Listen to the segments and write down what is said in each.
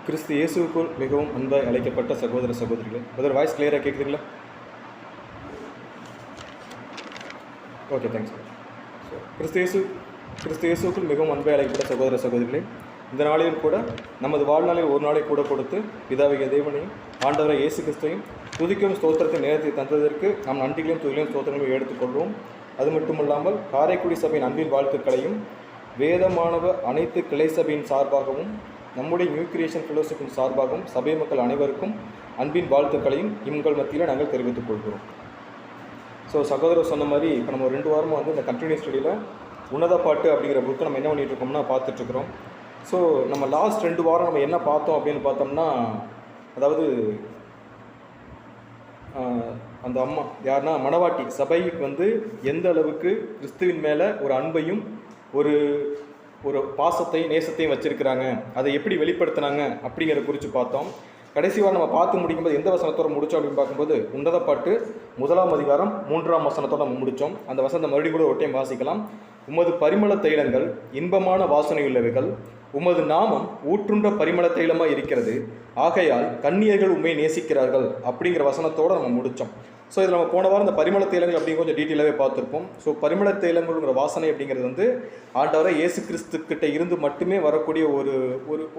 கிறிஸ்து இயேசுக்குள் மிகவும் அன்பாய் அழைக்கப்பட்ட சகோதர சகோதரிகளே, அதோட வாய்ஸ் கிளியராக கேட்குதுங்களா? Okay, thanks. ஸோ கிறிஸ்து இயேசுக்குள் மிகவும் அன்பாய் அழைக்கப்பட்ட சகோதர சகோதரிகளே, இந்த நாளிலும் கூட நமது வாழ்நாளில் ஒரு நாளை கூட கொடுத்து பிதாவிய தேவனையும் ஆண்டவரை இயேசு கிறிஸ்துவையும் துதிக்கும் ஸ்தோத்திரத்தின் நேரத்தை தந்ததற்கு நாம் நன்றிகளையும் துதிகளையும் ஸ்தோத்திரங்களையும் எடுத்துக்கொள்வோம். அது மட்டுமல்லாமல் காரைக்குடி சபையின் அன்பின் வாழ்த்துக்களையும் வேதமானவ அனைத்து கிளை சபையின் சார்பாகவும் நம்முடைய நியூ கிரியேஷன் ஃபெலோஷிப்பின் சார்பாகவும் சபை மக்கள் அனைவருக்கும் அன்பின் வாழ்த்துக்களையும் உங்கள் மத்தியில் நாங்கள் தெரிவித்துக் கொள்கிறோம். ஸோ சகோதரர் சொன்ன மாதிரி இப்போ நம்ம 2 வாரமாக வந்து இந்த கண்டினியூஸ் ஸ்டடியில் உன்னத பாட்டு அப்படிங்கிற புக்கை நம்ம என்ன பண்ணிகிட்டு இருக்கோம்னா பார்த்துட்ருக்குறோம். ஸோ நம்ம லாஸ்ட் 2 வாரம் நம்ம என்ன பார்த்தோம் அப்படின்னு பார்த்தோம்னா, அதாவது அந்த அம்மா யாருன்னா மணவாட்டி சபைக்கு வந்து எந்த அளவுக்கு கிறிஸ்துவின் மேலே ஒரு அன்பையும் ஒரு பாசத்தை நேசத்தையும் வச்சுருக்கிறாங்க, அதை எப்படி வெளிப்படுத்தினாங்க அப்படிங்கிற குறித்து பார்த்தோம். கடைசி வாரம் நம்ம பார்த்து முடிக்கும்போது எந்த வசனத்தோடு முடித்தோம் அப்படின்னு பார்க்கும்போது உன்னத பாட்டு 1ஆம் அதிகாரம் 3ஆம் வசனத்தோடு நம்ம முடித்தோம். அந்த வசனத்தை மறுபடியும் கூட ஒரு டைம் வாசிக்கலாம். உமது பரிமள தைலங்கள் இன்பமான வாசனையுள்ளவைகள், உமது நாமம் ஊற்றுன்ற பரிமள தைலமாக இருக்கிறது, ஆகையால் கன்னியர்கள் உண்மையை நேசிக்கிறார்கள் அப்படிங்கிற வசனத்தோடு நம்ம முடித்தோம். ஸோ இதில் நம்ம போன வாரம் இந்த பரிமள தைலங்கள் அப்படிங்கிற கொஞ்சம் டீட்டெயிலாகவே பார்த்துருப்போம். ஸோ பரிமள தைலங்கள்ங்கிற வாசனை அப்படிங்கிறது வந்து ஆண்டவரை இயேசு கிறிஸ்துக்கிட்ட இருந்து மட்டுமே வரக்கூடிய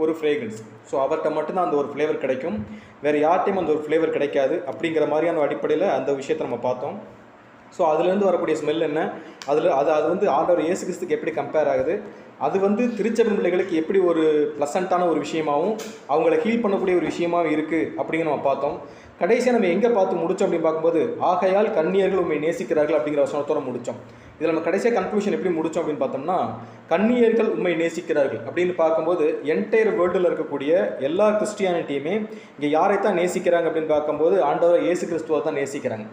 ஒரு ஃப்ரேக்ரன்ஸ். ஸோ அவர்கிட்ட மட்டும்தான் அந்த ஒரு ஃப்ளேவர் கிடைக்கும், வேறு யார்ட்டையும் அந்த ஒரு ஃப்ளேவர் கிடைக்காது அப்படிங்கிற மாதிரியான அடிப்படையில் அந்த விஷயத்தை நம்ம பார்த்தோம். ஸோ அதுலேருந்து வரக்கூடிய ஸ்மெல் என்ன, அது வந்து ஆண்டவர் இயேசு கிறிஸ்துக்கு எப்படி கம்பேர் ஆகுது, அது வந்து திருச்சபை பிள்ளைகளுக்கு எப்படி ஒரு ப்ளசண்ட்டான ஒரு விஷயமாகவும் அவங்கள ஹீல் பண்ணக்கூடிய ஒரு விஷயமாகவும் இருக்குது அப்படிங்கிற நம்ம பார்த்தோம். கடைசியாக நம்ம எங்கே பார்த்து முடித்தோம் அப்படின்னு பார்க்கும்போது ஆகையால் கன்னியர்கள் உண்மை நேசிக்கிறார்கள் அப்படிங்கிற வசனத்தோடு முடித்தோம். இதில் நம்ம கடைசியாக கன்க்ளூஷன் எப்படி முடித்தோம் அப்படின்னு பார்த்தோம்னா, கன்னியர்கள் உண்மை நேசிக்கிறார்கள் அப்படின்னு பார்க்கும்போது என்டையர் வேர்ல்டில் இருக்கக்கூடிய எல்லா கிறிஸ்டியானிட்டியுமே இங்கே யாரைத்தான் நேசிக்கிறாங்க அப்படின்னு பார்க்கும்போது ஆண்டவர் இயேசு கிறிஸ்துவை தான் நேசிக்கிறாங்க.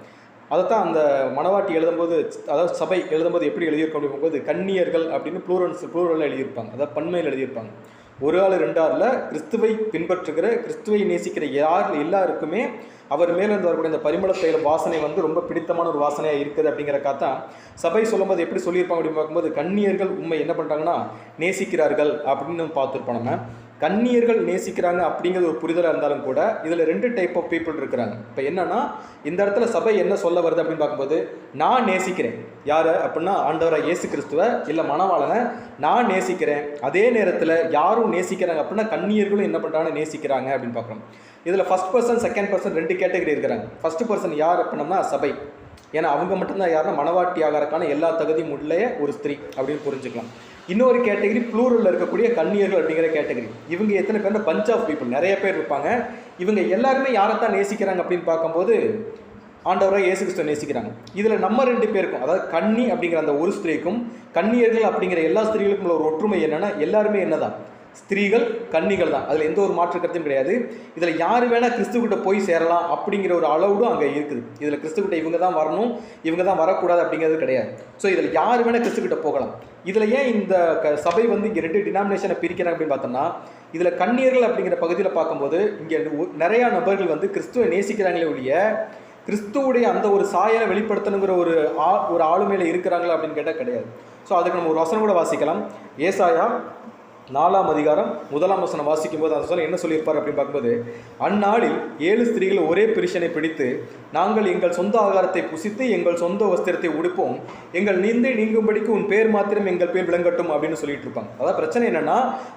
அதைத்தான் அந்த மணவாட்டி எழுதும்போது, அதாவது சபை எழுதும்போது எப்படி எழுதியிருக்கோம் அப்படின்னு பார்க்கும்போது கன்னியர்கள் அப்படின்னு ப்ளூரலில் எழுதியிருப்பாங்க, அதாவது பன்மையில் எழுதியிருப்பாங்க. 1 ஆள் 2 ஆளில் கிறிஸ்துவை பின்பற்றுகிற கிறிஸ்துவை நேசிக்கிற எல்லாருக்குமே அவர் மேலேருந்து வரக்கூடிய இந்த பரிமள தைல வாசனை வந்து ரொம்ப பிடித்தமான ஒரு வாசனையாக இருக்குது அப்படிங்கிறக்காத்தான் சபை சொல்லும்போது எப்படி சொல்லியிருப்பாங்க அப்படின்னு பார்க்கும்போது கன்னியர்கள் உண்மை என்ன பண்ணுறாங்கன்னா நேசிக்கிறார்கள் அப்படின்னு பார்த்துருப்போம். நம்ம கன்னியர்கள் நேசிக்கிறாங்க அப்படிங்கிறது ஒரு புரிதலாக இருந்தாலும் கூட இதில் 2 டைப் ஆஃப் பீப்புள் இருக்கிறாங்க. இப்போ என்னன்னா, இந்த இடத்துல சபை என்ன சொல்ல வருது அப்படின்னு பார்க்கும்போது நான் நேசிக்கிறேன் யாரை அப்படின்னா ஆண்டவரை இயேசு கிறிஸ்துவை இல்லை மணவாளனை நான் நேசிக்கிறேன், அதே நேரத்தில் யாரும் நேசிக்கிறாங்க அப்படின்னா கன்னியர்களும் என்ன பண்ணுறாங்கன்னு நேசிக்கிறாங்க அப்படின்னு பார்க்குறோம். இதில் first person second person 2 category இருக்கிறாங்க. ஃபர்ஸ்ட் பர்சன் யார் அப்படின்னா சபை, ஏன்னா அவங்க மட்டும்தான் யாருன்னா மணவாட்டி ஆகிறதுக்கான எல்லா தகுதியும் உள்ள ஒரு ஸ்திரீ அப்படின்னு புரிஞ்சுக்கலாம். இன்னொரு கேட்டகரி ப்ளூரலில் இருக்கக்கூடிய கன்னியர்கள் அப்படிங்கிற கேட்டகரி. இவங்க எத்தனை பேர், பஞ்ச் ஆஃப் பீப்புள், நிறைய பேர் இருப்பாங்க. இவங்க எல்லாருமே யாரைத்தான் நேசிக்கிறாங்க அப்படின்னு பார்க்கும்போது ஆண்டவரை இயேசு கிறிஸ்துவை நேசிக்கிறாங்க. இதில் நம்ம 2 பேருக்கும், அதாவது கன்னி அப்படிங்கிற அந்த ஒரு ஸ்திரீக்கும் கன்னியர்கள் அப்படிங்கிற எல்லா ஸ்திரீகளுக்கும் ஒரு ஒற்றுமை என்னென்னா எல்லாருமே என்னதான் ஸ்திரீகள் கன்னிகள் தான், அதில் எந்த ஒரு மாற்று கருத்தும் கிடையாது. இதில் யார் வேணால் கிறிஸ்துக்கிட்ட போய் சேரலாம் அப்படிங்கிற ஒரு அளவுடும் அங்கே இருக்குது. இதில் கிறிஸ்துக்கிட்ட இவங்க தான் வரணும் இவங்க தான் வரக்கூடாது அப்படிங்கிறது கிடையாது. ஸோ இதில் யார் வேணால் கிறிஸ்துக்கிட்ட போகலாம். இதில் ஏன் இந்த சபை வந்து இங்கே 2 டினாமினேஷனை பிரிக்கிறாங்க அப்படின்னு பார்த்தோம்னா, இதில் கன்னியர்கள் அப்படிங்கிற பகுதியில் பார்க்கும்போது இங்கே நிறையா நபர்கள் வந்து கிறிஸ்துவை நேசிக்கிறாங்களே ஒழிய கிறிஸ்துவுடைய அந்த ஒரு சாயலை வெளிப்படுத்தணுங்கிற ஒரு ஆளுமையில் இருக்கிறாங்களா அப்படின்னு கேட்டால் கிடையாது. ஸோ அதுக்கு நம்ம ஒரு வசனம் கூட வாசிக்கலாம். ஏசாயா 4ஆம் அதிகாரம் 1ஆம் வசனம் வாசிக்கும் போது அந்த வசனம் என்ன சொல்லியிருப்பார் அப்படின்னு பார்க்கும்போது, அந்நாளில் 7 ஸ்திரீகள் ஒரே புருஷனை பிடித்து நாங்கள் எங்கள் சொந்த ஆகாரத்தை புசித்து எங்கள் சொந்த வஸ்திரத்தை உடுப்போம், எங்கள் நிந்தை நீங்கும்படிக்கு உன் பேர் மாத்திரம் எங்கள் பேர் விளங்கட்டும் அப்படின்னு சொல்லிட்டு இருப்பாங்க. அதாவது பிரச்சனை என்னன்னா,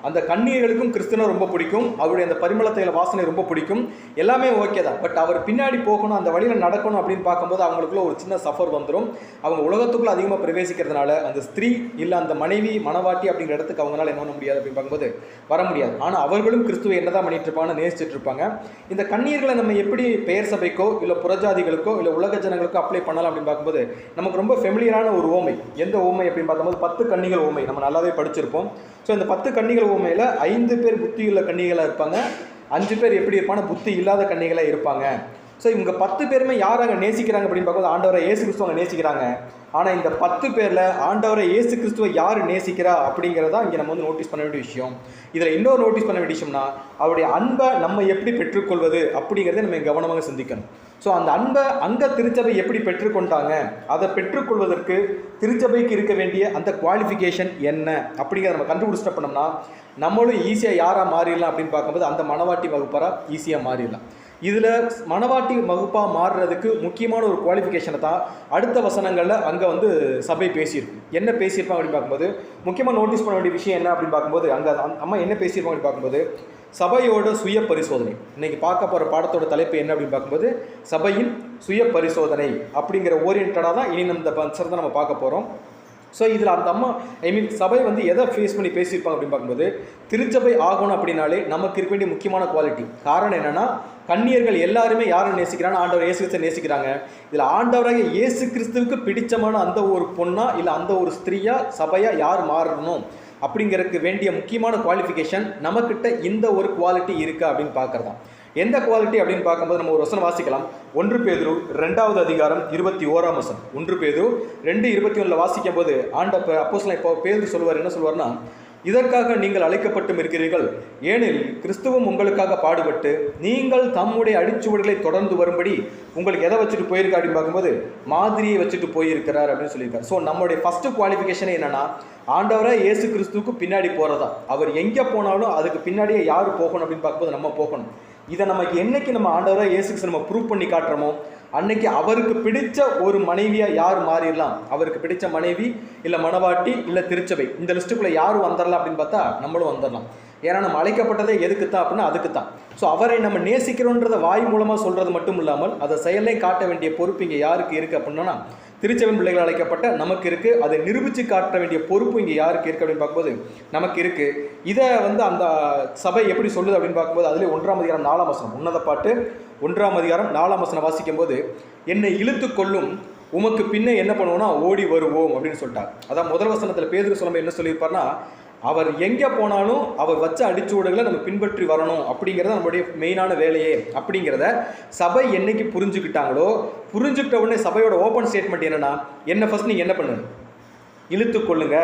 அந்த கன்னியர்களுக்கும் கிறிஸ்துவனை ரொம்ப பிடிக்கும், அவருடைய அந்த பரிமளத்தையில வாசனை ரொம்ப பிடிக்கும், எல்லாமே ஓகே தான். பட் அவர் பின்னாடி போகணும், அந்த வழியில் நடக்கணும் அப்படின்னு பார்க்கும்போது அவங்களுக்குள்ள ஒரு சின்ன சஃபர் வந்துடும். அவங்க உலகத்துக்குள்ள அதிகமாக பிரவேசிக்கிறதுனால அந்த ஸ்திரீ இல்லை அந்த மனைவி மணவாட்டி அப்படிங்கிற இடத்துக்கு அவங்களால என்ன பண்ண முடியாது அப்படின்னு பார்க்கும்போது வர முடியாது. ஆனால் அவர்களும் கிறிஸ்துவை என்னதான் பண்ணிட்டு இருப்பாங்க, நேசிச்சுட்டு இருப்பாங்க. இந்த கன்னியர்களை நம்ம எப்படி பெயர் சபைக்கோ இல்லை புறஜாதிகளுக்கோ இல்லை உலக ஜனங்களுக்கோ அப்ளை பண்ணலாம் அப்படின்னு பார்க்கும்போது நமக்கு ரொம்ப ஃபெமிலியரான ஒரு ஓமை. எந்த ஓமை அப்படின்னு பார்க்கும்போது 10 கன்னிகள் ஓமை நம்ம நல்லாவே படிச்சிருப்போம். ஸோ இந்த 10 கன்னிகள் ஓமையில் 5 பேர் புத்தியுள்ள கன்னிகளாக இருப்பாங்க, 5 பேர் எப்படி இருப்பாங்க புத்தி இல்லாத கன்னிகளாக இருப்பாங்க. ஸோ இவங்க 10 பேருமே யார் அங்கே நேசிக்கிறாங்க அப்படின்னு பார்க்கும்போது ஆண்டவரை இயேசு கிறிஸ்துவ நேசிக்கிறாங்க. ஆனால் இந்த 10 பேரில் ஆண்டவரை இயேசு கிறிஸ்துவை யார் நேசிக்கிறா அப்படிங்கிறதா இங்கே நம்ம வந்து நோட்டீஸ் பண்ண வேண்டிய விஷயம். இதில் இன்னொரு நோட்டீஸ் பண்ண வேண்டிய விஷயம்னா அவருடைய அன்பை நம்ம எப்படி பெற்றுக்கொள்வது அப்படிங்கிறத நம்ம கவனமாக சிந்திக்கணும். ஸோ அந்த அன்பை அங்கே திருச்சபை எப்படி பெற்றுக்கொண்டாங்க, அதை பெற்றுக்கொள்வதற்கு திருச்சபைக்கு இருக்க வேண்டிய அந்த குவாலிஃபிகேஷன் என்ன அப்படிங்கிறத நம்ம கண்டுபிடிச்சிட்ட பண்ணோம்னா நம்மளும் ஈஸியாக யாராக மாறிடலாம் அப்படின்னு பார்க்கும்போது அந்த மனவாட்டி வகுப்பாராக ஈஸியாக மாறிடலாம். இதில் மனவாட்டி வகுப்பாக மாறுறதுக்கு முக்கியமான ஒரு குவாலிஃபிகேஷனை தான் அடுத்த வசனங்களில் அங்கே வந்து சபை பேசியிருக்கு. என்ன பேசியிருப்பாங்க அப்படின்னு பார்க்கும்போது முக்கியமாக நோட்டீஸ் பண்ண வேண்டிய விஷயம் என்ன அப்படின்னு பார்க்கும்போது அங்கே அம்மா என்ன பேசியிருப்பாங்க அப்படின்னு பார்க்கும்போது சபையோட சுய பரிசோதனை. இன்றைக்கி பார்க்க போகிற பாடத்தோட தலைப்பு என்ன அப்படின்னு பார்க்கும்போது சபையின் சுய பரிசோதனை அப்படிங்கிற ஓரியன்டாக தான் இனி இந்த பன்சர் தான் நம்ம பார்க்க போகிறோம். ஸோ இதில் அந்த அம்மா சபை வந்து எதை ஃபேஸ் பண்ணி பேசியிருப்பாங்க அப்படின்னு பார்க்கும்போது திருச்சபை ஆகணும் அப்படின்னாலே நமக்கு இருக்க வேண்டிய முக்கியமான குவாலிட்டி. காரணம் என்னென்னா கன்னியர்கள் எல்லாருமே யாரும் நேசிக்கிறாங்க, ஆண்டவர் இயேசு கிறிஸ்துவை நேசிக்கிறாங்க. இதில் ஆண்டவராக இயேசு கிறிஸ்துவுக்கு பிடிச்சமான அந்த ஒரு பொண்ணா இல்லை அந்த ஒரு ஸ்திரீயா சபையாக யார் மாறணும் அப்படிங்கிறதுக்கு வேண்டிய முக்கியமான குவாலிஃபிகேஷன் நமக்கிட்ட இந்த ஒரு குவாலிட்டி இருக்கா அப்படின்னு பார்க்குறதான். எந்த குவாலிட்டி அப்படின்னு பார்க்கும்போது நம்ம ஒரு வசனம் வாசிக்கலாம். 1 பேதுரு 2வது அதிகாரம் 21ஆம் வசனம். 1 பேதுரு 2:21 வாசிக்கும் போது அப்போஸ்தலன் இப்போ பேதுரு சொல்லுவார், என்ன சொல்வார்னா, இதற்காக நீங்கள் அழைக்கப்பட்டும் இருக்கிறீர்கள், ஏனெனில் கிறிஸ்துவும் உங்களுக்காக பாடுபட்டு நீங்கள் தம்முடைய அடிச்சுவடுகளை தொடர்ந்து வரும்படி உங்களுக்கு எதை வச்சுட்டு போயிருக்கா அப்படின்னு பார்க்கும்போது மாதிரியை வச்சுட்டு போயிருக்கிறார் அப்படின்னு சொல்லியிருக்காரு. ஸோ நம்மளுடைய ஃபஸ்ட்டு குவாலிஃபிகேஷனே என்னென்னா ஆண்டவராக இயேசு கிறிஸ்துவுக்கு பின்னாடி போகிறதா. அவர் எங்கே போனாலும் அதுக்கு பின்னாடியே யார் போகணும் அப்படின்னு பார்க்கும்போது நம்ம போகணும். இதை நமக்கு என்னைக்கு நம்ம ஆண்டவராக இயேசு கிறிஸ்து நம்ம ப்ரூவ் பண்ணி காட்டுறோமோ அன்னைக்கு அவருக்கு பிடிச்ச ஒரு மனைவியாக யார் மாறிடலாம். அவருக்கு பிடிச்ச மனைவி இல்லை மனவாட்டி இல்லை திருச்சபை இந்த லிஸ்ட்டுக்குள்ளே யாரும் வந்துடலாம் அப்படின்னு பார்த்தா நம்மளும் வந்துடலாம். ஏன்னா நம்ம அழைக்கப்பட்டதே எதுக்கு தான் அப்படின்னா அதுக்கு தான். ஸோ அவரை நம்ம நேசிக்கிறோன்றதை வாய் மூலமாக சொல்கிறது மட்டும் இல்லாமல் அதை செயலையும் காட்ட வேண்டிய பொறுப்பு இங்கே யாருக்கு இருக்குது அப்படின்னா திருச்சபை பிள்ளைகள் அழைக்கப்பட்ட நமக்கு இருக்குது. அதை நிரூபித்து காட்ட வேண்டிய பொறுப்பு இங்கே யாருக்கு இருக்குது அப்படின்னு பார்க்கும்போது நமக்கு இருக்குது. இதை வந்து அந்த சபை எப்படி சொல்லுது அப்படின்னு பார்க்கும்போது அதிலே 1ஆம் அதிகாரம் 4ஆம் வசனம், உன்னத பாட்டு 1ஆம் அதிகாரம் 4ஆம் வசனம் வாசிக்கும் போது என்னை இழுத்து கொள்ளும் உமக்கு பின்னே என்ன பண்ணுவோம்னா ஓடி வருவோம் அப்படின்னு சொல்லிட்டார். அதான் முதல் வசனத்தில் பேதுரு சொல்லும்போது என்ன சொல்லியிருப்பார்னா அவர் எங்கே போனாலும் அவர் வச்ச அடிச்சுவடுகளை நம்ம பின்பற்றி வரணும் அப்படிங்கிறத நம்மளுடைய மெயினான வேலையே அப்படிங்கிறத சபை என்னைக்கு புரிஞ்சுக்கிட்டாங்களோ புரிஞ்சுக்கிட்ட உடனே சபையோட ஓப்பன் ஸ்டேட்மெண்ட் என்னென்னா என்ன ஃபர்ஸ்ட் நீங்கள் என்ன பண்ணுங்க இழுத்து கொள்ளுங்க,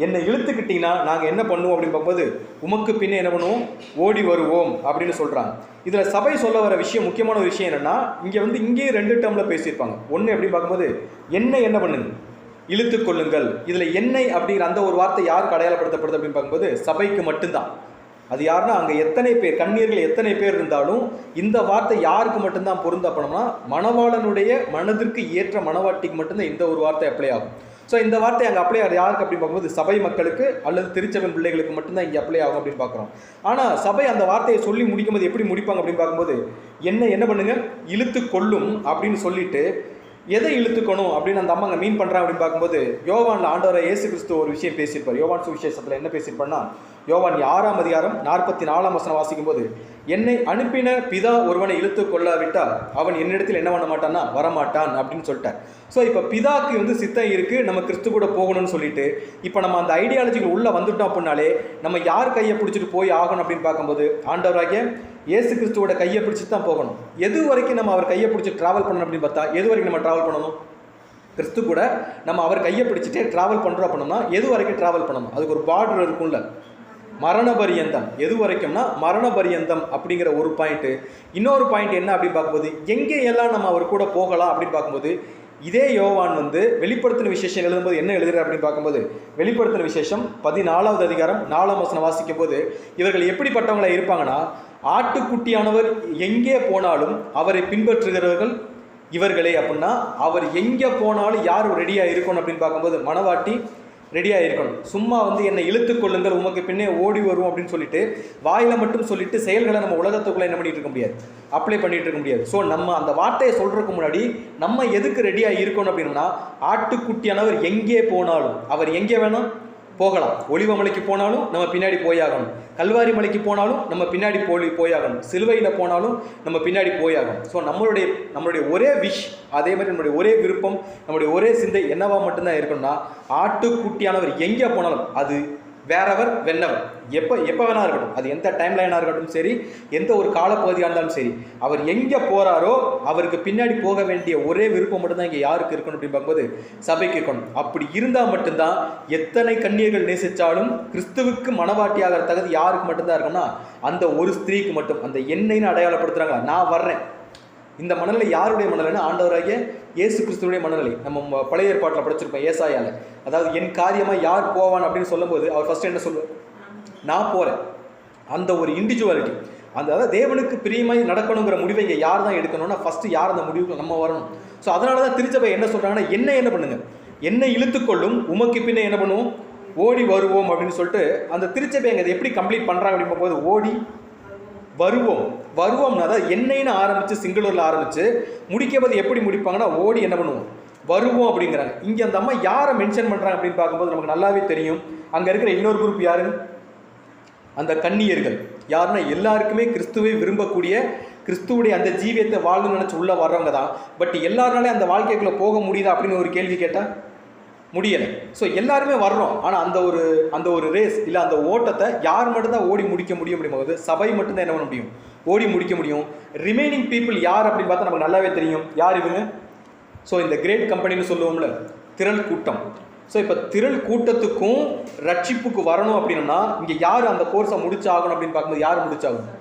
என்னை இழுத்துக்கிட்டீங்கன்னா நாங்கள் என்ன பண்ணுவோம் அப்படின்னு பார்க்கும்போது உமக்கு பின்னே என்ன பண்ணுவோம் ஓடி வருவோம் அப்படின்னு சொல்கிறாங்க. இதில் சபை சொல்ல வர விஷயம் முக்கியமான ஒரு விஷயம் என்னென்னா இங்கே வந்து இங்கேயே 2 டேர்மில் பேசியிருப்பாங்க. ஒன்று எப்படி பார்க்கும்போது என்னை என்ன பண்ணுங்க இழுத்து கொள்ளுங்கள். இதில் என்னை அப்படிங்கிற அந்த ஒரு வார்த்தை யாருக்கு அடையாளப்படுத்தப்படுது அப்படின்னு பார்க்கும்போது சபைக்கு மட்டும்தான். அது யாருன்னா அங்கே எத்தனை பேர் கன்னியர்கள் எத்தனை பேர் இருந்தாலும் இந்த வார்த்தை யாருக்கு மட்டும்தான் பொருந்தப்படணும்னா மணவாளனுடைய மனதிற்கு ஏற்ற மணவாட்டிக்கு மட்டும்தான் இந்த ஒரு வார்த்தை அப்ளை ஆகும். ஸோ இந்த வார்த்தை அங்கே அப்ளை ஆகுது யாருக்கு அப்படின்னு பார்க்கும்போது சபை மக்களுக்கு அல்லது திருச்சபை பிள்ளைகளுக்கு மட்டும்தான் இங்கே அப்ளை ஆகும் அப்படின்னு பார்க்குறோம். ஆனால் சபை அந்த வார்த்தையை சொல்லி முடிக்கும்போது எப்படி முடிப்பாங்க அப்படின்னு பார்க்கும்போது என்ன பண்ணுங்க இழுத்து கொள்ளும் அப்படின்னு சொல்லிட்டு எதை இழுத்துக்கணும் அப்படின்னு அந்த அம்மாங்க மீன் பண்ணுறாங்க அப்படின்னு பார்க்கும்போது யோவானில் ஆண்டவரை இயேசு கிறிஸ்து ஒரு விஷயம் பேசியிருப்பார். யோவான் சுவிசேஷத்தில் என்ன பேசியிருப்பார்னா யோவான் 6ஆம் அதிகாரம் 44ஆம் வசனம் வாசிக்கும் போது என்னை அனுப்பின பிதா ஒருவனை இழுத்து கொள்ளாவிட்டால் அவன் என்னிடத்தில் என்ன பண்ண மாட்டான்னா வரமாட்டான் அப்படின்னு சொல்லிட்டார். ஸோ இப்போ பிதாக்கு வந்து சித்தம் இருக்குது நம்ம கிறிஸ்து கூட போகணும்னு சொல்லிட்டு இப்போ நம்ம அந்த ஐடியாலஜிகள் உள்ளே வந்துட்டோம் அப்படின்னாலே நம்ம யார் கையை பிடிச்சிட்டு போய் ஆகணும் அப்படின்னு பார்க்கும்போது ஆண்டவராகிய இயேசு கிறிஸ்துவோட கையை பிடிச்சி தான் போகணும். எது வரைக்கும் நம்ம அவர் கையை பிடிச்சி ட்ராவல் பண்ணணும் அப்படின்னு பார்த்தா எது வரைக்கும் நம்ம ட்ராவல் பண்ணணும்? கிறிஸ்து கூட நம்ம அவர் கையை பிடிச்சிட்டே ட்ராவல் பண்ணுறோம் அப்படின்னா எது வரைக்கும் ட்ராவல் பண்ணணும்? அதுக்கு ஒரு பார்டர் இருக்கும்ல, மரண பரியந்தம். எது வரைக்கும்னா மரண பரியந்தம் அப்படிங்கிற ஒரு பாயிண்ட்டு. இன்னொரு பாயிண்ட் என்ன அப்படின்னு பார்க்கும்போது எங்கே எல்லாம் நம்ம அவர் கூட போகலாம் அப்படின்னு பார்க்கும்போது இதே யோவான் வந்து வெளிப்படுத்தின விசேஷம் எழுதும்போது என்ன எழுதுறாரு அப்படின்னு பார்க்கும்போது வெளிப்படுத்தின விசேஷம் 14வது அதிகாரம் 4ஆம் வசனம் வாசிக்கும் போது இவர்கள் எப்படிப்பட்டவங்களா இருப்பாங்கன்னா ஆட்டுக்குட்டியானவர் எங்கே போனாலும் அவரை பின்பற்றுகிறவர்கள் இவர்களே அப்படின்னா அவர் எங்கே போனாலும் யார் ரெடியாக இருக்கணும் அப்படின்னு பார்க்கும்போது மணவாட்டி ரெடியாக இருக்கணும். சும்மா வந்து என்னை இழுத்து கொள்ளுங்கள் உமக்கு பின்னே ஓடி வருவோம் அப்படின்னு சொல்லிட்டு வாயில் மட்டும் சொல்லிட்டு செயல்களை நம்ம உலகத்துக்குள்ளே என்ன பண்ணிட்டு இருக்க முடியாது, அப்ளை பண்ணிட்டு இருக்க முடியாது. ஸோ நம்ம அந்த வார்த்தையை சொல்கிறதுக்கு முன்னாடி நம்ம எதுக்கு ரெடியாக இருக்கணும் அப்படின்னா ஆட்டுக்குட்டியானவர் எங்கே போனாலும் அவர் எங்கே வேணும் போகலாம். ஒலிவ மலைக்கு போனாலும் நம்ம பின்னாடி போயாகணும், கல்வாரி மலைக்கு போனாலும் நம்ம பின்னாடி போயாகணும், சிலுவையில் போனாலும் நம்ம பின்னாடி போயாகணும். ஸோ நம்மளுடைய ஒரே விஷ், அதே மாதிரி நம்மளுடைய ஒரே விருப்பம், நம்மளுடைய ஒரே சிந்தை என்னவா மட்டும்தான் இருக்கணும்னா ஆட்டுக்குட்டியானவர் எங்கே போனாலும் அது வேறவர் வென்னவர் எப்போ வேணா இருக்கட்டும், அது எந்த டைம் லைனாக இருக்கட்டும் சரி, எந்த ஒரு காலப்பகுதியாக இருந்தாலும் சரி, அவர் எங்கே போகிறாரோ அவருக்கு பின்னாடி போக வேண்டிய ஒரே விருப்பம் மட்டும்தான் இங்கே யாருக்கு இருக்கணும் அப்படின்னு பார்க்கும்போது சபைக்கு இருக்கணும். அப்படி இருந்தால் மட்டும்தான் எத்தனை கன்னியர்கள் நேசித்தாலும் கிறிஸ்துவுக்கு மனவாட்டியாகிற தகுதி யாருக்கு மட்டும்தான் இருக்குன்னா அந்த ஒரு ஸ்திரீக்கு மட்டும். அந்த என்னைன்னு அடையாளப்படுத்துகிறாங்க, நான் வர்றேன். இந்த மனநிலை யாருடைய மனநிலைன்னா ஆண்டவராகிய இயேசு கிறிஸ்துவுடைய மனநிலை. நம்ம பழைய ஏற்பாட்டில் படிச்சிருப்போம் ஏசாயால. அதாவது என் காரியமாக யார் போவான் அப்படின்னு சொல்லும்போது அவர் ஃபர்ஸ்ட் என்ன சொல்லுவார்? நான் போகிறேன். அந்த ஒரு இண்டிவிஜுவாலிட்டி, அந்த அதாவது தேவனுக்கு பிரியமாய் நடக்கணுங்கிற முடிவை இங்கே யார் தான் எடுக்கணும்னா ஃபஸ்ட்டு யார் அந்த முடிவுக்கு நம்ம வரணும். ஸோ அதனால தான் திருச்சபை என்ன சொல்கிறாங்கன்னா, என்ன பண்ணுங்க, என்னை இழுத்துக்கொள்ளும் உமக்கு பின்னே என்ன பண்ணுவோம், ஓடி வருவோம் அப்படின்னு சொல்லிட்டு அந்த திருச்சபை அங்கே எப்படி கம்ப்ளீட் பண்ணுறாங்க அப்படின்னு போது ஓடி வருவோம்னா தான் என்னைன்னு ஆரம்பித்து சிங்குலரில் ஆரம்பித்து முடிக்கும்போது எப்படி முடிப்பாங்கன்னா ஓடி என்ன பண்ணுவோம், வருவோம் அப்படிங்கிறாங்க. இங்கே அந்த அம்மா யாரை மென்ஷன் பண்ணுறாங்க அப்படின்னு பார்க்கும்போது நமக்கு நல்லாவே தெரியும். அங்கே இருக்கிற இன்னொரு குரூப் யாரு, அந்த கன்னியர்கள். யாருன்னா எல்லாருக்குமே கிறிஸ்துவை விரும்பக்கூடிய, கிறிஸ்துவுடைய அந்த ஜீவியத்தை வாழணும்னு நினச்சி உள்ளே வர்றவங்க தான். பட் எல்லாருனாலே அந்த வாழ்க்கைக்குள்ளே போக முடியுதா அப்படின்னு ஒரு கேள்வி கேட்டால் முடியலை. ஸோ எல்லாருமே வர்றோம், ஆனால் அந்த ஒரு ரேஸ் இல்லை அந்த ஓட்டத்தை யார் மட்டும்தான் ஓடி முடிக்க முடியும் அப்படிங்கும்போது சபை மட்டும்தான் என்ன பண்ண முடியும், ஓடி முடிக்க முடியும். ரிமைனிங் பீப்புள் யார் அப்படின்னு பார்த்தா நமக்கு நல்லாவே தெரியும். யார் இவங்க? ஸோ இந்த கிரேட் கம்பெனின்னு சொல்லுவோம்ல, திரள் கூட்டம். ஸோ இப்போ திரள் கூட்டத்துக்கும் ரட்சிப்புக்கு வரணும் அப்படின்னா இங்கே யார் அந்த கோர்ஸை முடிச்சாகணும் அப்படின்னு பார்க்கும்போது யார் முடிச்சாகணும்,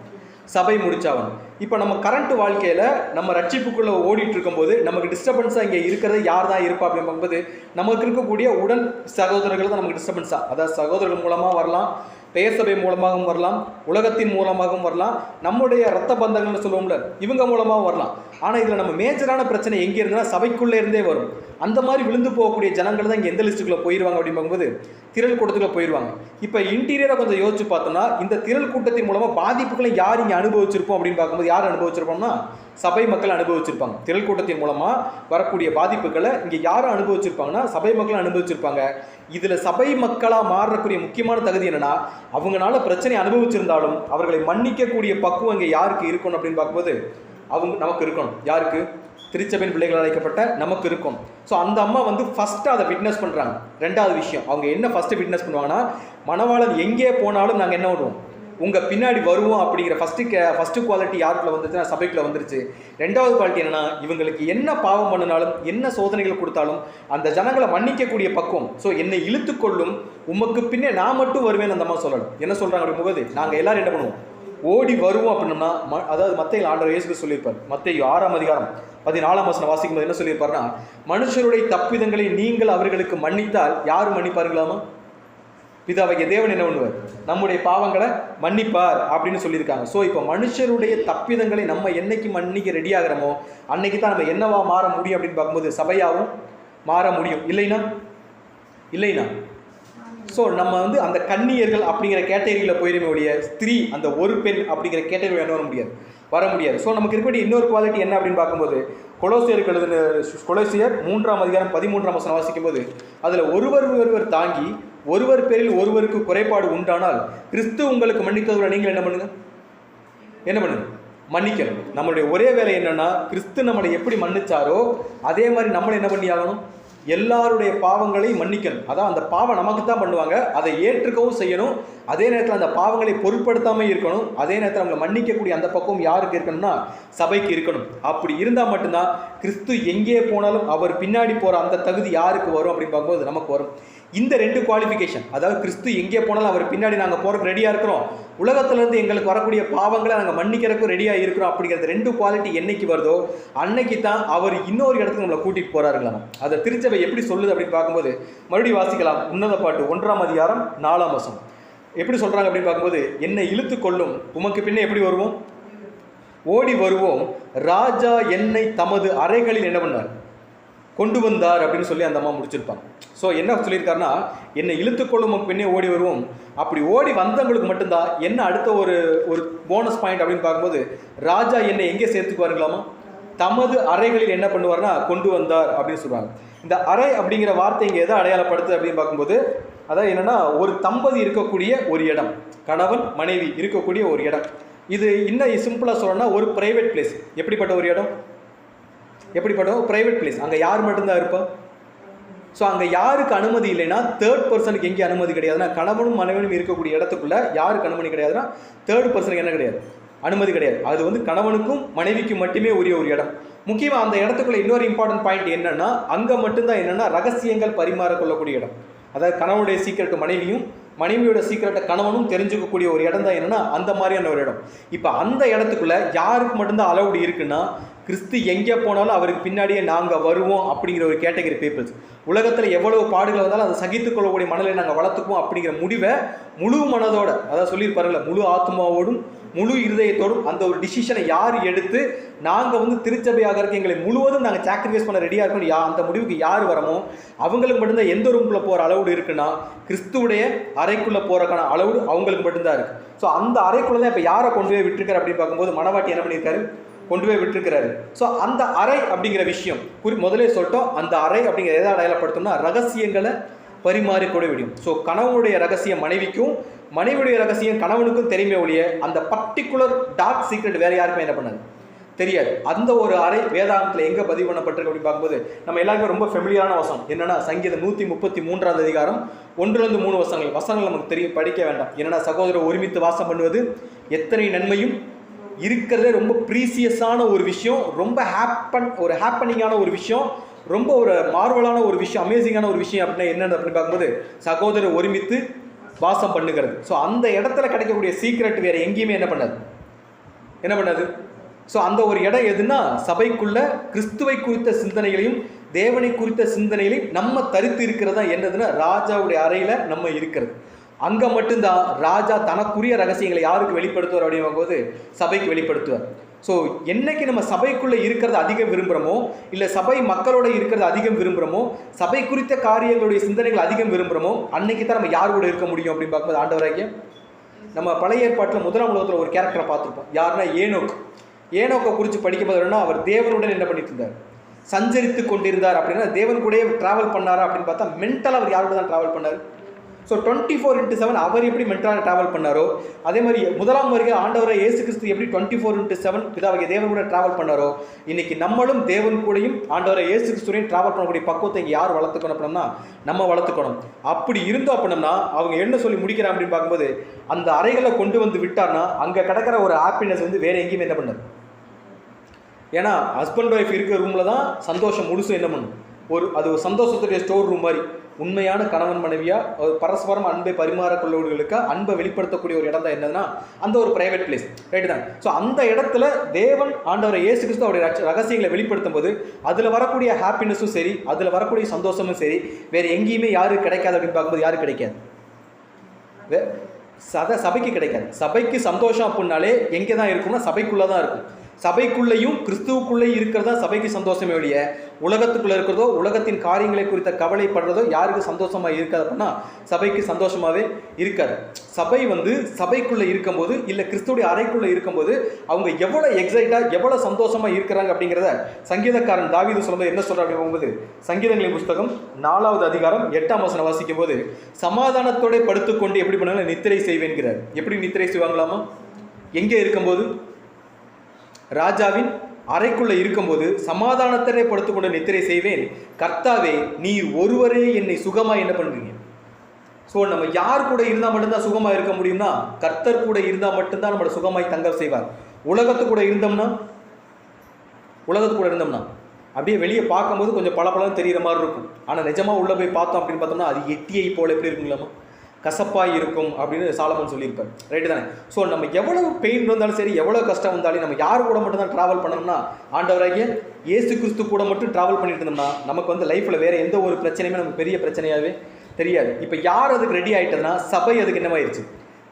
சபை முடிச்சாகணும். இப்போ நம்ம கரண்ட் வாழ்க்கையில் நம்ம ரட்சிப்புக்குள்ளே ஓடிட்டு இருக்கும்போது நமக்கு டிஸ்டர்பன்ஸாக இங்கே இருக்கிறது யார் தான் இருப்பா அப்படின்னு பார்க்கும்போது நமக்கு இருக்கக்கூடிய உடன் சகோதரர்கள் தான் நமக்கு டிஸ்டர்பன்ஸாக. அதாவது சகோதரர்கள் மூலமாக வரலாம், பெயர் சபை மூலமாகவும் வரலாம், உலகத்தின் மூலமாகவும் வரலாம், நம்முடைய ரத்த பந்தங்கள்னு சொல்லுவோம்ல இவங்க மூலமாகவும் வரலாம். ஆனால் இதில் நம்ம மேஜரான பிரச்சனை எங்கே இருந்ததுன்னா சபைக்குள்ளே இருந்தே வரும். அந்த மாதிரி விழுந்து போகக்கூடிய ஜனங்கள் தான் இங்கே எந்த லிஸ்ட்டுக்குள்ளே போயிடுவாங்க அப்படின்னு பார்க்கும்போது திரள் கூட்டத்துக்குள்ள போயிடுவாங்க. இப்போ இன்டீரியராக கொஞ்சம் யோசிச்சு பார்த்தோம்னா இந்த திரள் கூட்டத்தின் மூலமாக பாதிப்புகளை யார் இங்கே அனுபவிச்சிருப்போம் அப்படின்னு பார்க்கும்போது யார் அனுபவிச்சிருப்போம்னா சபை மக்கள் அனுபவிச்சிருப்பாங்க. திரள் கூட்டத்தின் மூலமாக வரக்கூடிய பாதிப்புகளை இங்கே யாரும் அனுபவிச்சிருப்பாங்கன்னா சபை மக்கள் அனுபவிச்சிருப்பாங்க. இதில் சபை மக்களாக மாறக்கூடிய முக்கியமான தகுதி என்னன்னா, அவங்களால பிரச்சனை அனுபவிச்சிருந்தாலும் அவர்களை மன்னிக்கக்கூடிய பக்குவம் இங்கே யாருக்கு இருக்கணும் அப்படின்னு பார்க்கும்போது அவங்க நமக்கு இருக்கணும். யாருக்கு? திருச்சபையின் பிள்ளைகள் அழைக்கப்பட்ட நமக்கு இருக்கும். ஸோ அந்த அம்மா ஃபஸ்ட்டு அதை விட்னஸ் பண்ணுறாங்க. ரெண்டாவது விஷயம் அவங்க என்ன ஃபஸ்ட்டு விட்னஸ் பண்ணுவாங்கன்னா, மணவாளன் எங்கே போனாலும் நாங்கள் என்ன பண்ணுவோம், உங்கள் பின்னாடி வருவோம் அப்படிங்கிற ஃபஸ்ட்டு குவாலிட்டி யாருக்குள்ள வந்துருச்சுன்னா சபைக்குள்ள வந்துருச்சு. ரெண்டாவது குவாலிட்டி என்னன்னா, இவங்களுக்கு என்ன பாவம் பண்ணினாலும் என்ன சோதனைகள் கொடுத்தாலும் அந்த ஜனங்களை மன்னிக்கக்கூடிய பக்குவம். ஸோ என்னை இழுத்துக்கொள்ளும் உமக்கு பின்னே நான் மட்டும் வருவேன் அந்த அம்மா சொல்லணும். என்ன சொல்கிறாங்க அப்படிங்கும்போது நாங்கள் எல்லாரும் என்ன பண்ணுவோம், ஓடி வருவோம் அப்படின்னா, அதாவது மத்தேயுல ஆண்டவர் இயேசு சொல்லியிருப்பார். மத்தேயு 6ஆம் அதிகாரம் 14ஆம் வசனம் வாசிக்கும்போது என்ன சொல்லியிருப்பார்னா, மனுஷருடைய தப்பிதங்களை நீங்கள் அவர்களுக்கு மன்னித்தால் யார் மன்னிப்பார்களாமா? பிதாவாகிய தேவன் என்ன பண்ணுவார், நம்முடைய பாவங்களை மன்னிப்பார் அப்படின்னு சொல்லியிருக்காங்க. ஸோ இப்போ மனுஷருடைய தப்பிதங்களை நம்ம என்னைக்கு மன்னிக்க ரெடி ஆகிறோமோ அன்னைக்கு தான் நம்ம என்னவா மாற முடியும் அப்படின்னு பார்க்கும்போது சபையாகவும் மாற முடியும். இல்லைனா ஸோ நம்ம அந்த கன்னியர்கள் அப்படிங்கிற கேட்டகரியில் போயிருமே ஒழிய ஸ்திரீ அந்த ஒரு பெண் அப்படிங்கிற கேட்டகரி என்ன வர முடியாது. ஸோ நமக்கு இருக்கக்கூடிய இன்னொரு குவாலிட்டி என்ன அப்படின்னு பார்க்கும்போது கொலோசியருக்கு எழுதின கொலோசியர் 3ஆம் அதிகாரம் 13ஆம் வசனம் வாசிக்கும்போது அதில் ஒருவர் தாங்கி ஒருவர் பேரில் ஒருவருக்கு குறைபாடு உண்டானால் கிறிஸ்து உங்களுக்கு மன்னித்தவரை நீங்கள் என்ன பண்ணுங்க, மன்னிக்கணும். நம்மளுடைய ஒரே வேலை என்னன்னா, கிறிஸ்து நம்மளை எப்படி மன்னிச்சாரோ அதே மாதிரி நம்மளை என்ன பண்ணி ஆகணும், எல்லாருடைய பாவங்களை மன்னிக்கணும். அதான் அந்த பாவம் நமக்கு தான் பண்ணுவாங்க, அதை ஏற்றுக்கவும் செய்யணும். அதே நேரத்தில் அந்த பாவங்களை பொருட்படுத்தாமல் இருக்கணும். அதே நேரத்தில் அவங்களை மன்னிக்கக்கூடிய அந்த பக்கம் யாருக்கு இருக்கணும்னா சபைக்கு இருக்கணும். அப்படி இருந்தால் மட்டும்தான் கிறிஸ்து எங்கே போனாலும் அவர் பின்னாடி போகிற அந்த தகுதி யாருக்கு வரும் அப்படின்னு பார்க்கும்போது நமக்கு வரும். இந்த ரெண்டு குவாலிஃபிகேஷன், அதாவது கிறிஸ்து எங்கே போனாலும் அவர் பின்னாடி நாங்கள் போகிறதுக்கு ரெடியாக இருக்கிறோம், உலகத்திலேருந்து எங்களுக்கு வரக்கூடிய பாவங்களை நாங்கள் மன்னிக்கிறதுக்கும் ரெடியாக இருக்கிறோம் அப்படிங்கிறது ரெண்டு குவாலிட்டி என்னைக்கு வருதோ அன்னைக்கு தான் அவர் இன்னொரு இடத்துக்கு நம்மளை கூட்டிகிட்டு போகிறார்களாம். அதை திருச்சபை எப்படி சொல்லுது அப்படின்னு பார்க்கும்போது மறுபடியும் வாசிக்கலாம். உன்னத பாட்டு 1ஆம் அதிகாரம் 4ஆம் வசனம் எப்படி சொல்கிறாங்க அப்படின்னு பார்க்கும்போது, என்னை இழுத்து கொள்ளும் உமக்கு பின்னே எப்படி வருவோம், ஓடி வருவோம், ராஜா என்னை தமது அறைகளில் என்ன பண்ணார், கொண்டு வந்தார் அப்படின்னு சொல்லி அந்த அம்மா முடிச்சிருப்பாங்க. ஸோ என்ன சொல்லியிருக்காருன்னா, என்னை இழுத்துக்கொள்ளும் பின்னே ஓடி வருவோம். அப்படி ஓடி வந்தவங்களுக்கு மட்டும்தான் என்ன அடுத்த ஒரு போனஸ் பாயிண்ட் அப்படின்னு பார்க்கும்போது, ராஜா என்னை எங்கே சேர்த்துக்குவாருங்களாமா, தமது அறைகளில் என்ன பண்ணுவார்னா கொண்டு வந்தார் அப்படின்னு சொல்லுவாங்க. இந்த அறை அப்படிங்கிற வார்த்தை இங்கே எதை அடையாளப்படுத்து அப்படின்னு பார்க்கும்போது, அதாவது என்னென்னா ஒரு தம்பதி இருக்கக்கூடிய ஒரு இடம், கணவன் மனைவி இருக்கக்கூடிய ஒரு இடம். இது இன்னும் சிம்பிளாக சொல்லணும்னா ஒரு ப்ரைவேட் பிளேஸ். எப்படிப்பட்ட ஒரு இடம், எப்படிப்பட்ட ப்ரைவேட் பிளேஸ், அங்கே யார் மட்டும்தான் இருப்பா, ஸோ அங்கே யாருக்கு அனுமதி இல்லைன்னா தேர்ட் பர்சனுக்கு எங்கே அனுமதி கிடையாதுன்னா கணவனும் மனைவனும் இருக்கக்கூடிய இடத்துக்குள்ள யாருக்கு அனுமதி கிடையாதுன்னா தேர்ட் பர்சனுக்கு என்ன கிடையாது, அனுமதி கிடையாது. அது வந்து கணவனுக்கும் மனைவிக்கும் மட்டுமே உரிய ஒரு இடம். முக்கியமாக அந்த இடத்துக்குள்ள இன்னொரு இம்பார்ட்டன்ட் பாயிண்ட் என்னன்னா, அங்கே மட்டும்தான் என்னன்னா ரகசியங்கள் பரிமாறக்கொள்ளக்கூடிய இடம். அதாவது கணவனுடைய சீக்கிரட்டு மனைவியும் மனைவியோட சீக்கிரட்டை கணவனும் தெரிஞ்சுக்கக்கூடிய ஒரு இடம் தான் என்னன்னா அந்த மாதிரியான ஒரு இடம். இப்போ அந்த இடத்துக்குள்ள யாருக்கு மட்டும்தான் அலவுடு இருக்குன்னா, கிறிஸ்து எங்கே போனாலும் அவருக்கு பின்னாடியே நாங்கள் வருவோம் அப்படிங்கிற ஒரு கேட்டகரி பீப்புள்ஸ். உலகத்தில் எவ்வளவு பாடுகள் வந்தாலும் அதை சகித்துக் கொள்ளக்கூடிய மனதை நாங்கள் வளர்த்துக்குவோம் அப்படிங்கிற முடிவை முழு மனதோட, அதாவது சொல்லியிருப்பாருங்கள, முழு ஆத்மாவோடும் முழு இருதயத்தோடும் அந்த ஒரு டிசிஷனை யார் எடுத்து நாங்கள் வந்து திருச்சபையாக இருக்க எங்களை முழுவதும் நாங்கள் சாக்ரிஃபைஸ் பண்ண ரெடியாக இருக்கணும், அந்த முடிவுக்கு யார் வரமோ அவங்களுக்கு மட்டும்தான் எந்த ரூம்குள்ளே போகிற அளவுடு இருக்குன்னா கிறிஸ்துவுடைய அறைக்குள்ளே போகிறக்கான அளவுடு அவங்களுக்கு மட்டும்தான் இருக்குது. ஸோ அந்த அறைக்குள்ளே தான் இப்போ யாரை கொண்டு போய் விட்டுருக்காரு அப்படின்னு பார்க்கும்போது மணவாட்டி என்ன பண்ணியிருக்காரு, கொண்டு போய் விட்டுருக்கிறாரு. ஸோ அந்த அறை அப்படிங்கிற விஷயம் முதலே சொல்லிட்டோம். அந்த அறை அப்படிங்கிற எதாவது அடையாளப்படுத்தோம்னா ரகசியங்களை பரிமாறிக்கூட விடும். ஸோ கணவனுடைய ரகசியம் மனைவிக்கும், மனைவியுடைய ரகசியம் கணவனுக்கும் தெரியுமே ஒழிய அந்த பர்டிகுலர் டார்க் சீக்ரெட் வேற யாருக்குமே என்ன பண்ணாது, தெரியாது. அந்த ஒரு அறை வேதாகமத்தில் எங்கே பதிவு பண்ணப்பட்டிருக்கு அப்படின்னு பார்க்கும்போது நம்ம எல்லாருக்கும் ரொம்ப ஃபெமிலியரான வசனம் என்னன்னா சங்கீதம் 133 அதிகாரம் 1-3 வசனங்கள் நமக்கு தெரியும், படிக்க வேண்டாம். என்னன்னா சகோதரர் ஒருமித்து வாசம் பண்ணுவது எத்தனை நன்மையும், இருக்கிறதே ரொம்ப ப்ரீசியஸான ஒரு விஷயம், ரொம்ப ஹாப்பனிங்கான ஒரு விஷயம், ரொம்ப ஒரு மார்வலான ஒரு விஷயம், அமேசிங்கான ஒரு விஷயம் அப்படின்னா என்னென்னு அப்படின்னு பார்க்கும்போது சகோதரர் ஒருமித்து வாசம் பண்ணுகிறது. ஸோ அந்த இடத்துல கிடைக்கக்கூடிய சீக்ரெட் வேறு எங்கேயுமே என்ன பண்ணாது. ஸோ அந்த ஒரு இடம் எதுன்னா சபைக்குள்ள கிறிஸ்துவை குறித்த சிந்தனைகளையும் தேவனை குறித்த சிந்தனைகளையும் நம்ம தரித்து இருக்கிறதா என்னதுன்னா ராஜாவுடைய அறையில் நம்ம இருக்கிறது. அங்கே மட்டும்தான் ராஜா தனக்குரிய ரகசியங்களை யாருக்கு வெளிப்படுத்துவார் அப்படிங்கும் போது சபைக்கு வெளிப்படுத்துவார். ஸோ என்னைக்கு நம்ம சபைக்குள்ளே இருக்கிறது அதிகம் விரும்புகிறோமோ, இல்லை சபை மக்களோட இருக்கிறது அதிகம் விரும்புகிறோமோ, சபை குறித்த காரியங்களுடைய சிந்தனைகள் அதிகம் விரும்புகிறோமோ, அன்னைக்கு தான் நம்ம யார் கூட இருக்க முடியும் அப்படின்னு பார்க்கும்போது ஆண்டவராகிய நம்ம பழைய ஏற்பாட்டில் முதலாம் உலகத்தில் ஒரு கேரக்டரை பார்த்துருப்போம். யாருன்னா ஏனோக்கை குறித்து படிக்கும்போதுன்னா அவர் தேவனுடன் என்ன பண்ணிட்டு இருந்தார், சஞ்சரித்து கொண்டிருந்தார். அப்படின்னா தேவன் கூடயே ட்ராவல் பண்ணாரா அப்படின்னு பார்த்தா மென்டலாக அவர் யாரோட தான் ட்ராவல் பண்ணார். ஸோ 24/7 அவர் எப்படி மென்டலாக ட்ராவல் பண்ணாரோ அதே மாதிரி முதலாம் வருகை ஆண்டவரை இயேசு கிறிஸ்து எப்படி 24/7 பிதாவாகிய தேவன் கூட ட்ராவல் பண்ணாரோ இன்னைக்கு நம்மளும் தேவன் கூடயும் ஆண்டவரை இயேசு கிறிஸ்துவையும் ட்ராவல் பண்ணக்கூடிய பக்குவத்தை இங்கே யார் வளர்த்துக்கணும் அப்படின்னா நம்ம வளர்த்துக்கணும். அப்படி இருந்தோம் அப்படின்னா அவங்க என்ன சொல்லி முடிக்கிறாங்க அப்படின்னு பார்க்கும்போது அந்த அறைகளை கொண்டு வந்து விட்டார்னா அங்கே கிடக்கிற ஒரு ஹாப்பினஸ் வந்து வேறு எங்கேயுமே என்ன பண்ணாது. ஏன்னா ஹஸ்பண்ட் ஒய்ஃப் இருக்கிற ரூமில் தான் சந்தோஷம் முழுசும் என்ன பண்ணும், அது ஒரு சந்தோஷத்துடைய ஸ்டோர் ரூம் மாதிரி. உண்மையான கணவன் மனைவியாக பரஸ்பரம் அன்பை பரிமாறக்கொள்ளவர்களுக்கு அன்பை வெளிப்படுத்தக்கூடிய ஒரு இடம் தான் என்னதுன்னா அந்த ஒரு பிரைவேட் பிளேஸ், ரைட்டு தான். ஸோ அந்த இடத்துல தேவன் ஆண்டவரை இயேசு கிறிஸ்து அவருடைய ரகசியங்களை வெளிப்படுத்தும் போது அதில் வரக்கூடிய ஹாப்பினஸும் சரி, அதில் வரக்கூடிய சந்தோஷமும் சரி வேறு எங்கேயுமே யாருக்கு கிடைக்காது அப்படின்னு பார்க்கும்போது யாருக்கு கிடைக்காது, சபைக்கு கிடைக்காது. சபைக்கு சந்தோஷம் அப்படின்னாலே எங்கே தான் இருக்கும்னா சபைக்குள்ளே தான் இருக்கும். சபைக்குள்ளேயும் கிறிஸ்துவுக்குள்ளேயும் இருக்கிறதா சபைக்கு சந்தோஷமே ஒழிய உலகத்துக்குள்ளே இருக்கிறதோ உலகத்தின் காரியங்களை குறித்த கவலைப்படுறதோ யாருக்கு சந்தோஷமாக இருக்காது அப்படின்னா சபைக்கு சந்தோஷமாகவே இருக்காது. சபை வந்து சபைக்குள்ளே இருக்கும்போது இல்லை கிறிஸ்துடைய அறைக்குள்ளே இருக்கும்போது அவங்க எவ்வளோ எக்ஸைட்டாக எவ்வளோ சந்தோஷமாக இருக்கிறாங்க அப்படிங்கிறத சங்கீதக்காரன் தாவீது சொல்லும்போது என்ன சொல்கிறார் அப்படிங்கும்போது சங்கீதங்களின் புஸ்தகம் 4வது அதிகாரம் 8ஆம் வசனம் வாசிக்கும் போது சமாதானத்தோட படுத்துக்கொண்டு எப்படி பண்ணாலும் நித்திரை செய்வேன்கிறார். எப்படி நித்திரை செய்வாங்களாமா, எங்கே இருக்கும்போது ராஜாவின் அறைக்குள்ளே இருக்கும்போது சமாதானத்திலே படுத்துக்கொண்டு நித்திரை செய்வேன், கர்த்தாவே நீர் ஒருவரே என்னை சுகமாக என்ன பண்ணுறீங்க. ஸோ நம்ம யார் கூட இருந்தால் மட்டும்தான் சுகமாக இருக்க முடியும்னா கர்த்தர் கூட இருந்தால் மட்டும்தான் நம்மளை சுகமாய் தங்க செய்வார். உலகத்து கூட இருந்தோம்னா அப்படியே வெளியே பார்க்கும்போது கொஞ்சம் பளபளன்னு தெரிகிற மாதிரி இருக்கும். ஆனால் நிஜமாக உள்ளே போய் பார்த்தோம் அப்படின்னு பார்த்தோம்னா அது எட்டியை போல் எப்படி இருக்குங்களாமா, கசப்பாக இருக்கும் அப்படின்னு சாலமன் சொல்லியிருப்பார், ரைட்டு தானே. ஸோ நம்ம எவ்வளவு பெயின் வந்தாலும் சரி, எவ்வளோ கஷ்டம் வந்தாலும் நம்ம யார் கூட மட்டும் தான் ட்ராவல் பண்ணணும்னா ஆண்டவராகிய இயேசு கிறிஸ்து கூட மட்டும் ட்ராவல் பண்ணிட்டு இருந்தோம்னா நமக்கு வந்து லைஃப்பில் வேறு எந்த ஒரு பிரச்சனையுமே நமக்கு பெரிய பிரச்சனையாகவே தெரியாது. இப்போ யார் அதுக்கு ரெடி ஆகிட்டதுன்னா சபை அதுக்கு என்னவாயிருச்சு,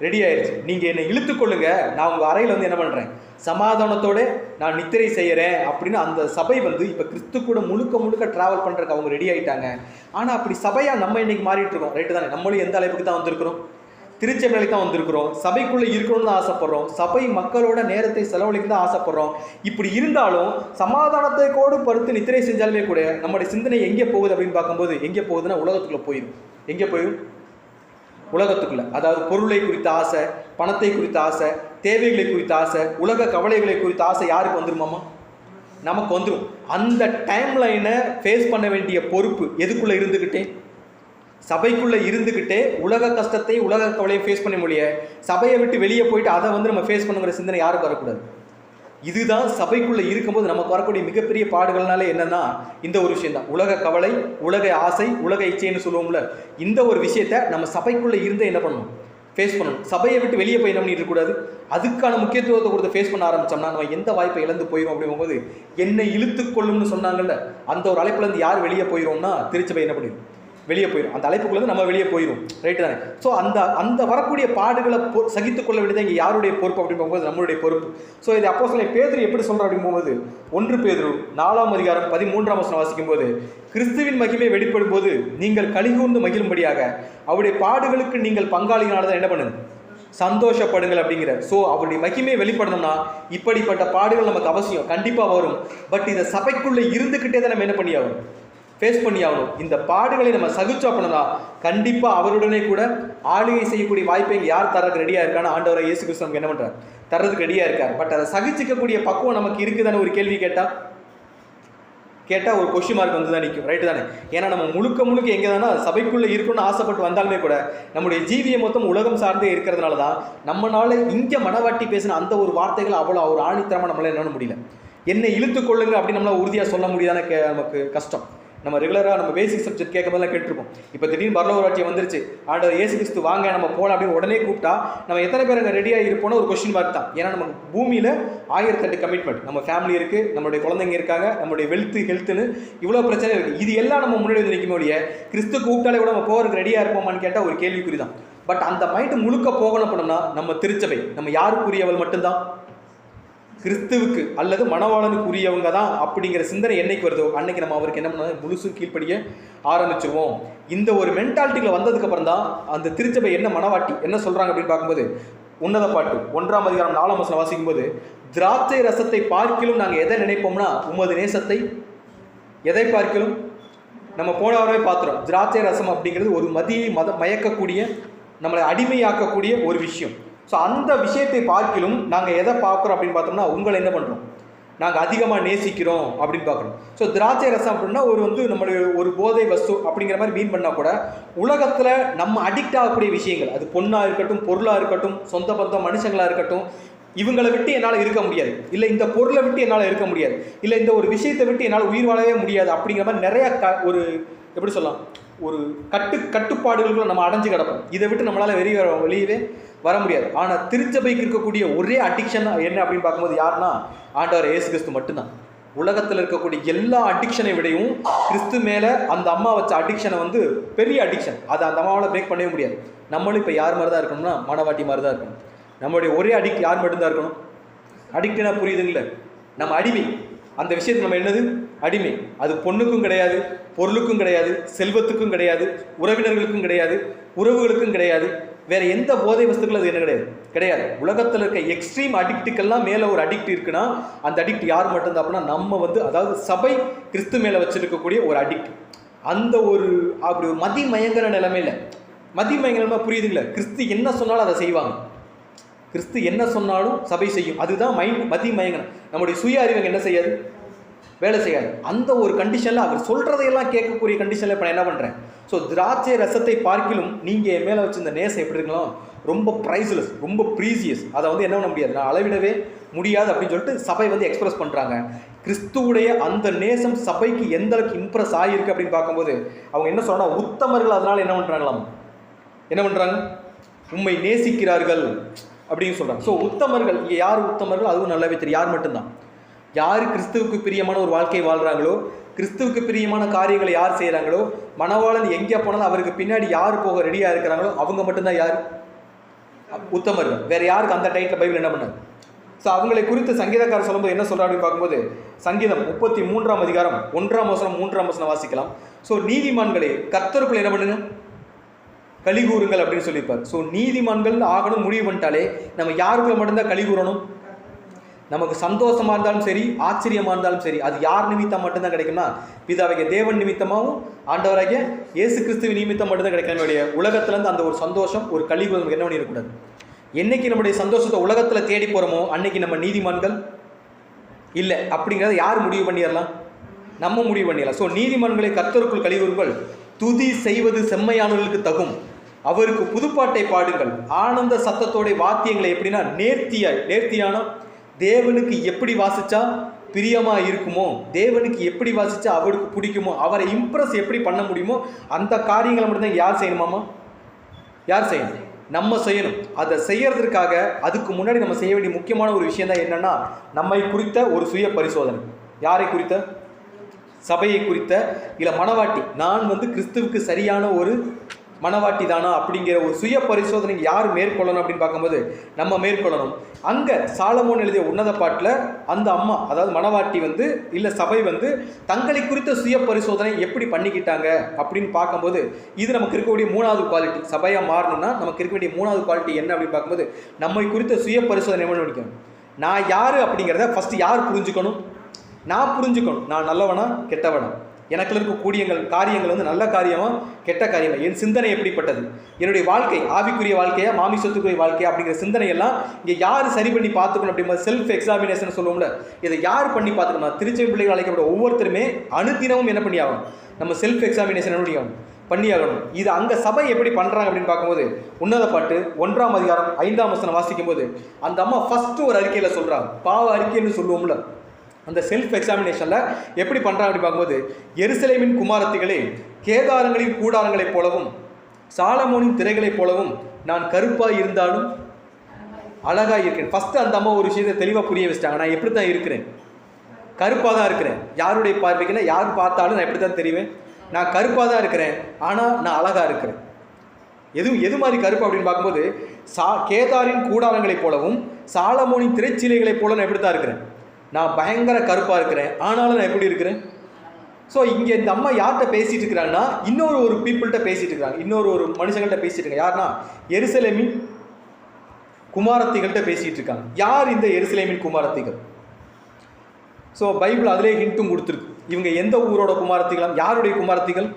ரெடி ஆயிடுச்சு. நீங்கள் என்னை இழுத்துக்கொள்ளுங்க, நான் உங்கள் அறையில் வந்து என்ன பண்ணுறேன், சமாதானத்தோடு நான் நித்திரை செய்கிறேன் அப்படின்னு அந்த சபை வந்து இப்போ கிறிஸ்து கூட முழுக்க ட்ராவல் பண்ணுறதுக்கு அவங்க ரெடி ஆகிட்டாங்க. ஆனால் அப்படி சபையாக நம்ம இன்றைக்கி மாறிட்டு இருக்கோம், ரைட்டு தானே. நம்மளும் எந்த அளவுக்கு தான் வந்திருக்கிறோம், திருச்சபைக்கு தான் வந்திருக்கிறோம், சபைக்குள்ளே இருக்கணும்னு தான் ஆசைப்படுறோம், சபை மக்களோட நேரத்தை செலவழிக்க தான் ஆசைப்படுறோம். இப்படி இருந்தாலும் சமாதானத்தை கோடு படுத்து நித்திரை செஞ்சாலுமே கூட நம்மளுடைய சிந்தனை எங்கே போகுது அப்படின்னு பார்க்கும்போது எங்கே போகுதுன்னா உலகத்துக்குள்ளே போயிடும். எங்கே போயிடும், உலகத்துக்குள்ள. அதாவது பொருளை குறித்த ஆசை, பணத்தை குறித்த ஆசை, தேவைகளை குறித்த ஆசை, உலக கவலைகளை குறித்த ஆசை யாருக்கு வந்துருமாமா, நமக்கு வந்துடும். அந்த டைம் லைனை ஃபேஸ் பண்ண வேண்டிய பொறுப்பு எதுக்குள்ளே இருந்துக்கிட்டே, சபைக்குள்ளே இருந்துக்கிட்டே உலக கஷ்டத்தை உலக கவலையை ஃபேஸ் பண்ண முடிய, சபையை விட்டு வெளியே போயிட்டு அதை வந்து நம்ம ஃபேஸ் பண்ணுங்கிற சிந்தனை யாருக்கும் வரக்கூடாது. இதுதான் சபைக்குள்ளே இருக்கும்போது நமக்கு வரக்கூடிய மிகப்பெரிய பாடுகள்னாலே என்னன்னா இந்த ஒரு விஷயம் தான். உலக கவலை, உலக ஆசை, உலக இச்சைன்னு சொல்லுவோம்ல, இந்த ஒரு விஷயத்தை நம்ம சபைக்குள்ளே இருந்து என்ன பண்ணணும், ஃபேஸ் பண்ணணும். சபையை விட்டு வெளியே போய் என்ன பண்ணிட்டு இருக்கக்கூடாது. அதுக்கான முக்கியத்துவத்தை கொடுத்து ஃபேஸ் பண்ண ஆரம்பித்தோம்னா நம்ம எந்த வாய்ப்பை இழந்து போயிடும். அப்படிங்கும்போது என்னை இழுத்துக்கொள்ளும்னு சொன்னாங்கல்ல, அந்த ஒரு அழைப்புலேருந்து யார் வெளியே போயிடும்னா திருச்சபை என்ன பண்ணிடும், வெளியே போயிடும். அந்த அழைப்புக்குள்ளேருந்து நம்ம வெளியே போயிடும். ரைட்டு தானே? ஸோ அந்த வரக்கூடிய பாடுகளை சகித்துக்கொள்ள வேண்டியது இங்கே யாருடைய பொறுப்பு அப்படின்னு போகும்போது நம்மளுடைய பொறுப்பு. ஸோ இது அப்போஸ்தலன் பேதுரு எப்படி சொல்கிறார் அப்படின்னு போகும்போது 1 பேதுரு 4ஆம் அதிகாரம் 13ஆம் வசனம் வாசிக்கும் போது, கிறிஸ்துவின் மகிமை வெளிப்படும் போது நீங்கள் கலிகூர்ந்து மகிழும்படியாக அவருடைய பாடுகளுக்கு நீங்கள் பங்காளிகளானதான் என்ன பண்ணுங்க, சந்தோஷப்படுங்கள் அப்படிங்கிற. ஸோ அவருடைய மகிமையை வெளிப்படணும்னா இப்படிப்பட்ட பாடுகள் நமக்கு அவசியம், கண்டிப்பாக வரும். பட் இதை சபைக்குள்ளே இருந்துக்கிட்டே தான் நம்ம என்ன பண்ணியாகும், ஃபேஸ் பண்ணி ஆகணும். இந்த பாடுகளை நம்ம சகிச்சா பண்ணனா கண்டிப்பாக அவருடனே கூட ஆளுகை செய்யக்கூடிய வாய்ப்பை யார் தரதுக்கு ரெடியாக இருக்கான்னு ஆண்டவரை இயேசு கிறிஸ்து நமக்கு என்ன பண்ணுறார், தரதுக்கு ரெடியாக இருக்கார். பட் அதை சகிச்சிக்கக்கூடிய பக்குவம் நமக்கு இருக்குதானே ஒரு கேள்வி கேட்டால் ஒரு கொஸ்டின் மார்க் வந்து தான் நிற்கும். ரைட்டு தானே? ஏன்னா நம்ம முழுக்க எங்கே தானே சபைக்குள்ளே இருக்கணும்னு ஆசைப்பட்டு வந்தாலுமே கூட நம்முடைய ஜீவியை மொத்தம் உலகம் சார்ந்தே இருக்கிறதுனால தான் நம்மளால இங்கே மனவாட்டி பேசின அந்த ஒரு வார்த்தைகள் அவ்வளோ ஒரு ஆணித்தரமாக நம்மளால் என்ன முடியல. என்னை இழுத்துக்கொள்ளுங்க அப்படின்னு நம்மளால் உறுதியாக சொல்ல முடியாதானே, நமக்கு கஷ்டம். நம்ம ரெகுலராக நம்ம பேசிக் சப்ஜெக்ட் கேட்கும்போதெல்லாம் கேட்டிருப்போம். இப்போ திடீர்னு பரலோக ராஜ்யம் வந்துருச்சு, ஆண்டவர் இயேசு கிறிஸ்து வாங்க நம்ம போகலாம் அப்படின்னு உடனே கூப்பிட்டா நம்ம எத்தனை பேர் அங்கே ரெடியாக இருப்போம்னா ஒரு கொஸ்டின் மார்க் தான். ஏன்னா நமக்கு பூமியில் 1008 கமிட்மெண்ட், நம்ம ஃபேமிலி இருக்குது, நம்மளுடைய குழந்தைங்க இருக்காங்க, நம்மளுடைய ஹெல்த்துன்னு இவ்வளோ பிரச்சனை இருக்குது. இது எல்லாம் நம்ம முன்னாடி வந்து நிற்கும் முடிய கிறிஸ்து கூப்பிட்டாலே கூட நம்ம போகிறதுக்கு ரெடியாக இருப்போமான்னு கேட்டால் ஒரு கேள்விக்குறி தான். பட் அந்த மைண்டு முழுக்க போகணும் பண்ணோம்னா நம்ம திருச்சபை நம்ம யாருக்குரியவள் மட்டும்தான், கிறிஸ்துவுக்கு அல்லது மணவாளனுக்குரியவங்க தான் அப்படிங்கிற சிந்தனை என்னைக்கு வருதோ அன்னைக்கு நம்ம அவருக்கு என்ன பண்ண முழுசு கீழ்ப்படிய ஆரம்பிச்சிருவோம். இந்த ஒரு மென்டாலிட்டியில் வந்ததுக்கு அப்புறம் தான் அந்த திருச்சபை என்ன மனவாட்டி என்ன சொல்றாங்க அப்படின்னு பார்க்கும்போது, உன்னத பாட்டு 1ஆம் அதிகாரம் 4ஆம் வசனம் வாசிக்கும் போது, திராட்சை ரசத்தை பார்க்கிலும் நாங்கள் எதை நினைப்போம்னா உமது நேசத்தை, எதை பார்க்கிலும் நம்ம போன வாரமே பார்த்துறோம். திராட்சை ரசம் அப்படிங்கிறது ஒரு மதியை மயக்கக்கூடிய, நம்மளை அடிமையாக்கக்கூடிய ஒரு விஷயம். ஸோ அந்த விஷயத்தை பார்க்கிலும் நாங்கள் எதை பார்க்குறோம் அப்படின்னு பார்த்தோம்னா உங்களை என்ன பண்ணுறோம், நாங்கள் அதிகமாக நேசிக்கிறோம் அப்படின்னு பார்க்குறோம். ஸோ திராட்சை ரசம் அப்படின்னா நம்மளுடைய ஒரு போதை வஸ்து அப்படிங்கிற மாதிரி மீன் பண்ணால் கூட உலகத்தில் நம்ம அடிக்ட் ஆகக்கூடிய விஷயங்கள், அது பொண்ணாக இருக்கட்டும், பொருளாக இருக்கட்டும், சொந்த பந்தம் மனுஷங்களாக இருக்கட்டும், இவங்களை விட்டு என்னால் இருக்க முடியாது, இல்லை இந்த பொருளை விட்டு என்னால் இருக்க முடியாது, இல்லை இந்த ஒரு விஷயத்தை விட்டு என்னால் உயிர் வாழவே முடியாது அப்படிங்கிற மாதிரி நிறையா ஒரு எப்படி சொல்லலாம், ஒரு கட்டுப்பாடுகளுக்குள்ள நம்ம அடைஞ்சு கிடப்போம். இதை விட்டு நம்மளால் வெளியவே வர முடியாது. ஆனால் திருச்சபைக்கு இருக்கக்கூடிய ஒரே அடிக்ஷன் என்ன அப்படின்னு பார்க்கும்போது யாருன்னா ஆண்டவர் இயேசு கிறிஸ்து மட்டும்தான். உலகத்தில் இருக்கக்கூடிய எல்லா அடிக்ஷனை விடையும் கிறிஸ்து மேலே அந்த அம்மா வச்ச அடிக்ஷனை வந்து பெரிய அடிக்ஷன், அதை அந்த அம்மாவால் பிரேக் பண்ணவே முடியாது. நம்மளும் இப்போ யார் மாதிரி தான் இருக்கணும்னா மனவாட்டி மாதிரி தான் இருக்கணும். நம்மளுடைய ஒரே அடிக்ட் யார் மட்டும்தான் இருக்கணும், அடிக்ட்னா புரியுதுங்களே, நம்ம அடிமை. அந்த விஷயத்தில் நம்ம என்னது, அடிமை. அது பொண்ணுக்கும் கிடையாது, பொருளுக்கும் கிடையாது, செல்வத்துக்கும் கிடையாது, உறவினர்களுக்கும் கிடையாது, உறவுகளுக்கும் கிடையாது, வேற எந்த போதை வஸ்துக்கள் அது என்ன கிடையாது. உலகத்தில் இருக்க எக்ஸ்ட்ரீம் அடிக்ட்டுக்கெல்லாம் மேலே ஒரு அடிக்ட் இருக்குன்னா அந்த அடிக்ட் யார் மட்டும்தான் அப்படின்னா நம்ம அதாவது சபை கிறிஸ்து மேலே வச்சிருக்கக்கூடிய ஒரு அடிக்ட். அந்த ஒரு அப்படி ஒரு மதிமயங்கிற நிலைமையில, மதிமயங்கிற புரியுதுங்களா, கிறிஸ்து என்ன சொன்னாலும் அதை செய்வாங்க, கிறிஸ்து என்ன சொன்னாலும் சபை செய்யும். அதுதான் மதிமயங்கனம். நம்முடைய சுய அறிவு என்ன செய்யாது, வேலை செய்யாது. அந்த ஒரு கண்டிஷனில் அவர் சொல்கிறதையெல்லாம் கேட்கக்கூடிய கண்டிஷனில் இப்போ நான் என்ன பண்ணுறேன். ஸோ திராட்சை ரசத்தை பார்க்கிலும் நீங்கள் என் மேலே வச்சிருந்த நேசம் எப்படி இருக்கலாம், ரொம்ப ப்ரைஸ்லெஸ், ரொம்ப ப்ரீசியஸ், அதை என்ன பண்ண முடியாது, நான் அளவிடவே முடியாது அப்படின்னு சொல்லிட்டு சபை எக்ஸ்பிரஸ் பண்ணுறாங்க. கிறிஸ்துவுடைய அந்த நேசம் சபைக்கு எந்த அளவுக்கு இம்ப்ரெஸ் ஆகியிருக்கு அப்படின்னு பார்க்கும்போது அவங்க என்ன சொல்கிறாங்க, உத்தமர்கள் அதனால் என்ன பண்ணுறாங்க, உம்மை நேசிக்கிறார்கள் அப்படின்னு சொல்கிறாங்க. ஸோ உத்தமர்கள் இங்கே யார் உத்தமர்கள் அதுவும் நல்லாவே தெரியும். யார் மட்டும்தான், யார் கிறிஸ்துவுக்கு பிரியமான ஒரு வாழ்க்கை வாழ்கிறாங்களோ, கிறிஸ்துவுக்கு பிரியமான காரியங்களை யார் செய்கிறாங்களோ, மணவாளன் எங்கே போனாலும் அவருக்கு பின்னாடி யார் போக ரெடியாக இருக்கிறாங்களோ அவங்க மட்டும்தான் யார் உத்தமர்கள். வேறு யாருக்கு அந்த டைட்டில் பைபிள் என்ன பண்ணாது. ஸோ அவங்களை குறித்து சங்கீதக்காரர் சொல்லும்போது என்ன சொல்கிறாங்க அப்படின்னு பார்க்கும்போது, சங்கீதம் 33ஆம் அதிகாரம் 1ஆம் வசனம் 3ஆம் வசனம் வாசிக்கலாம். ஸோ நீதிமான்களே கர்த்தருக்குள் என்ன பண்ணுங்க, கலிகூறுங்கள் அப்படின்னு சொல்லியிருப்பார். ஸோ நீதிமான்கள் ஆகணும் முடிவு பண்ணிட்டாலே நம்ம யாருக்குள்ள மட்டும்தான் கலிகூறணும். நமக்கு சந்தோஷமாக இருந்தாலும் சரி, ஆச்சரியமாக இருந்தாலும் சரி, அது யார் நிமித்தம் மட்டும்தான் கிடைக்கும்னா பிதாவாகிய தேவன் நிமித்தமாகவும் ஆண்டவராகிய இயேசு கிறிஸ்துவின் நிமித்தம் மட்டும்தான் கிடைக்கும். நம்முடைய உலகத்துலேருந்து அந்த ஒரு சந்தோஷம், ஒரு கலிகூறு நமக்கு என்ன பண்ணிடக்கூடாது. என்னைக்கு நம்முடைய சந்தோஷத்தை உலகத்தில் தேடி போகிறோமோ அன்னைக்கு நம்ம நீதிமான்கள் இல்லை அப்படிங்கிறத யார் முடிவு பண்ணிடலாம்? நம்ம முடிவு பண்ணிடலாம். ஸோ நீதிமன்றங்களை கர்த்தருக்குள் கழிவுகள் துதி செய்வது செம்மையானவர்களுக்கு தகும், அவருக்கு புதுப்பாட்டை பாடுங்கள், ஆனந்த சத்தத்தோட வாத்தியங்களை எப்படின்னா நேர்த்தியான தேவனுக்கு எப்படி வாசிச்சா பிரியமா இருக்குமோ, தேவனுக்கு எப்படி வாசிச்சா அவருக்கு பிடிக்குமோ, அவரை இம்ப்ரெஸ் எப்படி பண்ண முடியுமோ அந்த காரியங்களை மட்டும்தான் யார் செய்யணுமாமா? யார் செய்யணும்? நம்ம செய்யணும். அதை செய்யறதுக்காக அதுக்கு முன்னாடி நம்ம செய்ய வேண்டிய முக்கியமான ஒரு விஷயம் தான் என்னன்னா, நம்மை குறித்த ஒரு சுய பரிசோதனை. யாரை குறித்த? சபையை குறித்த, இல்லை மனவாட்டி, நான் கிறிஸ்துவுக்கு சரியான ஒரு மனவாட்டி தானா அப்படிங்கிற ஒரு சுய பரிசோதனை யார் மேற்கொள்ளணும் அப்படின்னு பார்க்கும்போது நம்ம மேற்கொள்ளணும். அங்கே சாலமோன் எழுதிய உன்னத பாட்டில் அந்த அம்மா, அதாவது மனவாட்டி இல்லை சபை தங்களை குறித்த சுய பரிசோதனை எப்படி பண்ணிக்கிட்டாங்க அப்படின்னு பார்க்கும்போது இது நமக்கு இருக்கக்கூடிய 3வது குவாலிட்டி. சபையாக மாறணும்னா நமக்கு இருக்க வேண்டிய 3வது குவாலிட்டி என்ன அப்படின்னு பார்க்கும்போது நம்மை குறித்த சுய பரிசோதனை என்ன பண்ணிக்கணும்? நான் யார் அப்படிங்கிறத ஃபஸ்ட்டு யார் புரிஞ்சுக்கணும்? நான் புரிஞ்சுக்கணும். நான் நல்லவனா கெட்டவனா, எனக்குள்ள இருக்கக்கூடிய காரியங்கள் நல்ல காரியமா கெட்ட காரியமா, என் சிந்தனை எப்படிப்பட்டது, என்னுடைய வாழ்க்கை ஆவிக்குரிய வாழ்க்கையா மாமிசத்துக்குரிய வாழ்க்கையா அப்படிங்கிற சிந்தனையெல்லாம் இங்கே யார் சரி பண்ணி பார்த்துக்கணும் அப்படிங்கிற செல்ஃப் எக்ஸாமினேஷன் சொல்லுவோம்ல, இதை யார் பண்ணி பார்த்துக்கணும்? திருச்செவி பிள்ளைகள் அழைக்கப்பட்ட ஒவ்வொருத்தருமே அனுதினமும் என்ன பண்ணி ஆகணும்? நம்ம செல்ஃப் எக்ஸாமினேஷன் என்ன பண்ணியாகணும். இது அங்கே சபை எப்படி பண்ணுறாங்க அப்படின்னு பார்க்கும்போது உன்னத பாட்டு 1ஆம் அதிகாரம் 5ஆம் வசனம் வாசிக்கும் போது அந்த அம்மா ஃபஸ்ட்டு ஒரு அறிக்கையில் சொல்கிறாங்க, பாவ அறிக்கைன்னு சொல்லுவோம்ல, அந்த செல்ஃப் எக்ஸாமினேஷனில் எப்படி பண்ணுறாங்க அப்படி பார்க்கும்போது, எருசலேமின் குமாரத்திகளே, கேதாரங்களின் கூடாரங்களைப் போலவும் சாலமோனின் திரைகளைப் போலவும் நான் கருப்பாக இருந்தாலும் அழகாக இருக்கிறேன். ஃபஸ்ட்டு அந்த அம்மா ஒரு விஷயத்தை தெளிவாக புரிய வச்சிட்டாங்க. நான் எப்படி தான் இருக்கிறேன்? கருப்பாக தான் இருக்கிறேன். யாருடைய பார்வைக்குன்னா யார் பார்த்தாலும் நான் எப்படி தான் தெரிவேன்? நான் கருப்பாக தான் இருக்கிறேன், ஆனால் நான் அழகாக இருக்கிறேன். எது மாதிரி கருப்பு அப்படின்னு பார்க்கும்போது கேதாரின் கூடாரங்களைப் போலவும் சாலமோனின் திரைச்சீலைகளைப் போல நான் எப்படி தான் இருக்கிறேன்? நான் பயங்கர கருப்பாக இருக்கிறேன், ஆனாலும் நான் எப்படி இருக்கிறேன்? ஸோ இங்கே இந்த அம்மா யார்கிட்ட பேசிகிட்டு இருக்கிறாங்கன்னா இன்னொரு பீப்புள்கிட்ட பேசிகிட்டு இருக்கிறாங்க, இன்னொரு மனுஷங்கள்கிட்ட பேசிகிட்டு இருக்காங்க. யாருன்னா எருசலேமின் குமாரத்திகள்கிட்ட பேசிகிட்டு இருக்காங்க. யார் இந்த எருசலேமின் குமாரத்திகள்? ஸோ பைபிள் அதிலே ஹிண்ட்டும் கொடுத்துருக்கு. இவங்க எந்த ஊரோட குமாரத்திகள், யாருடைய குமாரத்திகள்?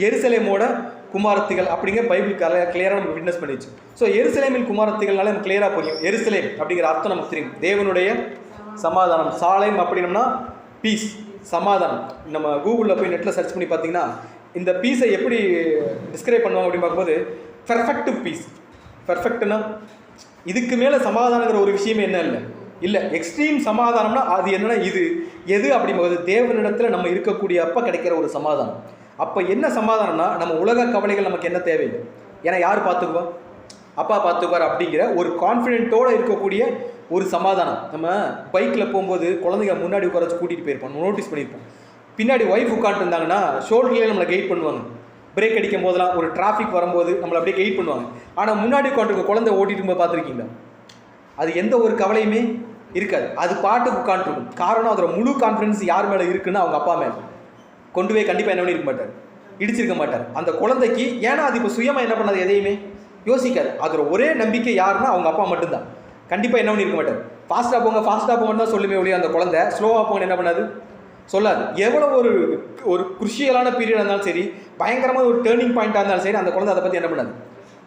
எருசலேமோட குமாரத்திகள் அப்படிங்கிற பைபிள் கிளியராக நம்ம விட்னஸ் பண்ணிச்சு. ஸோ எருசலேமின் குமாரத்திகள்னால நமக்கு கிளியராக புரியும். எருசலேம் அப்படிங்கிற அர்த்தம் நமக்கு தெரியும், தேவனுடைய சமாதானம். சாலேம் அப்படின்னம்னா பீஸ், சமாதானம். நம்ம கூகுளில் போய் நெட்டில் சர்ச் பண்ணி பார்த்தீங்கன்னா இந்த பீஸை எப்படி டிஸ்கிரைப் பண்ணுவாங்க அப்படின்னு பார்க்கும்போது பெர்ஃபெக்ட் பீஸ். பெர்ஃபெக்ட்னா இதுக்கு மேலே சமாதானங்கிற ஒரு விஷயமே என்ன இல்லை. எக்ஸ்ட்ரீம் சமாதானம்னா அது என்னன்னா இது எது அப்படிங்கும்போது தேவனிடத்தில் நம்ம இருக்கக்கூடிய அப்போ கிடைக்கிற ஒரு சமாதானம். அப்போ என்ன சமாதானம்னா நம்ம உலக கவலைகள் நமக்கு என்ன தேவையில்லை, ஏன்னா யார் பார்த்துக்குவா? அப்பா பார்த்துக்குவார் அப்படிங்கிற ஒரு கான்ஃபிடென்ட்டோடு இருக்கக்கூடிய ஒரு சமாதானம். நம்ம பைக்கில் போகும்போது குழந்தைங்க முன்னாடி உட்கார வச்சு கூட்டிகிட்டு போயிருப்போம், நோட்டீஸ் பண்ணியிருப்போம். பின்னாடி ஒய்ஃப் உட்காந்துருந்தாங்கன்னா ஷோல்டர்லேயே நம்மளை கைட் பண்ணுவாங்க. பிரேக் அடிக்கும் போதெல்லாம் ஒரு டிராஃபிக் வரும்போது நம்மளை அப்படியே கைட் பண்ணுவாங்க. ஆனால் முன்னாடி உட்காந்துருக்க குழந்தை ஓட்டிட்டு போது பார்த்துருக்கீங்களா? அது எந்த ஒரு கவலையுமே இருக்காது, அது பாட்டுக்கு உட்காந்துருக்கும். காரணம் அதோட முழு கான்ஃபிடன்ஸ் யார் மேலே இருக்குன்னா அவங்க அப்பா மேலே. கொண்டு போய் கண்டிப்பாக என்ன பண்ணியிருக்க மாட்டார், இடிச்சிருக்க மாட்டார். அந்த குழந்தைக்கு ஏன்னா அது இப்போ சுயமாக என்ன பண்ணாது, எதையுமே யோசிக்காது. அதோட ஒரே நம்பிக்கை யாருன்னா அவங்க அப்பா மட்டும்தான். கண்டிப்பாக என்ன பண்ணியிருக்க மாட்டார். ஃபாஸ்ட்டாக போங்கன்னு தான் சொல்லுமே ஒழிய அந்த குழந்தை ஸ்லோவாக போங்கன்னு என்ன பண்ணாது, சொல்லாது. எவ்வளோ ஒரு குருஷியலான பீரியடாக இருந்தாலும் சரி, பயங்கரமாக ஒரு டேர்னிங் பாயிண்ட்டாக இருந்தாலும் சரி, அந்த குழந்தை அதை பற்றி என்ன பண்ணாது,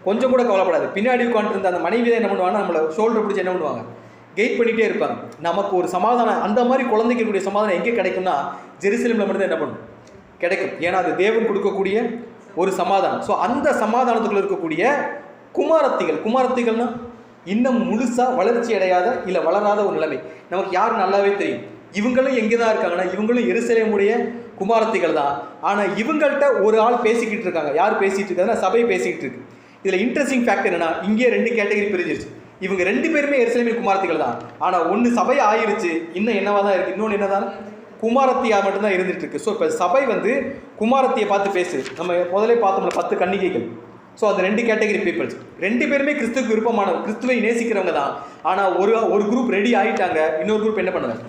கொஞ்சம் கூட கவலைப்படாது. பின்னாடி உட்காந்துட்டு இருந்த அந்த மனைவி தான் என்ன பண்ணுவாங்கன்னா நம்மளை ஷோல்டர் பிடிச்சி என்ன பண்ணுவாங்க, கெயிட் பண்ணிகிட்டே இருப்பாங்க. நமக்கு ஒரு சமாதானம், அந்த மாதிரி குழந்தைக்கு இருக்கக்கூடிய சமாதானம் எங்கே கிடைக்கும்னா ஜெருசலேமில் மட்டும்தான் என்ன பண்ணும், கிடைக்கும். ஏன்னா அது தேவன் கொடுக்கக்கூடிய ஒரு சமாதானம். ஸோ அந்த சமாதானத்துக்குள்ள இருக்கக்கூடிய குமாரத்திகள்னா இன்னும் முழுசாக வளர்ச்சி அடையாத இல்லை வளராத ஒரு நிலைமை. நமக்கு யார் நல்லாவே தெரியும், இவங்களும் எங்கே தான் இருக்காங்கன்னா இவங்களும் எருசலேமுடைய குமாரத்திகள் தான். ஆனால் இவங்கள்ட்ட ஒரு ஆள் பேசிக்கிட்டு இருக்காங்க. யார் பேசிகிட்டு இருக்காங்கன்னா சபை பேசிக்கிட்டு இருக்கு. இதில் இன்ட்ரெஸ்டிங் ஃபேக்ட் என்னன்னா, இங்கே 2 கேட்டகரி பிரிஞ்சிருச்சு. இவங்க 2 பேருமே எருசலேமின் குமாரத்திகள் தான். ஆனால் ஒன்று சபை ஆயிருச்சு, இன்னும் என்னவா தான் இருக்குது, இன்னொன்று என்னதான் குமாரத்தியாக மட்டும்தான் இருந்துட்டு இருக்கு. ஸோ இப்போ சபை குமாரத்தியை பார்த்து பேசுது. நம்ம முதலே பார்த்தோம்ல 10 கன்னிகைகள். ஸோ அது 2 கேட்டகரி பீப்புள்ஸ். 2 பேருமே கிறிஸ்துக்கு விருப்பமானவங்க, கிறிஸ்துவை நேசிக்கிறவங்க தான். ஆனால் ஒரு குரூப் ரெடி ஆகிட்டாங்க, இன்னொரு குரூப் என்ன பண்ணுவாங்க.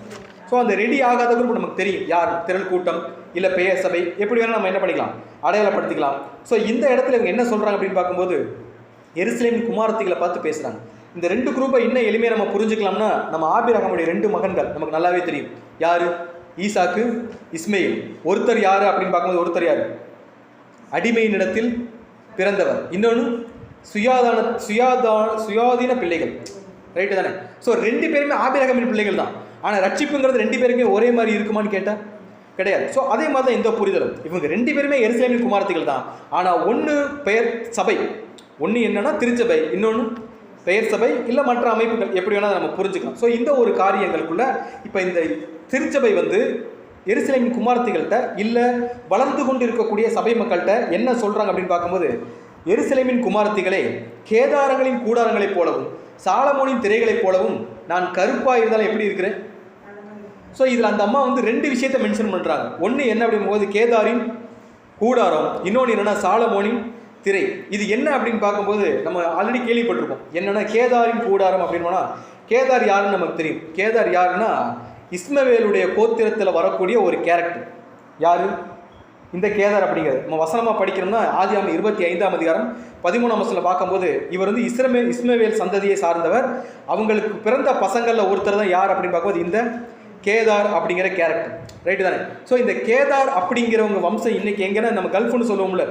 ஸோ அந்த ரெடி ஆகாத குரூப் நமக்கு தெரியும் யார், திரள் கூட்டம் இல்லை பெயர் சபை, எப்படி வேணால் நம்ம என்ன பண்ணிக்கலாம், அடையாளப்படுத்திக்கலாம். ஸோ இந்த இடத்துல இவங்க என்ன சொல்கிறாங்க அப்படின்னு பார்க்கும்போது எருசலேமின் குமாரத்திகளை பார்த்து பேசுகிறாங்க. இந்த 2 குரூப்பை இன்னும் எளிமையாக நம்ம புரிஞ்சுக்கலாம்னா நம்ம ஆபிரகாமுடைய 2 மகன்கள் நமக்கு நல்லாவே தெரியும். யார், ஈசாக்கு, இஸ்மேல். ஒருத்தர் யார் அப்படின்னு பார்க்கும்போது ஒருத்தர் யார், அடிமையினிடத்தில் பிறந்தவர். இன்னொன்று சுயாதீன பிள்ளைகள். ரைட்டு தானே? ஸோ 2 பேருமே ஆபிரகாமின் பிள்ளைகள் தான். ஆனால் ரட்சிப்புங்கிறது ரெண்டு பேருமே ஒரே மாதிரி இருக்குமான்னு கேட்டால் கிடையாது. ஸோ அதே மாதிரி தான் இந்த புரிதலும், இவங்க ரெண்டு பேருமே எருசலேமின் குமாரத்திகள் தான். ஆனால் ஒன்று பெயர் சபை, ஒன்று என்னன்னா திருச்சபை, இன்னொன்று பெயர் சபை, இல்லை மற்ற அமைப்புகள், எப்படி வேணால் நம்ம புரிஞ்சுக்கலாம். ஸோ இந்த ஒரு காரியங்களுக்குள்ள இப்போ இந்த திருச்சபை வந்து எருசலேமின் குமாரத்திகள்கிட்ட இல்லை வளர்ந்து கொண்டு இருக்கக்கூடிய சபை மக்கள்கிட்ட என்ன சொல்கிறாங்க அப்படின்னு பார்க்கும்போது, எருசலேமின் குமாரத்திகளே, கேதாரங்களின் கூடாரங்களைப் போலவும் சாலமோனின் திரைகளைப் போலவும் நான் கருப்பாக இருந்தாலும் எப்படி இருக்கிறேன். ஸோ இதில் அந்த அம்மா வந்து ரெண்டு விஷயத்தை மென்ஷன் பண்ணுறாங்க. ஒன்று என்ன அப்படிங்கும்போது கேதாரின் கூடாரம், இன்னொன்று என்னென்னா சாலமோனின் திரை. இது என்ன அப்படின்னு பார்க்கும்போது நம்ம ஆல்ரெடி கேள்விப்பட்டிருக்கோம். என்னென்னா கேதாரின் கூடாரம் அப்படின்னா, கேதார் யாருன்னு நமக்கு தெரியும். கேதார் யாருன்னா இஸ்மவேலுடைய கோத்திரத்தில் வரக்கூடிய ஒரு கேரக்டர். யார் இந்த கேதார் அப்படிங்கிறது? நம்ம வசனமாக படிக்கணும்னா ஆதியாகமம் 25ஆம் அதிகாரம் 13ஆம் வசனத்தில் பார்க்கும்போது, இவர் வந்து இஸ்மவேல் சந்ததியை சார்ந்தவர். அவங்களுக்கு பிறந்த பசங்களில் ஒருத்தர் தான் யார் அப்படின்னு பார்க்கும்போது இந்த கேதார் அப்படிங்கிற கேரக்டர். ரைட்டு தானே? ஸோ இந்த கேதார் அப்படிங்கிறவங்க வம்சம் இன்னைக்கு எங்கன்னா நம்ம கல்ஃப்னு சொல்லுவோம்ல,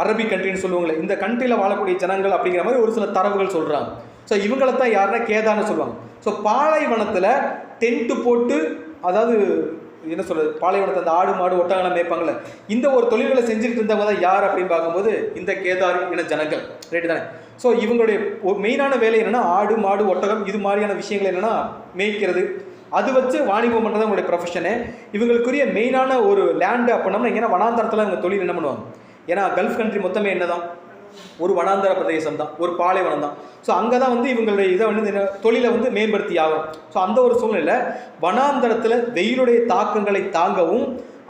அரபிக் கண்ட்ரின்னு சொல்லுவாங்களே, இந்த கண்ட்ரியில் வாழக்கூடிய ஜனங்கள் அப்படிங்கிற மாதிரி ஒரு சில தரவுகள் சொல்கிறாங்க. ஸோ இவங்களை தான் யாருன்னா கேதார்னு சொல்லுவாங்க. ஸோ பாலைவனத்தில் டென்ட்டு போட்டு, அதாவது என்ன சொல்கிறது, பாலைவனத்தை அந்த ஆடு மாடு ஒட்டகங்களை மேய்ப்பாங்களே, இந்த ஒரு தொழில்களை செஞ்சுட்டு இருந்தவங்க தான் யார் அப்படின்னு பார்க்கும்போது இந்த கேதார் இன ஜனங்கள். ரைட்டு தானே? ஸோ இவங்களுடைய மெயினான வேலை என்னென்னா ஆடு மாடு ஒட்டகம் இது மாதிரியான விஷயங்கள் என்னென்னா மேய்க்கிறது, அது வச்சு வாணிபம் பண்ணுறது தான் உங்களுடைய ப்ரொஃபஷனு. இவங்களுக்குரிய மெயினான ஒரு லேண்டு அப்படின்னோம்னா இங்கே வனாந்தரத்தில் இவங்க தொழில் என்ன பண்ணுவாங்க. ஏன்னா கல்ஃப் கண்ட்ரி மொத்தமே என்ன தான், ஒரு வனாந்தர பிரதேசம் தான், ஒரு பாலைவனம் தான். ஸோ அங்கே தான் வந்து இவங்களுடைய இதை வந்து தொழிலை வந்து மேம்படுத்தி ஆகும். ஸோ அந்த ஒரு சூழ்நிலை வனாந்தரத்தில் வெயிலுடைய தாக்கங்களை தாங்கவும்,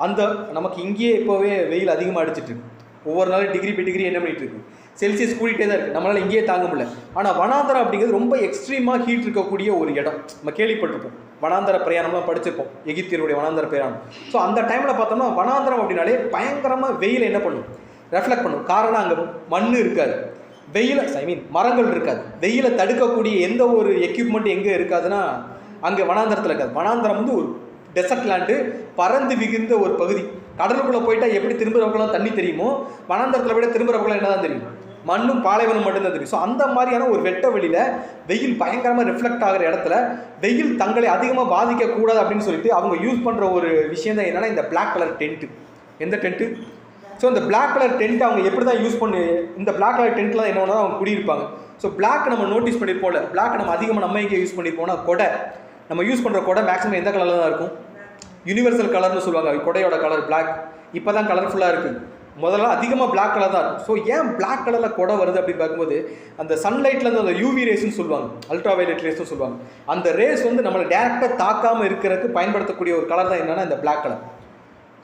அந்த நமக்கு இங்கேயே இப்போவே வெயில் அதிகமாக அடிச்சிட்டு இருக்கு. ஒவ்வொரு நாளும் டிகிரி பை டிகிரி என்ன பண்ணிட்டு இருக்கு, செல்சியஸ் கூட்டிகிட்டே தான் இருக்குது. நம்மளால் இங்கேயே தாங்க முடியல. ஆனால் வனாந்தரம் அப்படிங்கிறது ரொம்ப எக்ஸ்ட்ரீமாக ஹீட் இருக்கக்கூடிய ஒரு இடம். நம்ம கேள்விப்பட்டிருப்போம், வனாந்தர பிரயாணம்லாம் படிச்சிருப்போம், எகிப்தியருடைய வனாந்தர பிரயாணம். ஸோ அந்த டைமில் பார்த்தோம்னா வனாந்தரம் அப்படின்னாலே பயங்கரமாக வெயில் என்ன பண்ணும், ரெஃப்ளெக்ட் பண்ணும். காரணம் அங்கே மண் இருக்காது, வெயில மரங்கள் இருக்காது, வெயிலை தடுக்கக்கூடிய எந்த ஒரு எக்யூப்மெண்ட் எங்கே இருக்காதுன்னா அங்கே வனாந்தரத்தில் இருக்காது. வனாந்தரம் வந்து ஒரு டெசர்ட் லேண்டு, பறந்து விகிர்ந்த ஒரு பகுதி. கடலுக்குள்ளே போயிட்டால் எப்படி திரும்புறவங்களாம் தண்ணி தெரியுமோ, வனாந்தரத்தில் விட திரும்புறவங்களாம் என்ன தான் தெரியும், மண்ணும் பாலைவனம் மட்டும்தான் தெரியும். ஸோ அந்த மாதிரியான ஒரு வெட்ட வெளியில் வெயில் பயங்கரமாக ரிஃப்ளெக்ட் ஆகிற இடத்துல வெயில் தங்களை அதிகமாக பாதிக்கக்கூடாது அப்படின்னு சொல்லிட்டு அவங்க யூஸ் பண்ணுற ஒரு விஷயம் தான் என்னென்னா இந்த பிளாக் கலர் டென்ட்டு. எந்த டென்ட்டு? ஸோ இந்த பிளாக் கலர் டென்ட் அவங்க எப்படி தான் யூஸ் பண்ணி, இந்த பிளாக் கலர் டென்ட்லாம் என்ன ஒன்றா அவங்க குடியிருப்பாங்க. ஸோ பிளாக் நம்ம நோட்டீஸ் பண்ணியிருப்போம்ல, பிளாக் நம்ம அதிகமாக நம்ம எங்கே யூஸ் பண்ணியிருப்போம்னா கொடை. நம்ம யூஸ் பண்ணுற கொடை மேக்ஸிமம் எந்த கலரில் தான் இருக்கும், யூனிவர்சல் கலர்னு சொல்லுவாங்க. கொடையோட கலர் பிளாக். இப்போ தான் கலர்ஃபுல்லாக இருக்குது, முதல்ல அதிகமாக பிளாக் கலர் தான் இருக்கும். ஸோ ஏன் பிளாக் கலரில் கொடை வருது அப்படின்னு பார்க்கும்போது, அந்த சன்லைட்லேருந்து அந்த யூவி ரேஸ்ன்னு சொல்லுவாங்க, அல்ட்ரா வயலட் ரேஸ்ன்னு சொல்லுவாங்க. அந்த ரேஸ் வந்து நம்மளை டேரெக்டாக தாக்காமல் இருக்கிறதுக்கு பயன்படுத்தக்கூடிய ஒரு கலர் தான் என்னென்னா இந்த பிளாக் கலர்.